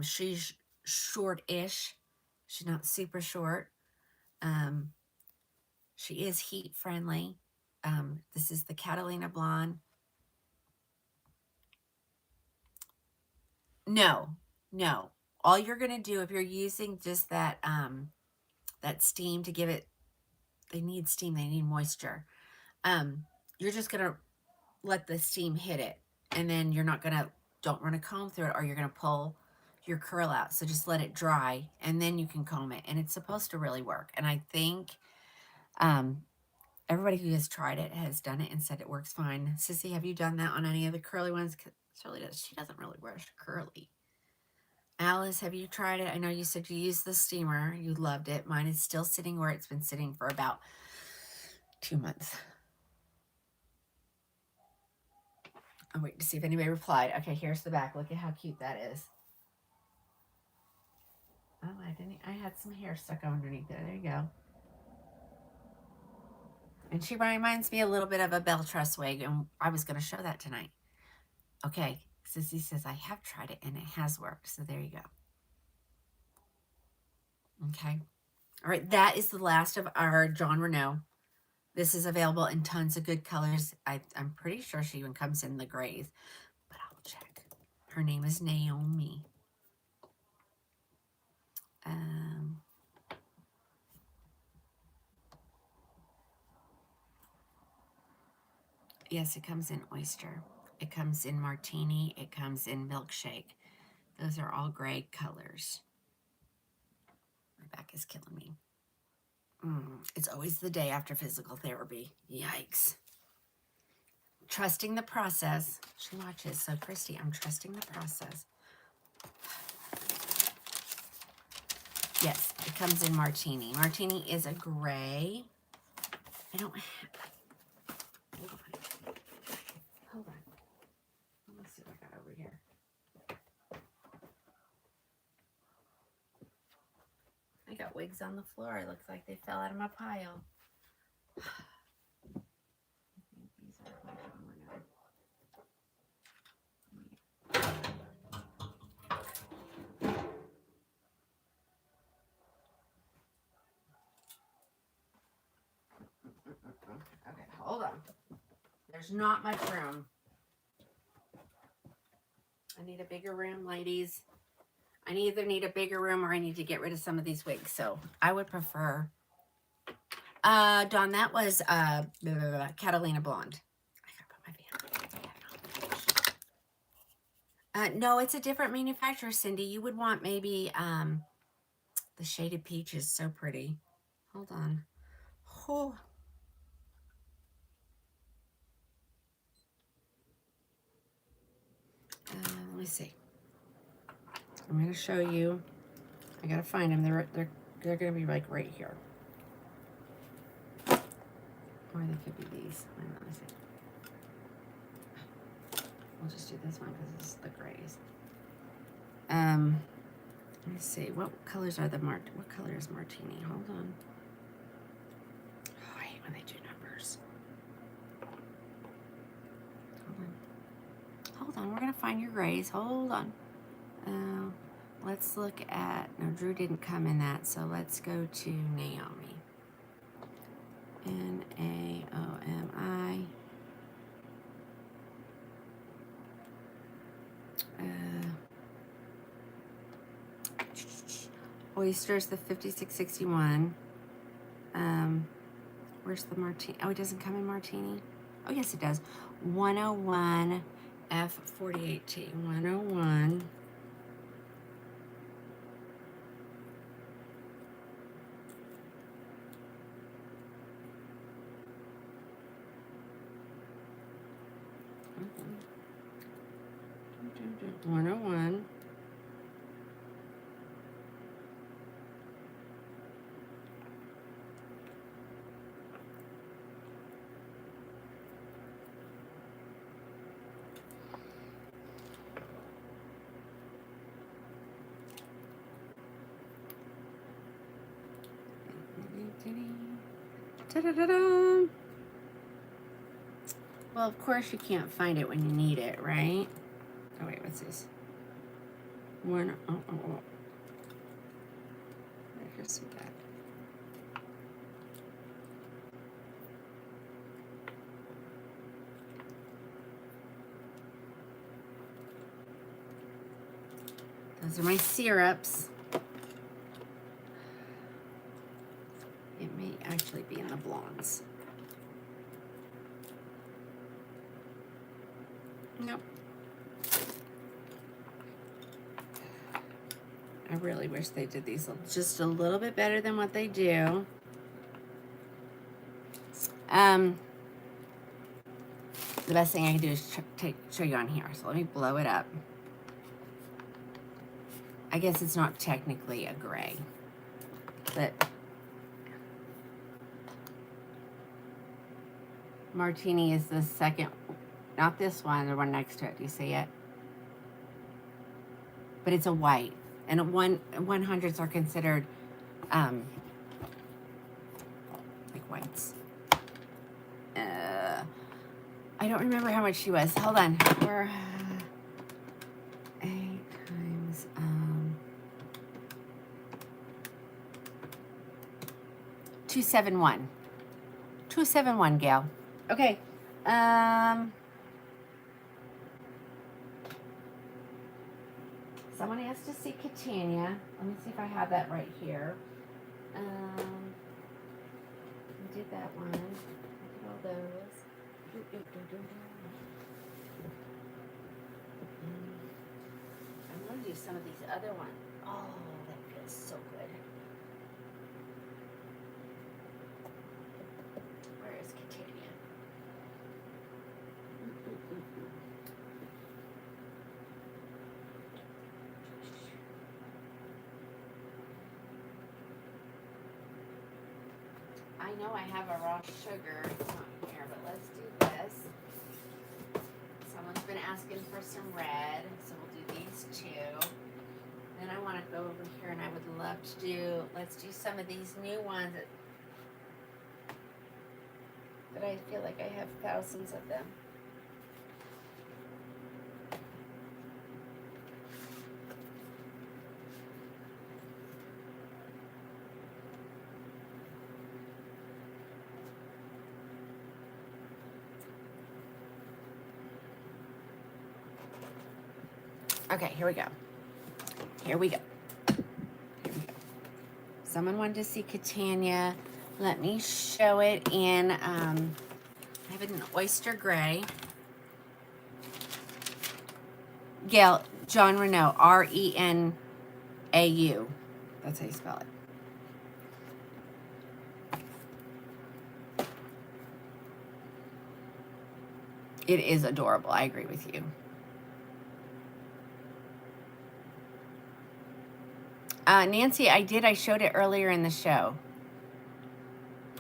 She's short-ish. She's not super short. She is heat friendly. This is the Catalina Blonde. No. All you're going to do if you're using just that, that steam to give it, they need steam, they need moisture. You're just going to let the steam hit it. And then you're not going to, don't run a comb through it or you're going to pull your curl out. So just let it dry and then you can comb it. And it's supposed to really work. And I think everybody who has tried it has done it and said it works fine. Sissy, have you done that on any of the curly ones? She doesn't really wear curly. Alice, have you tried it? I know you said you used the steamer. You loved it. Mine is still sitting where it's been sitting for about 2 months. I'm waiting to see if anybody replied. Okay, here's the back. Look at how cute that is. Oh, I had some hair stuck underneath there. There you go. And she reminds me a little bit of a bell truss wig, and I was going to show that tonight. Okay, Sissy says, I have tried it, and it has worked. So there you go. Okay. All right, that is the last of our John Renault. This is available in tons of good colors. I'm pretty sure she even comes in the grays, but I'll check. Her name is Naomi. Yes, it comes in Oyster. It comes in Martini. It comes in Milkshake. Those are all gray colors. My back is killing me. It's always the day after physical therapy. Yikes. Trusting the process. She watches. So, Christy, I'm trusting the process. Yes, it comes in Martini. Martini is a gray. I don't have... Hold on. Let me see what I got over here. I got wigs on the floor. It looks like they fell out of my pile. These are my Okay, hold on. There's not much room. I need a bigger room, ladies. I either need a bigger room or I need to get rid of some of these wigs. So I would prefer. Dawn, that was Catalina Blonde. I gotta put my hand. No, it's a different manufacturer, Cindy. You would want maybe the shaded peach is so pretty. Hold on. Oh. Let me see. I'm gonna show you. I gotta find them. They're gonna be like right here. Or they could be these. Let me see. We'll just do this one because this is the grays. Let me see. What colors are what color is Martini? Hold on. Oh, I hate when they do numbers. Hold on. We're gonna find your grays. Hold on. Let's look at. No, Drew didn't come in that, so let's go to Naomi. Naomi. Oyster's the 5661. Where's the martini? Oh, it doesn't come in martini. Oh, yes, it does. 101 F48T. 101. Mm-hmm. 101. Ta-da-da-da. Well, of course you can't find it when you need it, right? Oh, wait, what's this? Oh. Here's some that. Those are my syrups. It may actually be in the blondes. Nope. I really wish they did these just a little bit better than what they do. The best thing I can do is show you on here. So let me blow it up. I guess it's not technically a gray, but martini is the second, not this one, the one next to it. Do you see it? But it's a white, and 100s are considered like whites. I don't remember how much she was. Hold on. We're 8 times 271. 271, Gail. Okay. Someone asked to see Katana. Let me see if I have that right here. We did that one. Look at all those. I'm going to do some of these other ones. Oh, that feels so good. Where is Katana? I know I have a raw sugar. It's not here, but let's do this. Someone's been asking for some red, so we'll do these two. Then I want to go over here, and I would love to do, let's do some of these new ones that I feel like I have thousands of them. Okay, here we go. Here we go. Someone wanted to see Katana. Let me show it in, I have it in Oyster Gray. Gail, John Renault, R-E-N-A-U. That's how you spell it. It is adorable. I agree with you. Nancy, I showed it earlier in the show.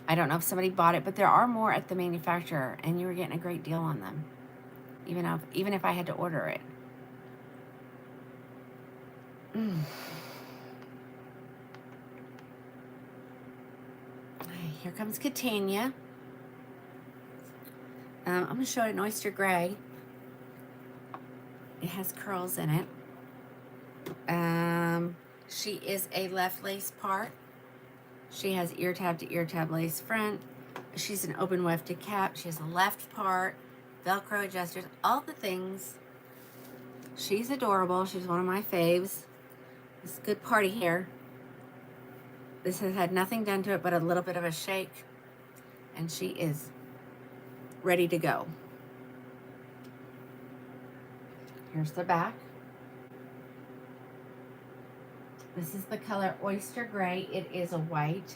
I don't know if somebody bought it, but there are more at the manufacturer, and you were getting a great deal on them, even if I had to order it. Here comes Katana. I'm going to show it in Oyster Gray. It has curls in it. She is a left lace part. She has ear tab to ear tab lace front. She's an open wefted cap. She has a left part, Velcro adjusters, all the things. She's adorable. She's one of my faves. It's good party hair. This has had nothing done to it but a little bit of a shake, and she is ready to go. Here's the back. This is the color Oyster Gray. It is a white.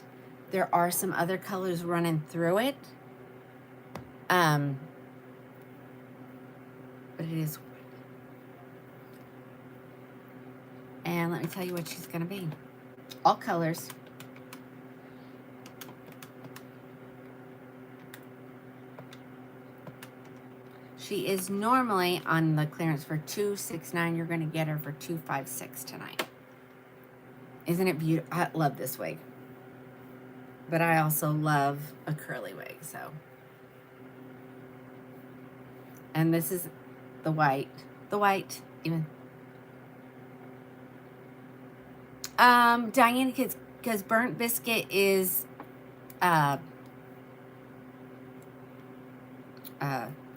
There are some other colors running through it. But it is white. And let me tell you what she's going to be. All colors. She is normally on the clearance for $269. You're going to get her for $256 tonight. Isn't it beautiful? I love this wig. But I also love a curly wig, so. And this is the white. The white, even. Diane, because Burnt Biscuit is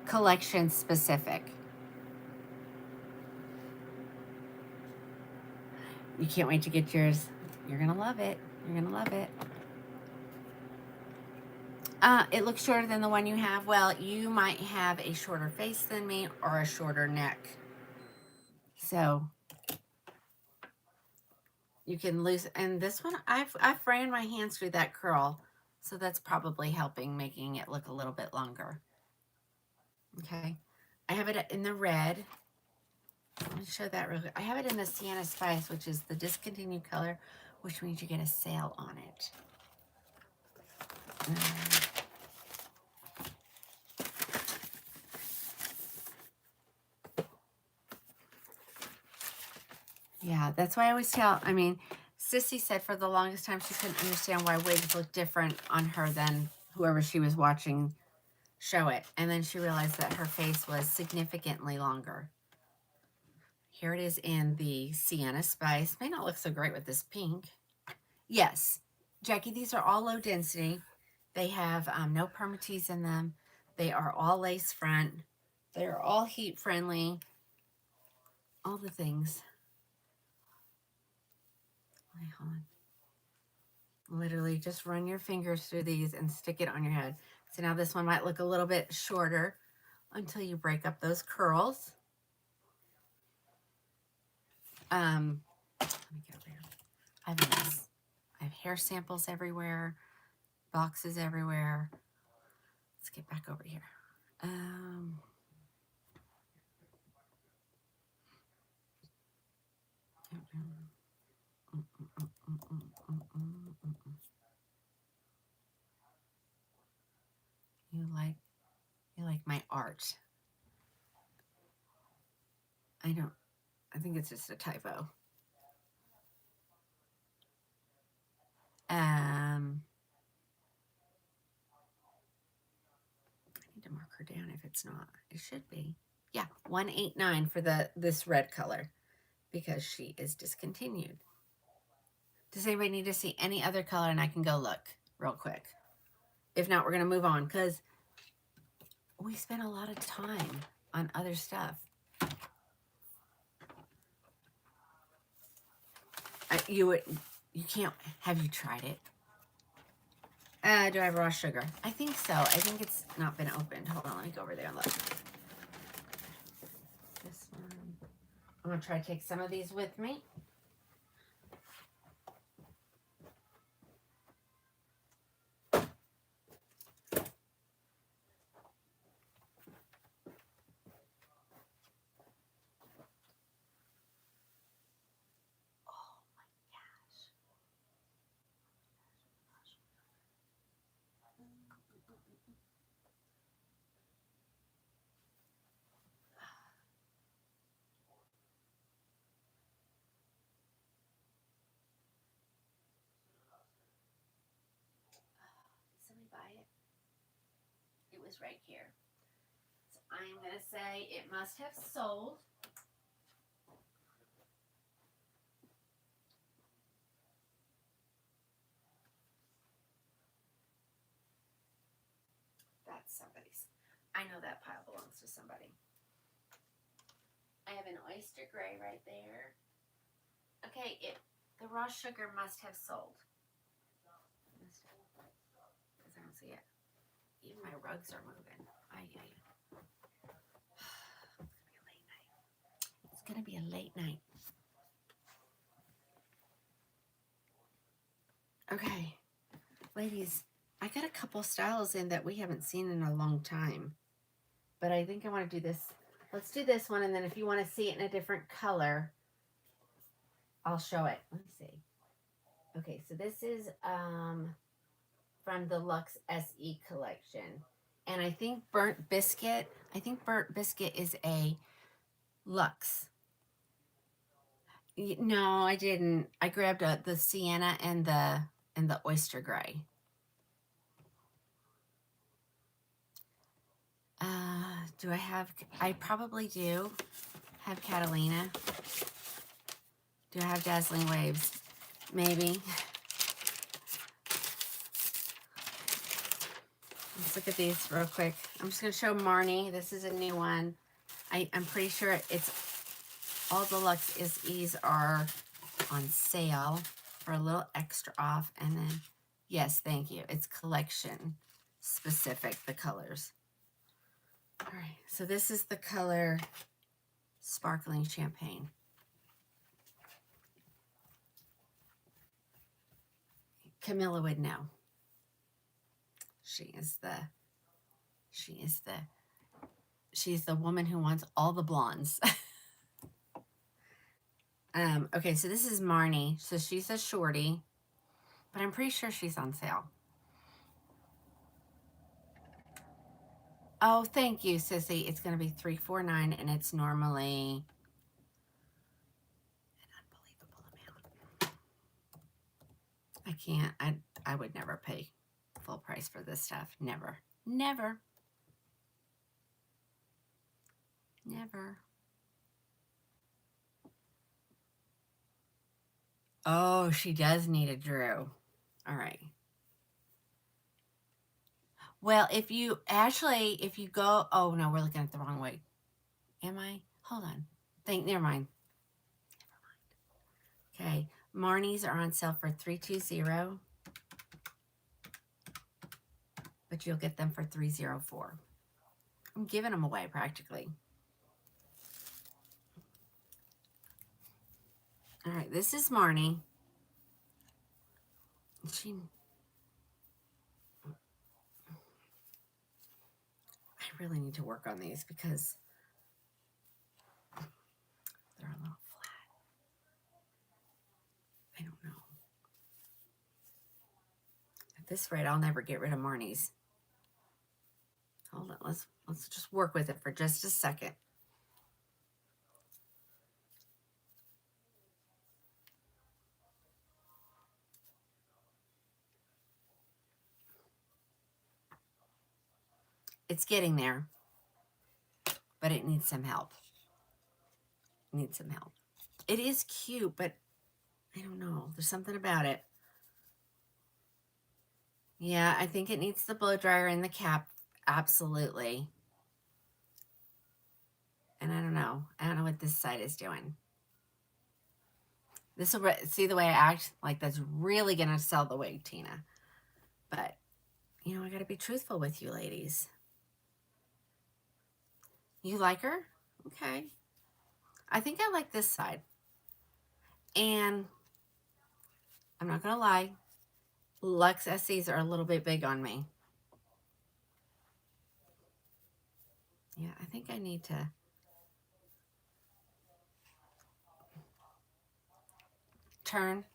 collection specific. You can't wait to get yours. You're gonna love it. You're gonna love it. It looks shorter than the one you have. Well, you might have a shorter face than me or a shorter neck. So you can lose. And this one, I've ran my hands through that curl. So that's probably helping, making it look a little bit longer. Okay. I have it in the red. Let me show that real quick. I have it in the Sienna Spice, which is the discontinued color, which means you get a sale on it. Yeah, that's why I always tell, I mean, Sissy said for the longest time she couldn't understand why wigs looked different on her than whoever she was watching show it. And then she realized that her face was significantly longer. Here it is in the Sienna Spice. May not look so great with this pink. Yes, Jackie, these are all low density. They have no permatease in them. They are all lace front. They're all heat friendly. All the things. Wait, hold on. Literally just run your fingers through these and stick it on your head. So now this one might look a little bit shorter until you break up those curls. Let me get over here. I have a mess. I have hair samples everywhere, boxes everywhere. Let's get back over here. You like my art. I think it's just a typo. I need to mark her down if it's not. It should be. Yeah, 189 for this red color because she is discontinued. Does anybody need to see any other color? And I can go look real quick. If not, we're going to move on because we spent a lot of time on other stuff. You can't. Have you tried it? Do I have raw sugar? I think so. I think it's not been opened. Hold on, let me go over there and look. This one. I'm going to try to take some of these with me. Somebody buy it? It was right here. So I'm going to say it must have sold. That's somebody's. I know that pile belongs to somebody. I have an Oyster Gray right there. Okay, the raw sugar must have sold. Even my rugs are moving. It's gonna be a late night. Okay, ladies, I got a couple styles in that we haven't seen in a long time, but I think I want to do this. Let's do this one, and then if you want to see it in a different color, I'll show it. Let me see. Okay, so this is from the Luxe SE collection. And I think Burnt Biscuit is a Luxe. No, I didn't. I grabbed the sienna and the oyster gray. Do I have? I probably do have Catalina. Do I have Dazzling Waves? Maybe. Let's look at these real quick. I'm just going to show Marne. This is a new one. I'm pretty sure it's all the Luxe SEs are on sale for a little extra off. And then, yes, thank you. It's collection specific, the colors. All right, so this is the color Sparkling Champagne. Camilla would know. She's the woman who wants all the blondes. Okay, so this is Marne. So she's a shorty, but I'm pretty sure she's on sale. Oh, thank you, Sissy. It's going to be $349, and it's normally an unbelievable amount. I can't. I would never pay full price for this stuff. Never. Never. Never. Oh, she does need a Drew. All right. Well, if you go, oh no, we're looking at the wrong way. Am I? Hold on. Never mind. Okay, Marnie's are on sale for $320, but you'll get them for $304. I'm giving them away practically. All right, this is Marne. I really need to work on these because they're a little flat. I don't know. At this rate, I'll never get rid of Marnie's. Hold on, let's just work with it for just a second. It's getting there, but it needs some help. It is cute, but I don't know. There's something about it. Yeah, I think it needs the blow dryer and the cap. Absolutely. And I don't know. I don't know what this side is doing. This will see the way I act like that's really going to sell the wig, Tina. But, you know, I got to be truthful with you ladies. You like her? Okay. I think I like this side. And I'm not going to lie. Luxe SEs are a little bit big on me. Yeah, I think I need to turn.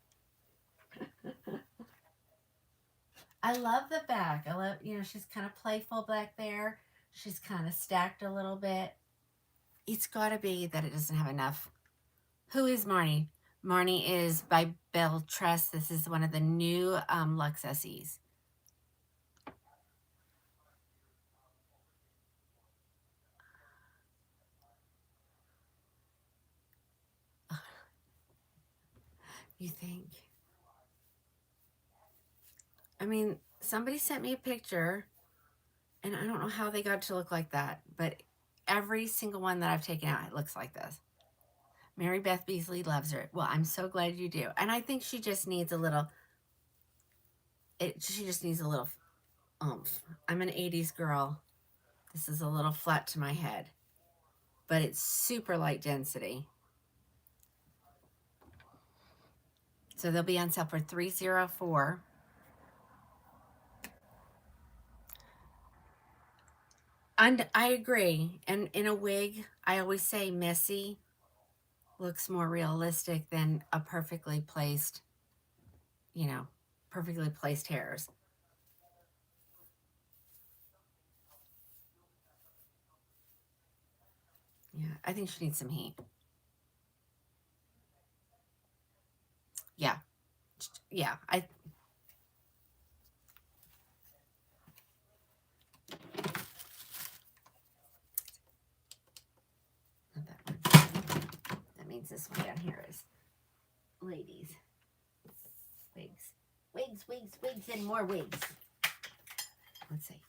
I love the back. I love, you know, she's kind of playful back there. She's kind of stacked a little bit. It's got to be that it doesn't have enough. Who is Marne? Marne is by Belle Tress. This is one of the new Luxe SEs. You think? I mean, somebody sent me a picture, and I don't know how they got to look like that, but every single one that I've taken out, it looks like this. Mary Beth Beasley loves her. Well, I'm so glad you do. And I think she just needs a little, she just needs a little oomph. I'm an 80s girl. This is a little flat to my head, but it's super light density. So they'll be on sale for $304. And I agree. And in a wig, I always say messy looks more realistic than a perfectly placed, you know, perfectly placed hairs. Yeah, I think she needs some heat. Yeah. Yeah, not that one. That means this one down here is ladies. Wigs. Wigs, wigs, wigs, and more wigs. Let's see.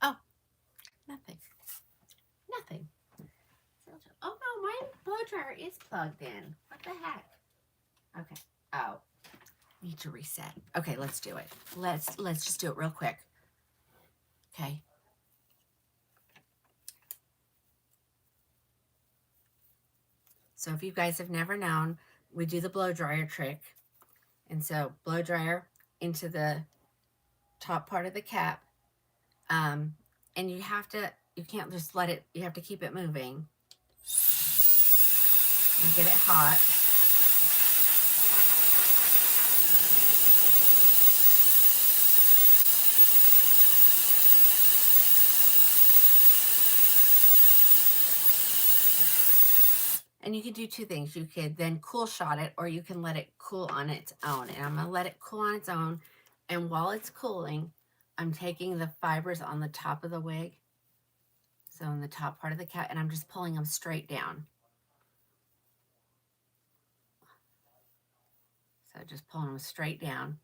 Oh, nothing. Nothing. Oh no, my blow dryer is plugged in. What the heck? Okay. Oh, need to reset. Okay, let's do it. Let's just do it real quick. Okay. So if you guys have never known, we do the blow dryer trick. And so blow dryer into the top part of the cap. And you can't just let it, you have to keep it moving. And get it hot. And you could do two things. You could then cool shot it, or you can let it cool on its own. And I'm going to let it cool on its own. And while it's cooling, I'm taking the fibers on the top of the wig. So in the top part of the cap, and I'm just pulling them straight down. So just pulling them straight down.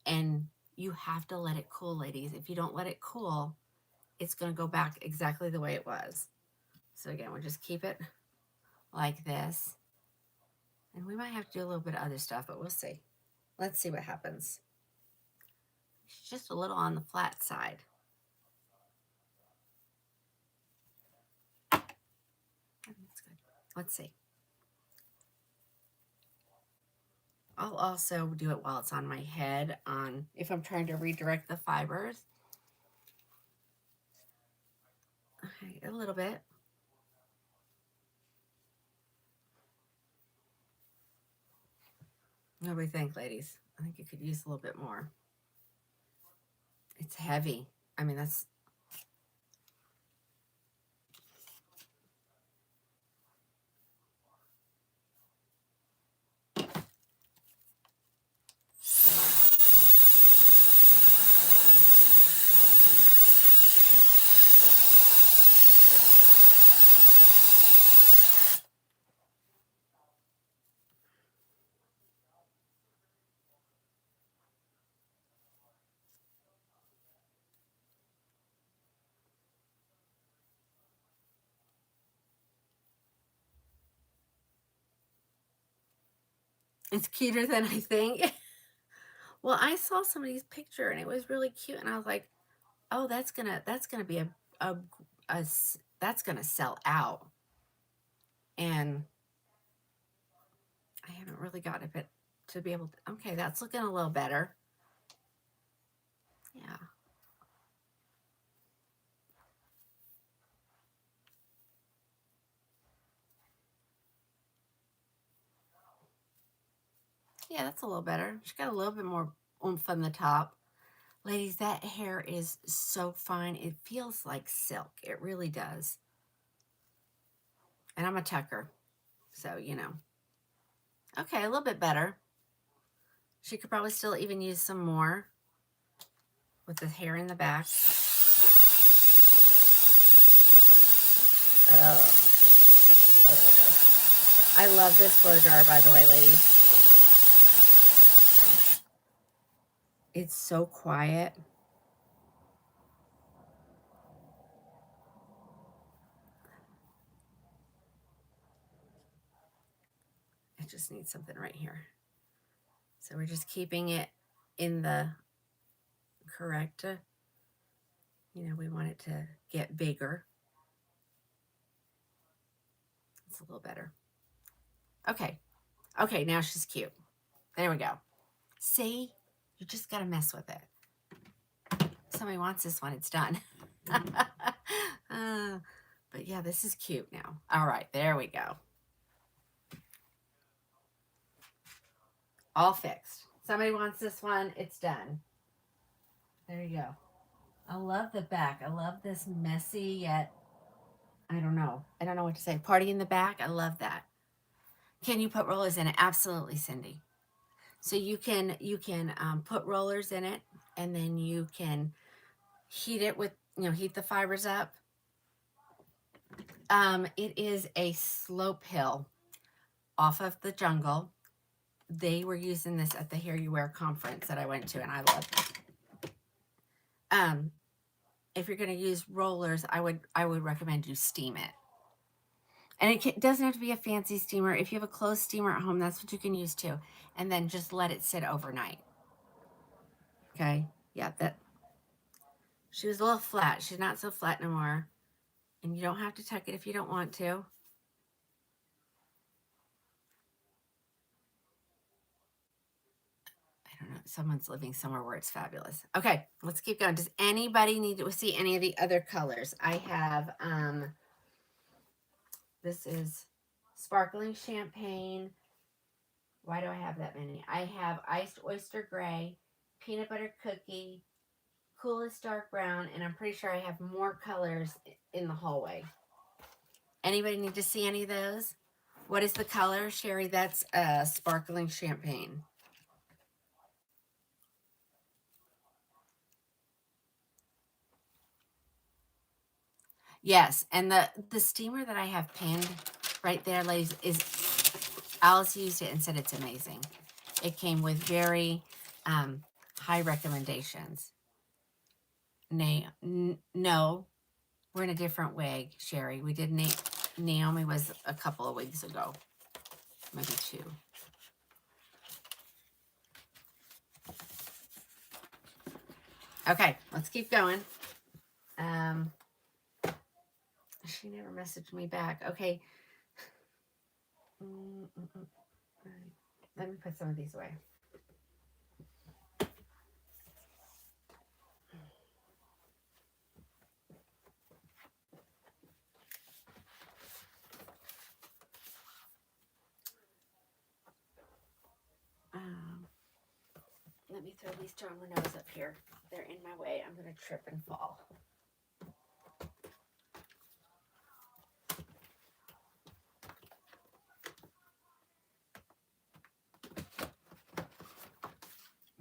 And you have to let it cool, ladies. If you don't let it cool, it's going to go back exactly the way it was. So again, we'll just keep it like this. And we might have to do a little bit of other stuff, but we'll see. Let's see what happens. It's just a little on the flat side. That's good. Let's see. I'll also do it while it's on my head if I'm trying to redirect the fibers. Okay, a little bit. What do we think, ladies? I think you could use a little bit more. It's heavy. I mean, that's... It's cuter than I think. Well, I saw somebody's picture and it was really cute, and I was like, "Oh, that's gonna be that's gonna sell out." And I haven't really got it to be able to. Okay, that's looking a little better. Yeah. Yeah, that's a little better. She's got a little bit more oomph on the top. Ladies, that hair is so fine. It feels like silk. It really does. And I'm a tucker, so, you know. Okay, a little bit better. She could probably still even use some more with the hair in the back. Oh, I love this blow dryer, by the way, ladies. It's so quiet. I just need something right here. So we're just keeping it in the correct, you know, we want it to get bigger. It's a little better. Okay. Okay, now she's cute. There we go. See? You just got to mess with it. If somebody wants this one, it's done. But yeah, this is cute now. All right, there we go. All fixed. Somebody wants this one, it's done. There you go. I love the back. I love this messy yet, I don't know. I don't know what to say. Party in the back. I love that. Can you put rollers in it? Absolutely, Cindy. So you can put rollers in it, and then you can heat it with, you know, heat the fibers up. It is a slope hill off of the jungle. They were using this at the Hair You Wear conference that I went to, and I loved it. If you're going to use rollers, I would recommend you steam it. And it doesn't have to be a fancy steamer. If you have a closed steamer at home, that's what you can use too. And then just let it sit overnight. Okay? Yeah, that. She was a little flat. She's not so flat no more. And you don't have to tuck it if you don't want to. I don't know. Someone's living somewhere where it's fabulous. Okay, let's keep going. Does anybody need to see any of the other colors? I have, this is sparkling champagne. Why do I have that many? I have iced oyster gray, peanut butter cookie, coolest dark brown, and I'm pretty sure I have more colors in the hallway. Anybody need to see any of those? What is the color, Sherry? That's sparkling champagne. Yes, and the steamer that I have pinned right there, ladies, is Alice used it and said it's amazing. It came with very high recommendations. No, we're in a different wig, Sherry. We did Naomi was a couple of weeks ago, maybe 2. Okay, let's keep going. She never messaged me back. Okay. Right. Let me put some of these away. Let me throw these dominoes up here. They're in my way. I'm going to trip and fall.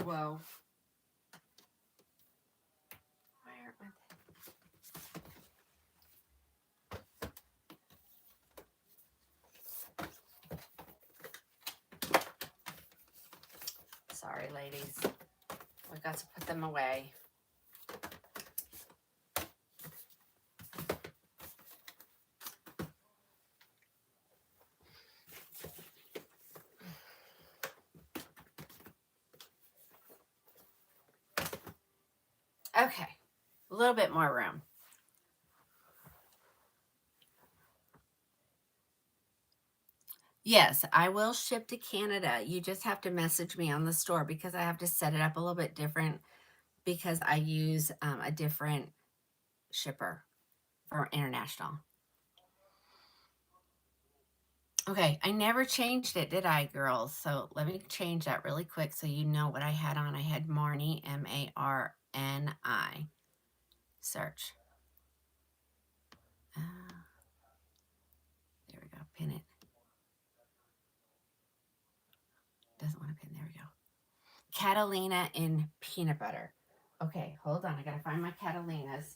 Whoa. Why aren't my... Sorry, ladies. I got to put them away. Okay, a little bit more room. Yes, I will ship to Canada. You just have to message me on the store because I have to set it up a little bit different because I use a different shipper for international. Okay, I never changed it, did I, girls? So let me change that really quick so you know what I had on. I had Marne, M-A-R-N-I. Search. There we go. Pin it. Doesn't want to pin. There we go. Catalina in peanut butter. Okay, hold on. I gotta find my Catalinas.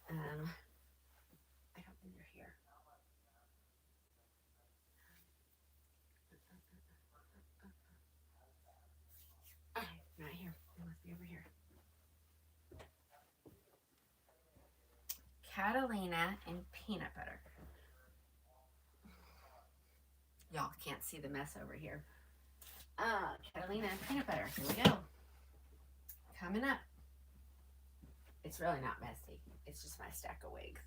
I don't think they're here. Okay, not here. They must be over here. Catalina in peanut butter. Y'all can't see the mess over here. Catalina and peanut butter. Here we go. Coming up. It's really not messy. It's just my stack of wigs.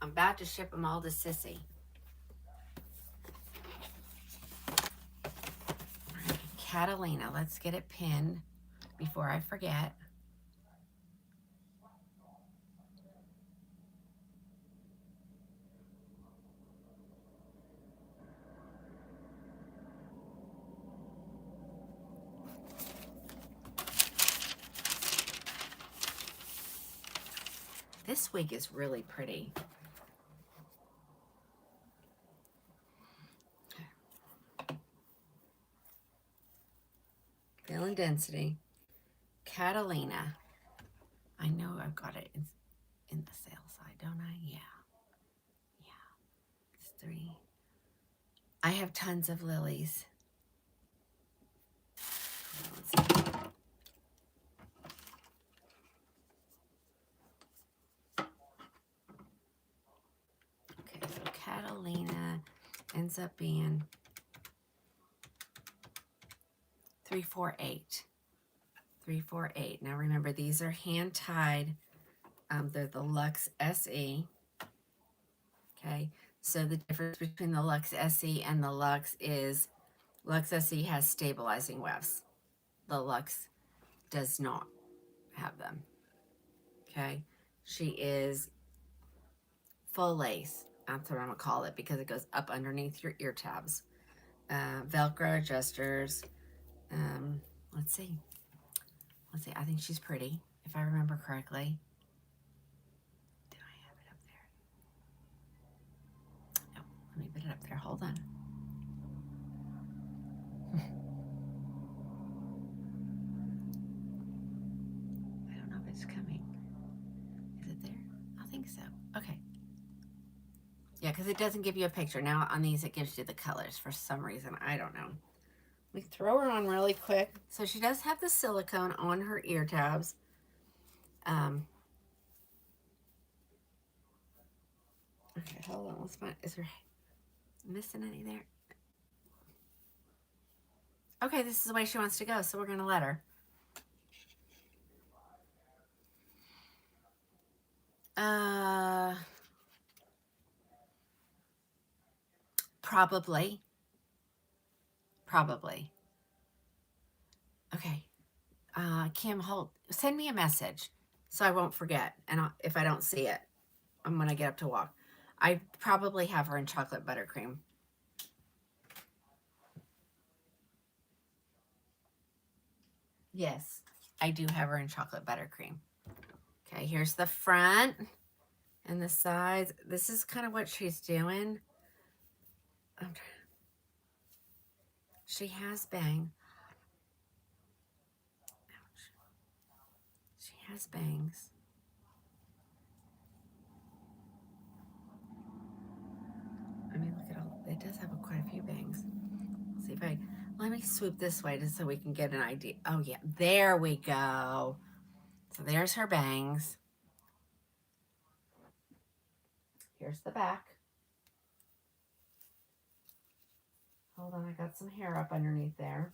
I'm about to ship them all to Sissy. Catalina, let's get it pinned before I forget. This wig is really pretty. Feeling density. Catalina. I know I've got it in the sale side, don't I? Yeah. Yeah. It's 3. I have tons of lilies. Let's see. Okay, so Catalina ends up being 348. 348. Now remember, these are hand tied. They're the Luxe SE. Okay, so the difference between the Luxe SE and the Luxe is Luxe SE has stabilizing wefts. The Luxe does not have them. Okay, she is full lace. That's what I'm gonna call it because it goes up underneath your ear tabs. Velcro adjusters. Let's see. I think she's pretty, if I remember correctly. Do I have it up there? No, let me put it up there. Hold on. I don't know if it's coming. Is it there? I think so. Okay. Yeah, because it doesn't give you a picture. Now on these, it gives you the colors for some reason. I don't know. We throw her on really quick. So she does have the silicone on her ear tabs. Okay, hold on. Let's find. Is there missing any there? Okay, this is the way she wants to go, so we're gonna let her. Probably. Okay. Kim, send me a message so I won't forget. And if I don't see it, I'm going to get up to walk. I probably have her in chocolate buttercream. Yes, I do have her in chocolate buttercream. Okay, here's the front and the sides. This is kind of what she's doing. She has bangs. Ouch. She has bangs. I mean, look at all. It does have quite a few bangs. Let's see if let me swoop this way just so we can get an idea. Oh yeah, there we go. So there's her bangs. Here's the back. Hold on, I got some hair up underneath there.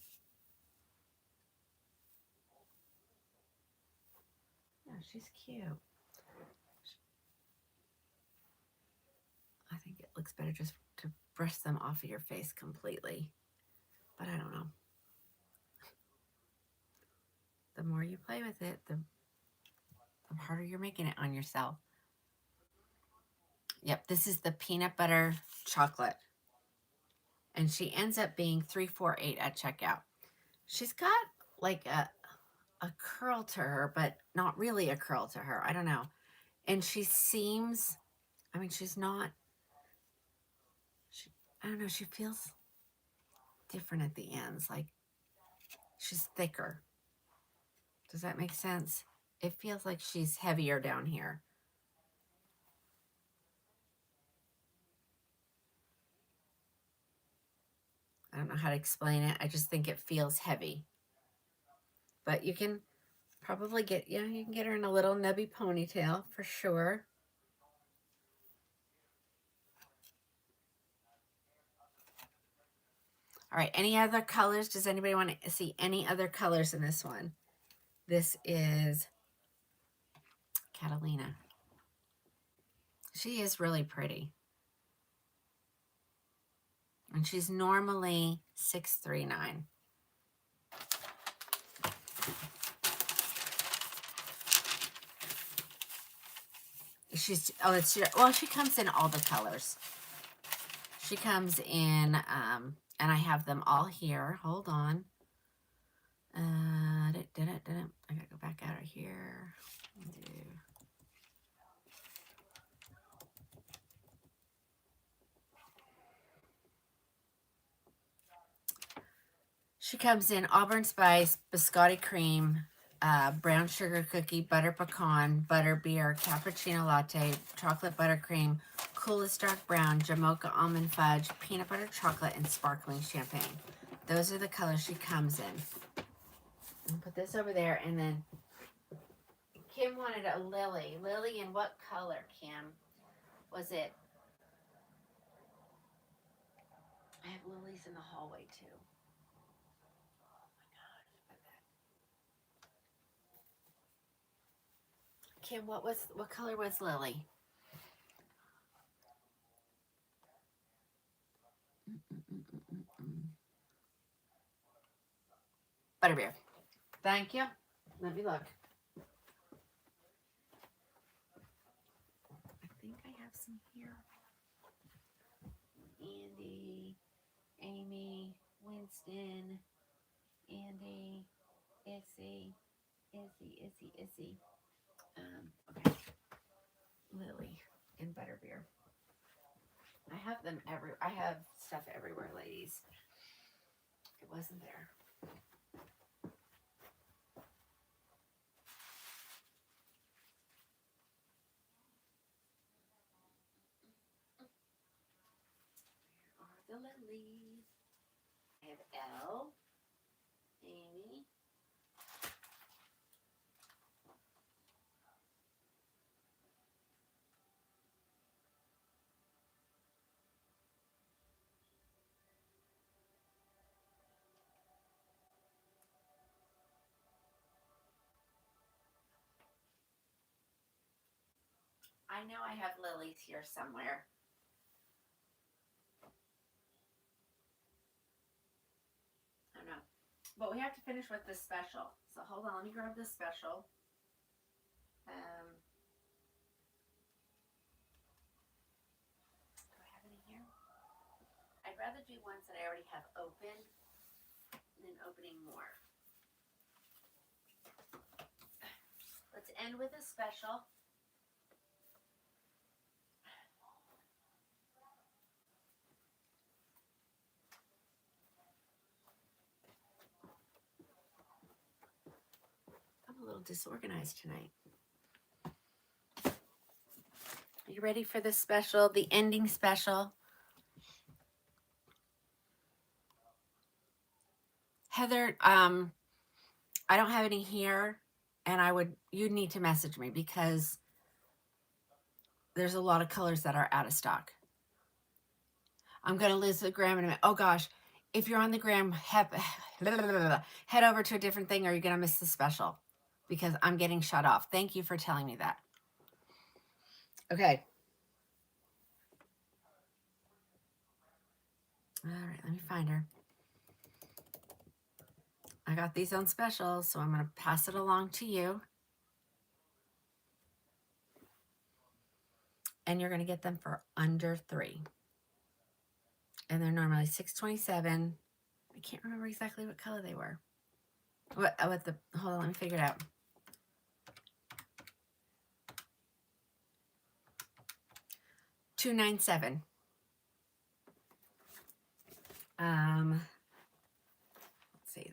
Yeah, she's cute. I think it looks better just to brush them off of your face completely. But I don't know. The more you play with it, the harder you're making it on yourself. Yep, this is the peanut butter chocolate. And she ends up being 348 at checkout. She's got like a curl to her, but not really a curl to her. I don't know. And she seems, I mean, she's not, I don't know, she feels different at the ends. Like she's thicker. Does that make sense? It feels like she's heavier down here. I don't know how to explain it. I just think it feels heavy. But you can probably get, you can get her in a little nubby ponytail for sure. All right, any other colors? Does anybody want to see any other colors in this one? This is Catalina. She is really pretty. And she's normally 639. She's, oh, it's, well, she comes in all the colors. She comes in, and I have them all here. Hold on. I gotta go back out of here. She comes in auburn spice, biscotti cream, brown sugar cookie, butter pecan, butter beer, cappuccino latte, chocolate buttercream, coolest dark brown, jamocha almond fudge, peanut butter chocolate, and sparkling champagne. Those are the colors she comes in. I'll put this over there, and then Kim wanted a lily. Lily in what color, Kim? Was it? I have lilies in the hallway too. Kim, what color was Lily? Butterbeer. Thank you. Let me look. I think I have some here. Andy, Amy, Winston, Andy, Issy. Okay. Lily and Butterbeer. I have them I have stuff everywhere, ladies. It wasn't there. Where are the lilies? I have Elle, Amy. I know I have lilies here somewhere. I don't know. But we have to finish with this special. So hold on, let me grab this special. Do I have any here? I'd rather do ones that I already have open than opening more. Let's end with a special. I'm a little disorganized tonight. Are you ready for this special, the ending special? Heather, I don't have any here, and you'd need to message me because there's a lot of colors that are out of stock. I'm going to lose the gram in a minute. Oh gosh, if you're on the gram, head over to a different thing or you're going to miss the special because I'm getting shut off. Thank you for telling me that. Okay. All right, let me find her. I got these on special, so I'm going to pass it along to you. And you're going to get them for under $3. And they're normally $6.27. I can't remember exactly what color they were. Hold on, let me figure it out. $2.97. Let's see,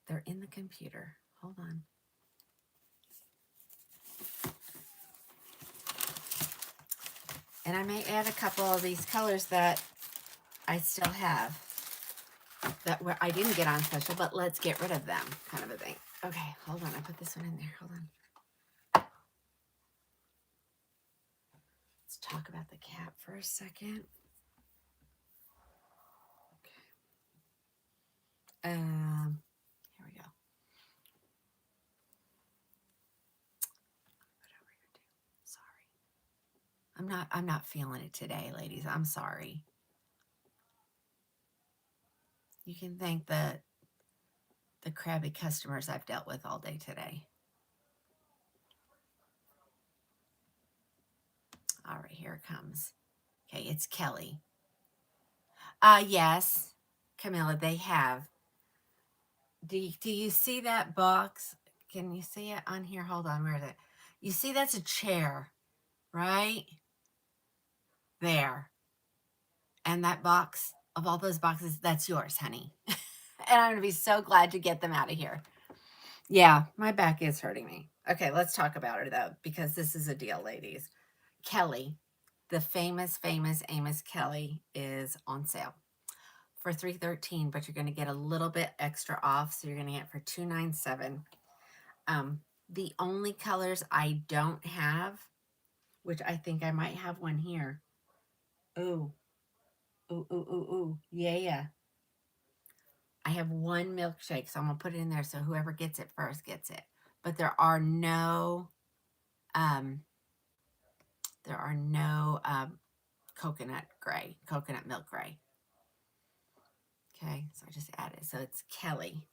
they're in the computer. Hold on. And I may add a couple of these colors that I still have that I didn't get on special, but let's get rid of them, kind of a thing. Okay, hold on. I put this one in there. Hold on. Let's talk about the cat for a second. Okay. Here we go. Sorry. I'm not feeling it today, ladies. I'm sorry. You can thank the crabby customers I've dealt with all day today. All right, here it comes. Okay, it's Kelly. Yes, Camilla, they have. Do you see that box? Can you see it on here? Hold on, where is it? You see that's a chair, right? There. And that box, of all those boxes, that's yours, honey. And I'm going to be so glad to get them out of here. Yeah, my back is hurting me. Okay, let's talk about her, though, because this is a deal, ladies. Kelly, the famous Amos Kelly, is on sale for $313, but you're going to get a little bit extra off, so you're going to get for $297. The only colors I don't have, which I think I might have one here. Ooh, ooh, yeah. I have one milkshake, so I'm gonna put it in there so whoever gets it first gets it. But there are no coconut milk gray. Okay, so I just added. So it's Kelly.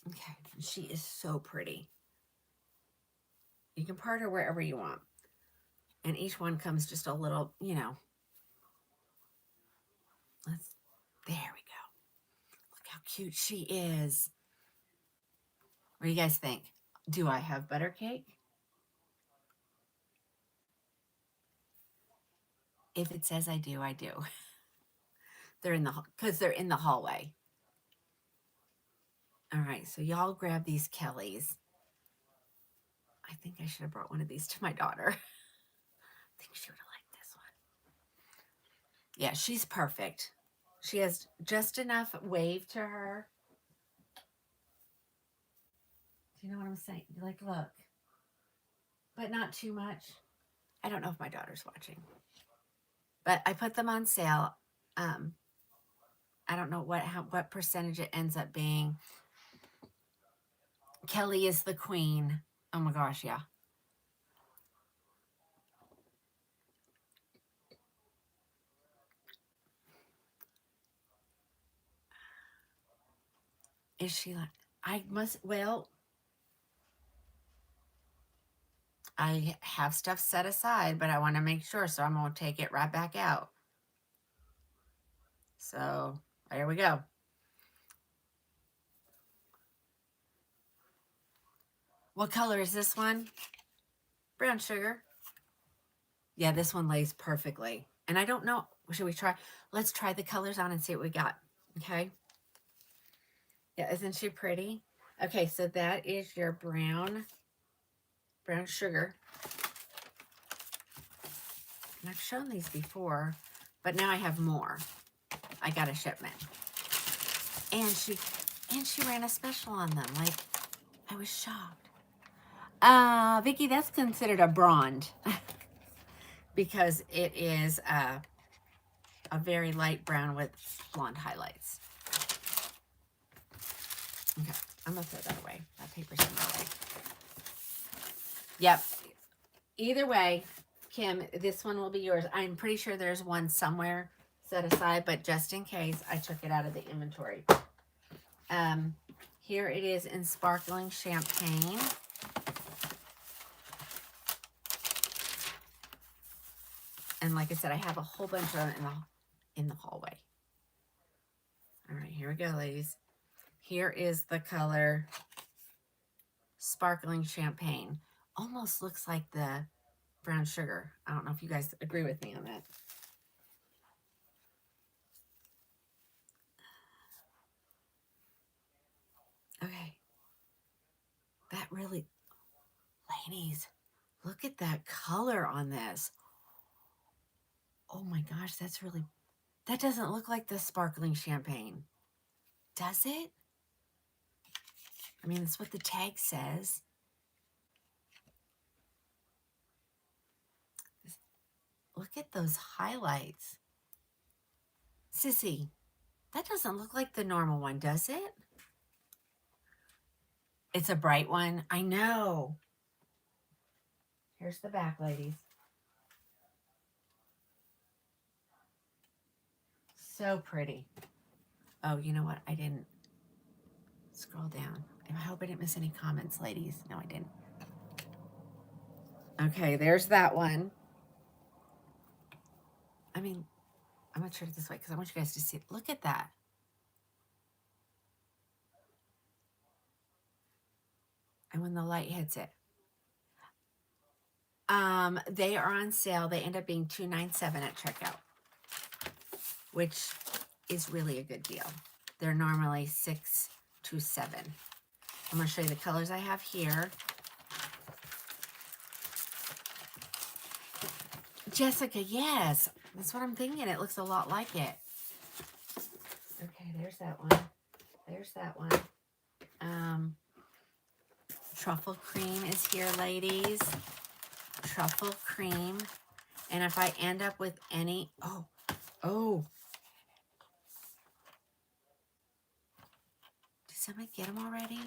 Okay, she is so pretty. You can part her wherever you want. And each one comes just a little, you know. There we go. Look how cute she is. What do you guys think? Do I have Buttercake? If it says I do, I do. They're in the hallway. All right, so y'all grab these Kellys. I think I should have brought one of these to my daughter. I think she would have liked this one. Yeah, she's perfect. She has just enough wave to her. Do you know what I'm saying? Like, look. But not too much. I don't know if my daughter's watching. But I put them on sale. I don't know what percentage it ends up being. Kelly is the queen. Oh my gosh, yeah. Is she like, I have stuff set aside, but I want to make sure, so I'm going to take it right back out. So there we go. What color is this one? Brown sugar. Yeah, this one lays perfectly. And I don't know, should we try? Let's try the colors on and see what we got. Okay. Yeah, isn't she pretty? Okay, so that is your brown sugar. And I've shown these before, but now I have more. I got a shipment. And she ran a special on them. Like, I was shocked. Vicki, that's considered a blonde because it is a very light brown with blonde highlights. Okay, I'm gonna throw that away. That paper's in my way. Yep. Either way, Kim, this one will be yours. I'm pretty sure there's one somewhere set aside, but just in case, I took it out of the inventory. Here it is in sparkling champagne. And like I said, I have a whole bunch of them in the hallway. All right, here we go, ladies. Here is the color sparkling champagne. Almost looks like the brown sugar. I don't know if you guys agree with me on that. Okay. That really, ladies, look at that color on this. Oh my gosh, that doesn't look like the sparkling champagne. Does it? I mean, that's what the tag says. Look at those highlights. Sissy, That doesn't look like the normal one, does it? It's a bright one. I know. Here's the back, ladies. So pretty. Oh, you know what? I didn't scroll down. I hope I didn't miss any comments, ladies. No, I didn't. Okay, there's that one. I mean, I'm going to turn it this way because I want you guys to see it. Look at that. And when the light hits it. They are on sale. They end up being $297 at checkout, which is really a good deal. They're normally $627. I'm going to show you the colors I have here. Jessica, yes. That's what I'm thinking. It looks a lot like it. Okay, there's that one. There's that one. Truffle cream is here, ladies. Truffle cream. And if I end up with any... Oh. Did somebody get them already?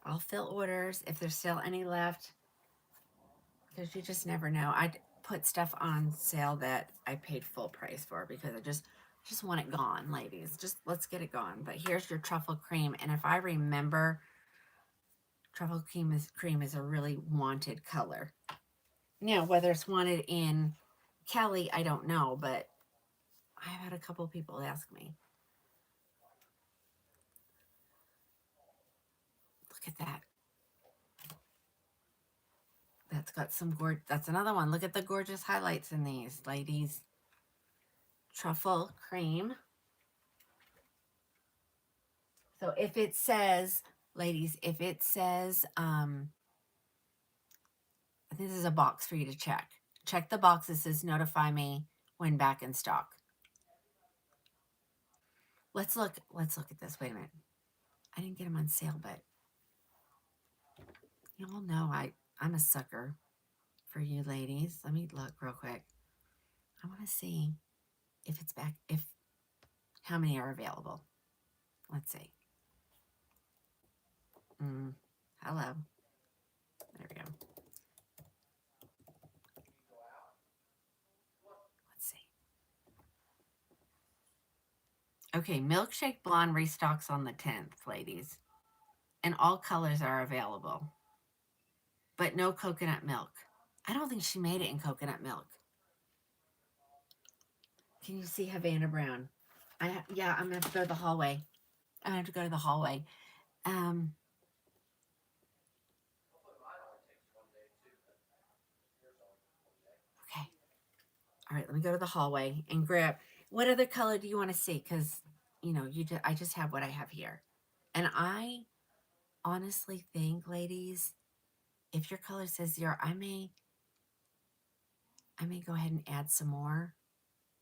I'll fill orders if there's still any left. Because you just never know. I put stuff on sale that I paid full price for because I just want it gone, ladies. Just let's get it gone. But here's your truffle cream. And if I remember, truffle cream is a really wanted color. Now, whether it's wanted in Kelly, I don't know. But I've had a couple of people ask me. Look at that. That's got some that's another one. Look at the gorgeous highlights in these, ladies. Truffle cream. So if it says, ladies, if it says, this is a box for you to check. Check the box that says notify me when back in stock. Let's look at this. Wait a minute. I didn't get them on sale, but you all know I'm a sucker for you ladies. Let me look real quick. I want to see if it's back, how many are available. Let's see. Hello. There we go. Let's see. Okay, Milkshake Blonde restocks on the 10th, ladies. And all colors are available. But no coconut milk. I don't think she made it in coconut milk. Can you see Havana Brown? Yeah, I'm going to have to go to the hallway. I'm going to have to go to the hallway. Okay. All right, let me go to the hallway and grab. What other color do you want to see? Because, you know, I just have what I have here. And I honestly think, ladies, if your color says 0, I may go ahead and add some more,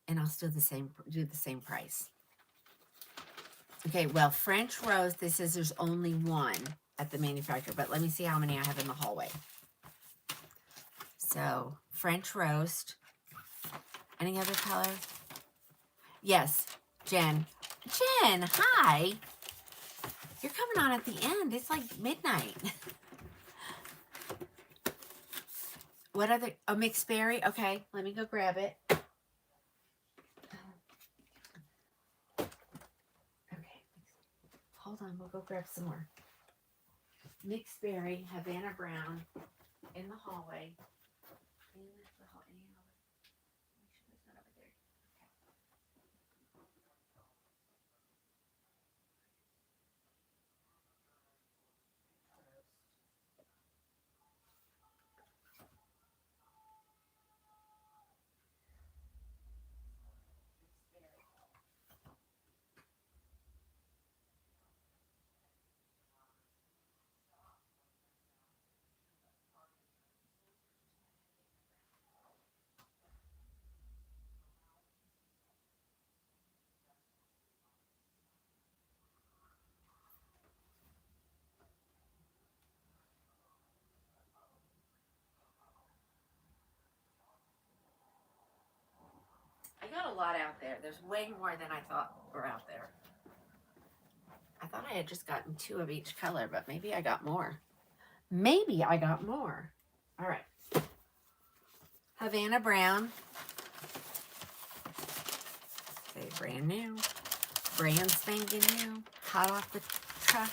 and I'll still do the same price. Okay, well, French Rose, this says there's only one at the manufacturer, but let me see how many I have in the hallway. So, French Roast. Any other color? Yes, Jen. Jen, hi. You're coming on at the end. It's like midnight. What other? Oh, mixed berry. Okay, let me go grab it. Okay, hold on. We'll go grab some more. Mixed berry, Havana Brown in the hallway. got a lot out there. There's way more than I thought were out there. I thought I had just gotten 2 of each color, but maybe I got more. Maybe I got more. All right. Havana Brown. Okay, brand new. Brand spanking new. Hot off the truck.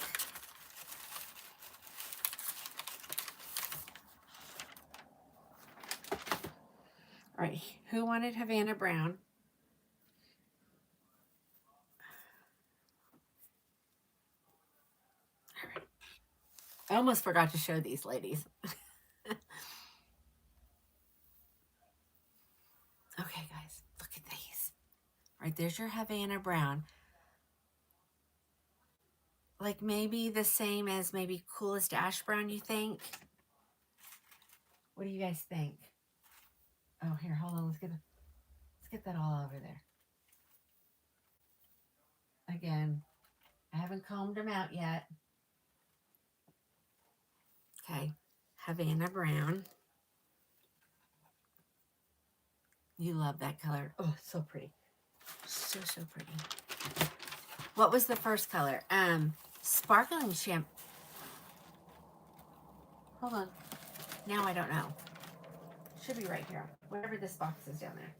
All right, who wanted Havana Brown? All right. I almost forgot to show these ladies. Okay, guys, look at these. All right, there's your Havana Brown. Like maybe the same as maybe Coolest Ash Brown, you think? What do you guys think? Oh, here, hold on. Let's get that all over there. Again, I haven't combed them out yet. Okay, Havana Brown. You love that color. Oh, so pretty. So pretty. What was the first color? Sparkling Champ. Hold on. Now I don't know. Should be right here. Whatever this box is down there.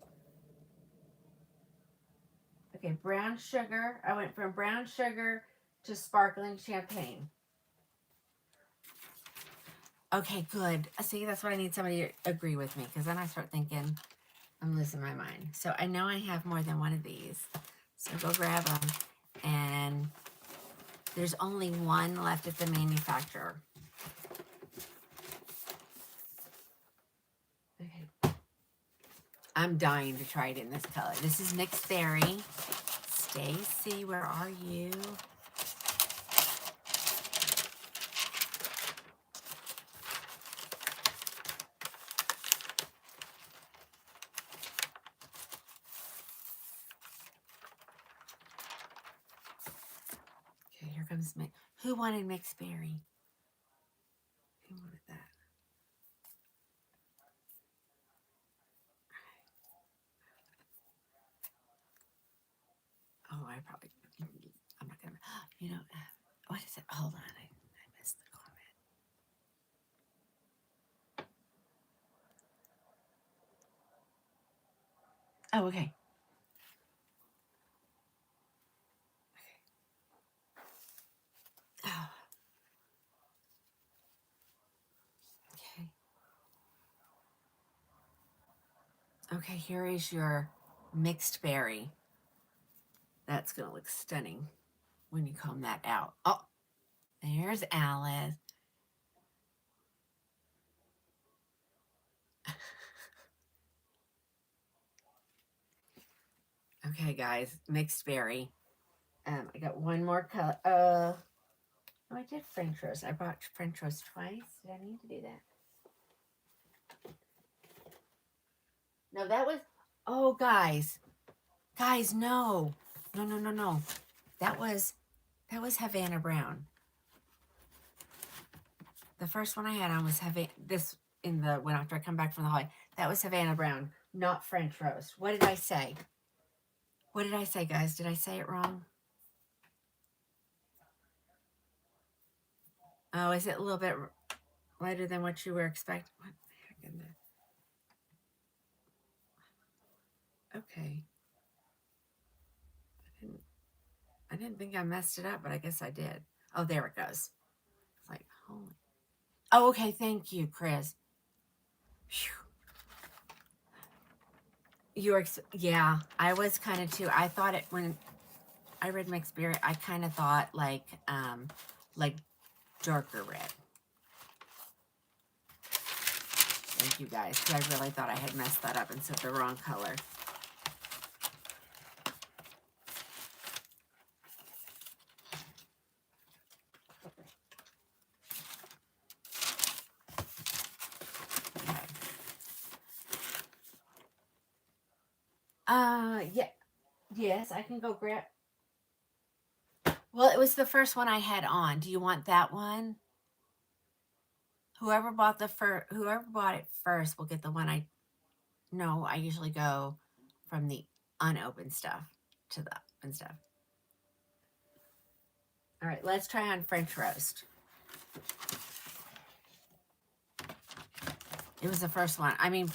Okay, brown sugar. I went from brown sugar to sparkling champagne. Okay, good. See, that's why I need somebody to agree with me, because then I start thinking I'm losing my mind. So I know I have more than one of these. So go grab them. And there's only one left at the manufacturer. Okay. I'm dying to try it in this color. This is Mixed Berry. Stacy, where are you? Okay, here comes Mix. Who wanted Mixed Berry? Who wanted that? Oh, I probably, I'm not gonna, you know, what is it? Hold on, I missed the comment. Oh, okay. Oh. Okay. Okay, here is your Mixed Berry. That's gonna look stunning when you comb that out. Oh, there's Alice. Okay, guys, Mixed Berry. I got one more color. Oh, I did French roast. I bought French roast twice. Did I need to do that? No, that was. Oh, guys, no. That was Havana Brown. The first one I had on was this in the when after I come back from the holiday. That was Havana Brown, not French roast. What did I say? What did I say, guys? Did I say it wrong? Oh, is it a little bit lighter than what you were expecting? What the heck in the... Okay. I didn't think I messed it up, but I guess I did. Oh, there it goes. It's like, holy. Oh, okay. Thank you, Chris. Phew. Yeah, I was kind of too. I thought it when I read Mixed Berry, I kind of thought like darker red. Thank you guys, because I really thought I had messed that up and said the wrong color. Yeah. Yes, I can go grab. Well, it was the first one I had on. Do you want that one? Whoever bought it first will get the one I... No, I usually go from the unopened stuff to the open stuff. All right, let's try on French roast. It was the first one. I mean,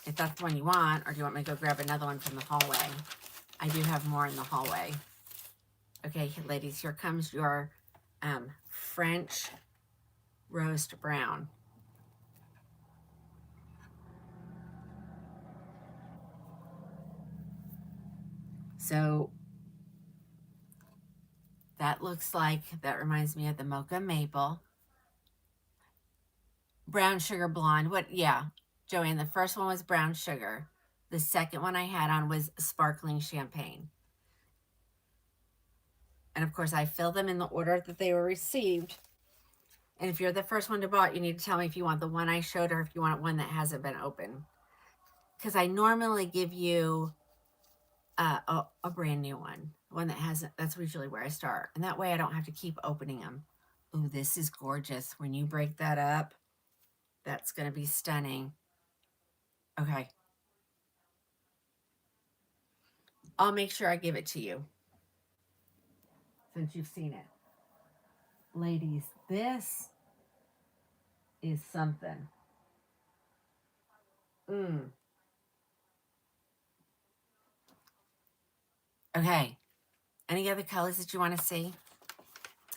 if that's the one you want, or do you want me to go grab another one from the hallway? I do have more in the hallway. Okay, ladies, here comes your French roast brown. So that looks like, that reminds me of the mocha maple. Brown sugar blonde. What? Yeah, Joanne, the first one was brown sugar. The second one I had on was sparkling champagne. And of course, I fill them in the order that they were received. And if you're the first one to buy, you need to tell me if you want the one I showed or if you want one that hasn't been opened. Because I normally give you a brand new one that hasn't. That's usually where I start. And that way I don't have to keep opening them. Ooh, this is gorgeous. When you break that up, that's going to be stunning. Okay. I'll make sure I give it to you since you've seen it. Ladies, this is something. Okay. Any other colors that you want to see?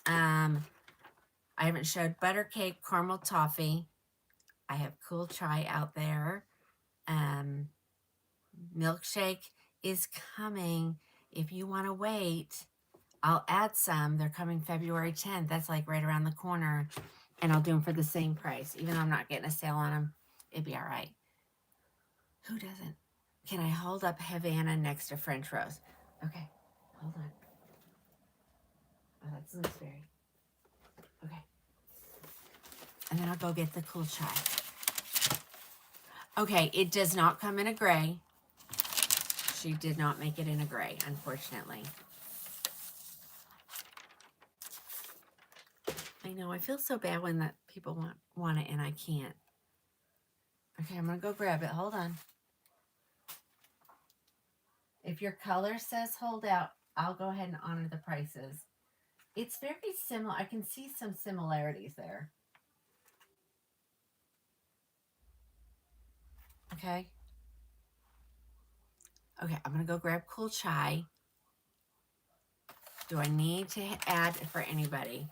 I haven't showed Buttercake, Caramel Toffee. I have Cool Chai out there. Milkshake is coming. If you want to wait, I'll add some. They're coming February 10th. That's like right around the corner. And I'll do them for the same price. Even though I'm not getting a sale on them, it'd be all right. Who doesn't? Can I hold up Havana next to French Rose? Okay, hold on. Oh, that's Gooseberry. Okay. And then I'll go get the Cool Chai. Okay, it does not come in a gray. She did not make it in a gray, unfortunately. I know, I feel so bad when that people want it and I can't. Okay, I'm going to go grab it. Hold on. If your color says hold out, I'll go ahead and honor the prices. It's very similar. I can see some similarities there. Okay. Okay, I'm going to go grab Cool Chai. Do I need to add for anybody?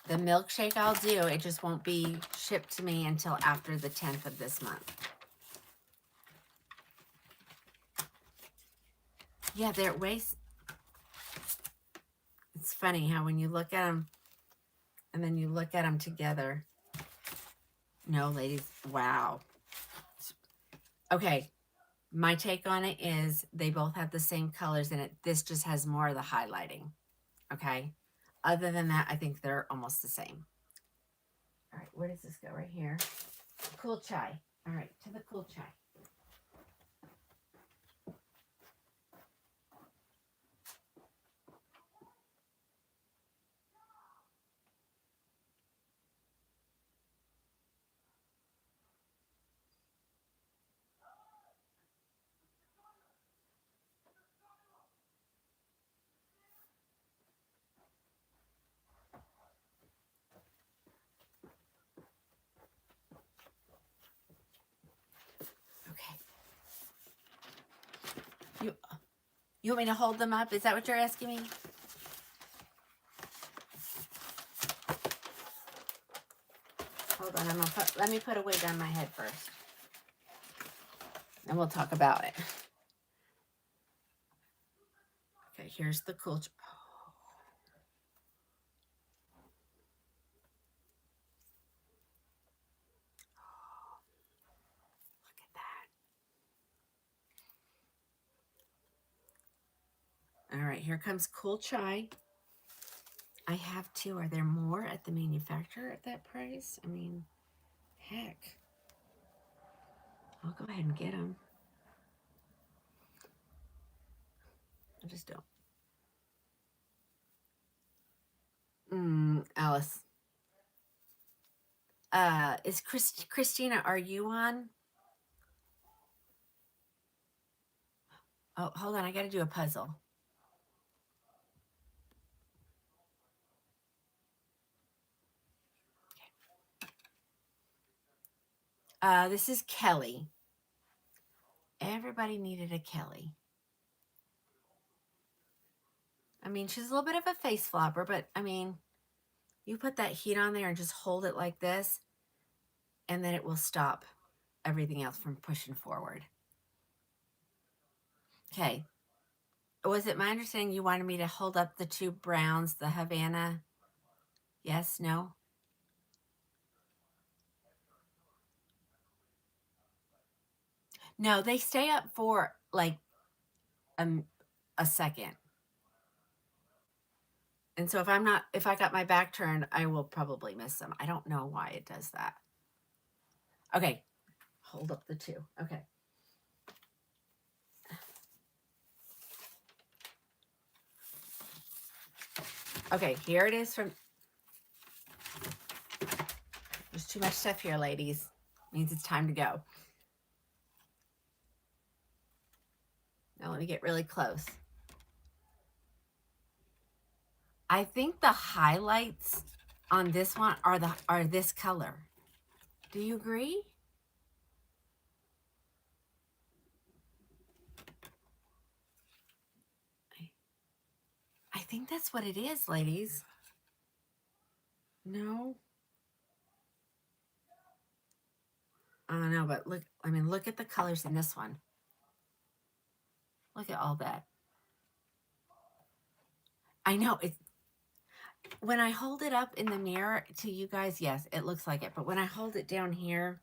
The milkshake I'll do. It just won't be shipped to me until after the 10th of this month. Yeah, they're ways. It's funny how when you look at them and then you look at them together. No, ladies. Wow. Okay. My take on it is they both have the same colors in it. This just has more of the highlighting. Okay. Other than that, I think they're almost the same. All right. Where does this go? Right here. Cool Chai. All right. To the Cool Chai. Okay. You want me to hold them up? Is that what you're asking me? Hold on, let me put a wig on my head first. And we'll talk about it. Okay, here's the Cool Chai. Look at that. All right, here comes Cool Chai. I have two. Are there more at the manufacturer at that price? I mean, heck. I'll go ahead and get them. I just don't. Alice. Is Christina, are you on? Oh, hold on. I got to do a puzzle. This is Kelly. Everybody needed a Kelly. I mean, she's a little bit of a face flopper, but I mean, you put that heat on there and just hold it like this, and then it will stop everything else from pushing forward. Okay. Was it my understanding you wanted me to hold up the two browns, the Havana? Yes, no? No, they stay up for like a second. And so if I got my back turned, I will probably miss them. I don't know why it does that. Okay, hold up the two. Okay. Okay, here it is from, there's too much stuff here, ladies. Means it's time to go. Now let me get really close. I think the highlights on this one are this color. Do you agree? I think that's what it is, ladies. No? I don't know, but look, I mean, look at the colors in this one. Look at all that. I know, it's, when I hold it up in the mirror to you guys, yes, it looks like it. But when I hold it down here,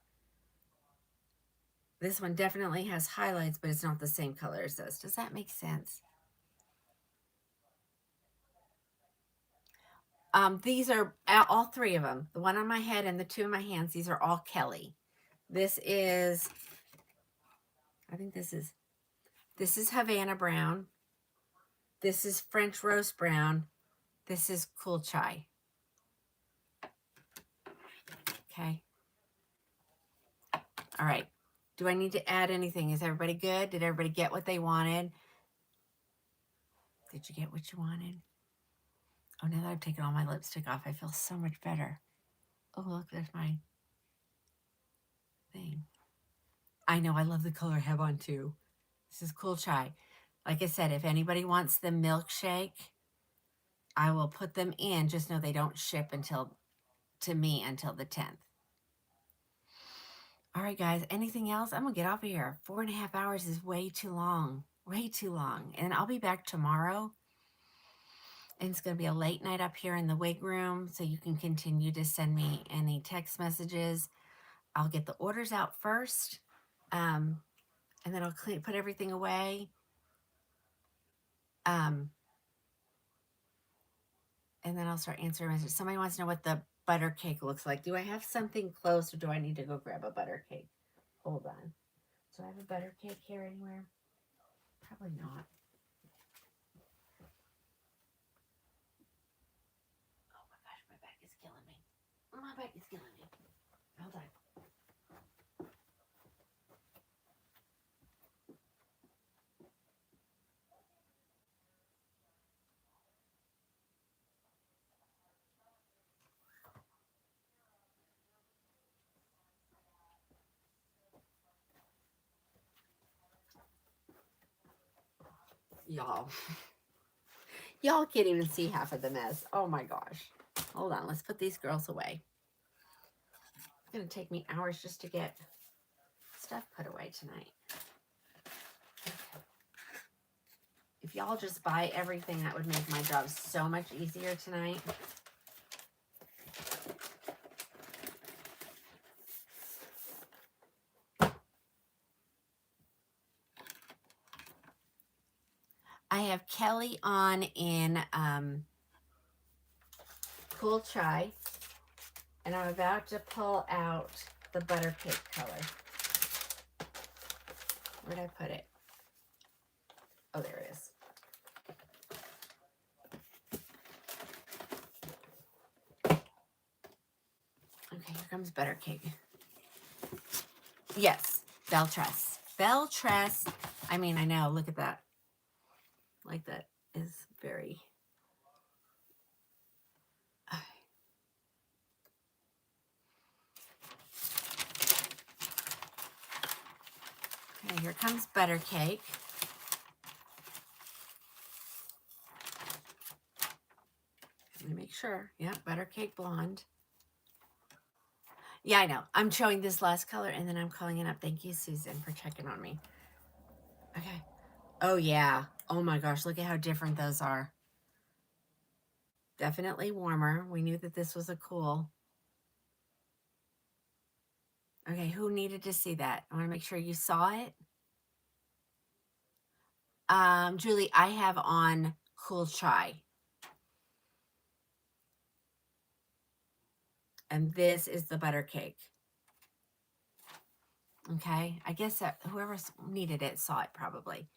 this one definitely has highlights, but it's not the same color as this. Does that make sense? These are all three of them. The one on my head and the two in my hands. These are all Kelly. This is, I think this is Havana brown. This is French roast brown. This is cool chai. Okay. All right. Do I need to add anything? Is everybody good? Did everybody get what they wanted? Did you get what you wanted? Oh, now that I've taken all my lipstick off, I feel so much better. Oh, look, there's my thing. I know, I love the color I have on too. This is cool chai. Like I said, if anybody wants the milkshake, I will put them in. Just know they don't ship to me until the 10th. All right, guys, anything else? I'm going to get off of here. 4.5 hours is way too long. Way too long. And I'll be back tomorrow. And it's going to be a late night up here in the wig room. So you can continue to send me any text messages. I'll get the orders out first. And then I'll put everything away. And then I'll start answering messages. Somebody wants to know what the butter cake looks like. Do I have something close or do I need to go grab a butter cake? Hold on. Do I have a butter cake here anywhere? Probably not. Oh my gosh, my back is killing me. My back is killing me. Hold on. Y'all. Y'all can't even see half of the mess. Oh my gosh. Hold on. Let's put these girls away. It's going to take me hours just to get stuff put away tonight. Okay. If y'all just buy everything, that would make my job so much easier tonight. I have Kelly on in Cool Chai, and I'm about to pull out the Buttercake color. Where did I put it? Oh, there it is. Okay, here comes Buttercake. Yes, Belle Tress. Belle Tress I mean, I know. Look at that. Like that is very... Okay, here comes Buttercake. Let me make sure. Yeah, Buttercake Blonde. Yeah, I know. I'm showing this last color and then I'm calling it up. Thank you, Susan, for checking on me. Okay. Oh, yeah. Oh, my gosh. Look at how different those are. Definitely warmer. We knew that this was a cool. Okay, who needed to see that? I want to make sure you saw it. Julie, I have on Cool Chai. And this is the Buttercake. Okay, I guess that whoever needed it saw it probably.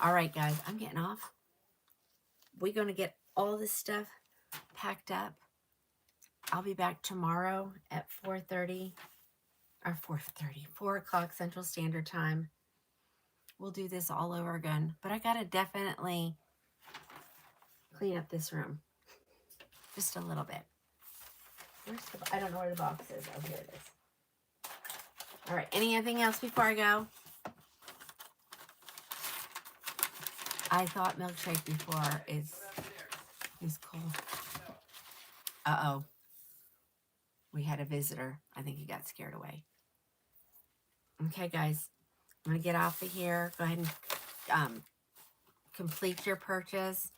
All right, guys, I'm getting off. We're going to get all this stuff packed up. I'll be back tomorrow at 4:30 or 4 o'clock Central Standard Time. We'll do this all over again, but I got to definitely clean up this room just a little bit. I don't know where the box is. Oh, here it is. All right, anything else before I go? I thought milkshake before is cool. Uh-oh. We had a visitor. I think he got scared away. Okay, guys. I'm going to get off of here. Go ahead and complete your purchase.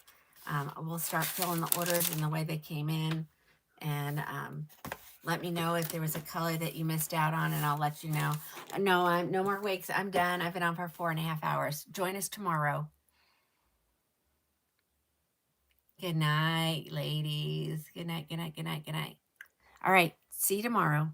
We'll start filling the orders in the way they came in. And let me know if there was a color that you missed out on, and I'll let you know. No, no more wigs. I'm done. I've been on for 4.5 hours. Join us tomorrow. Good night, ladies. Good night, good night, good night, good night. All right. See you tomorrow.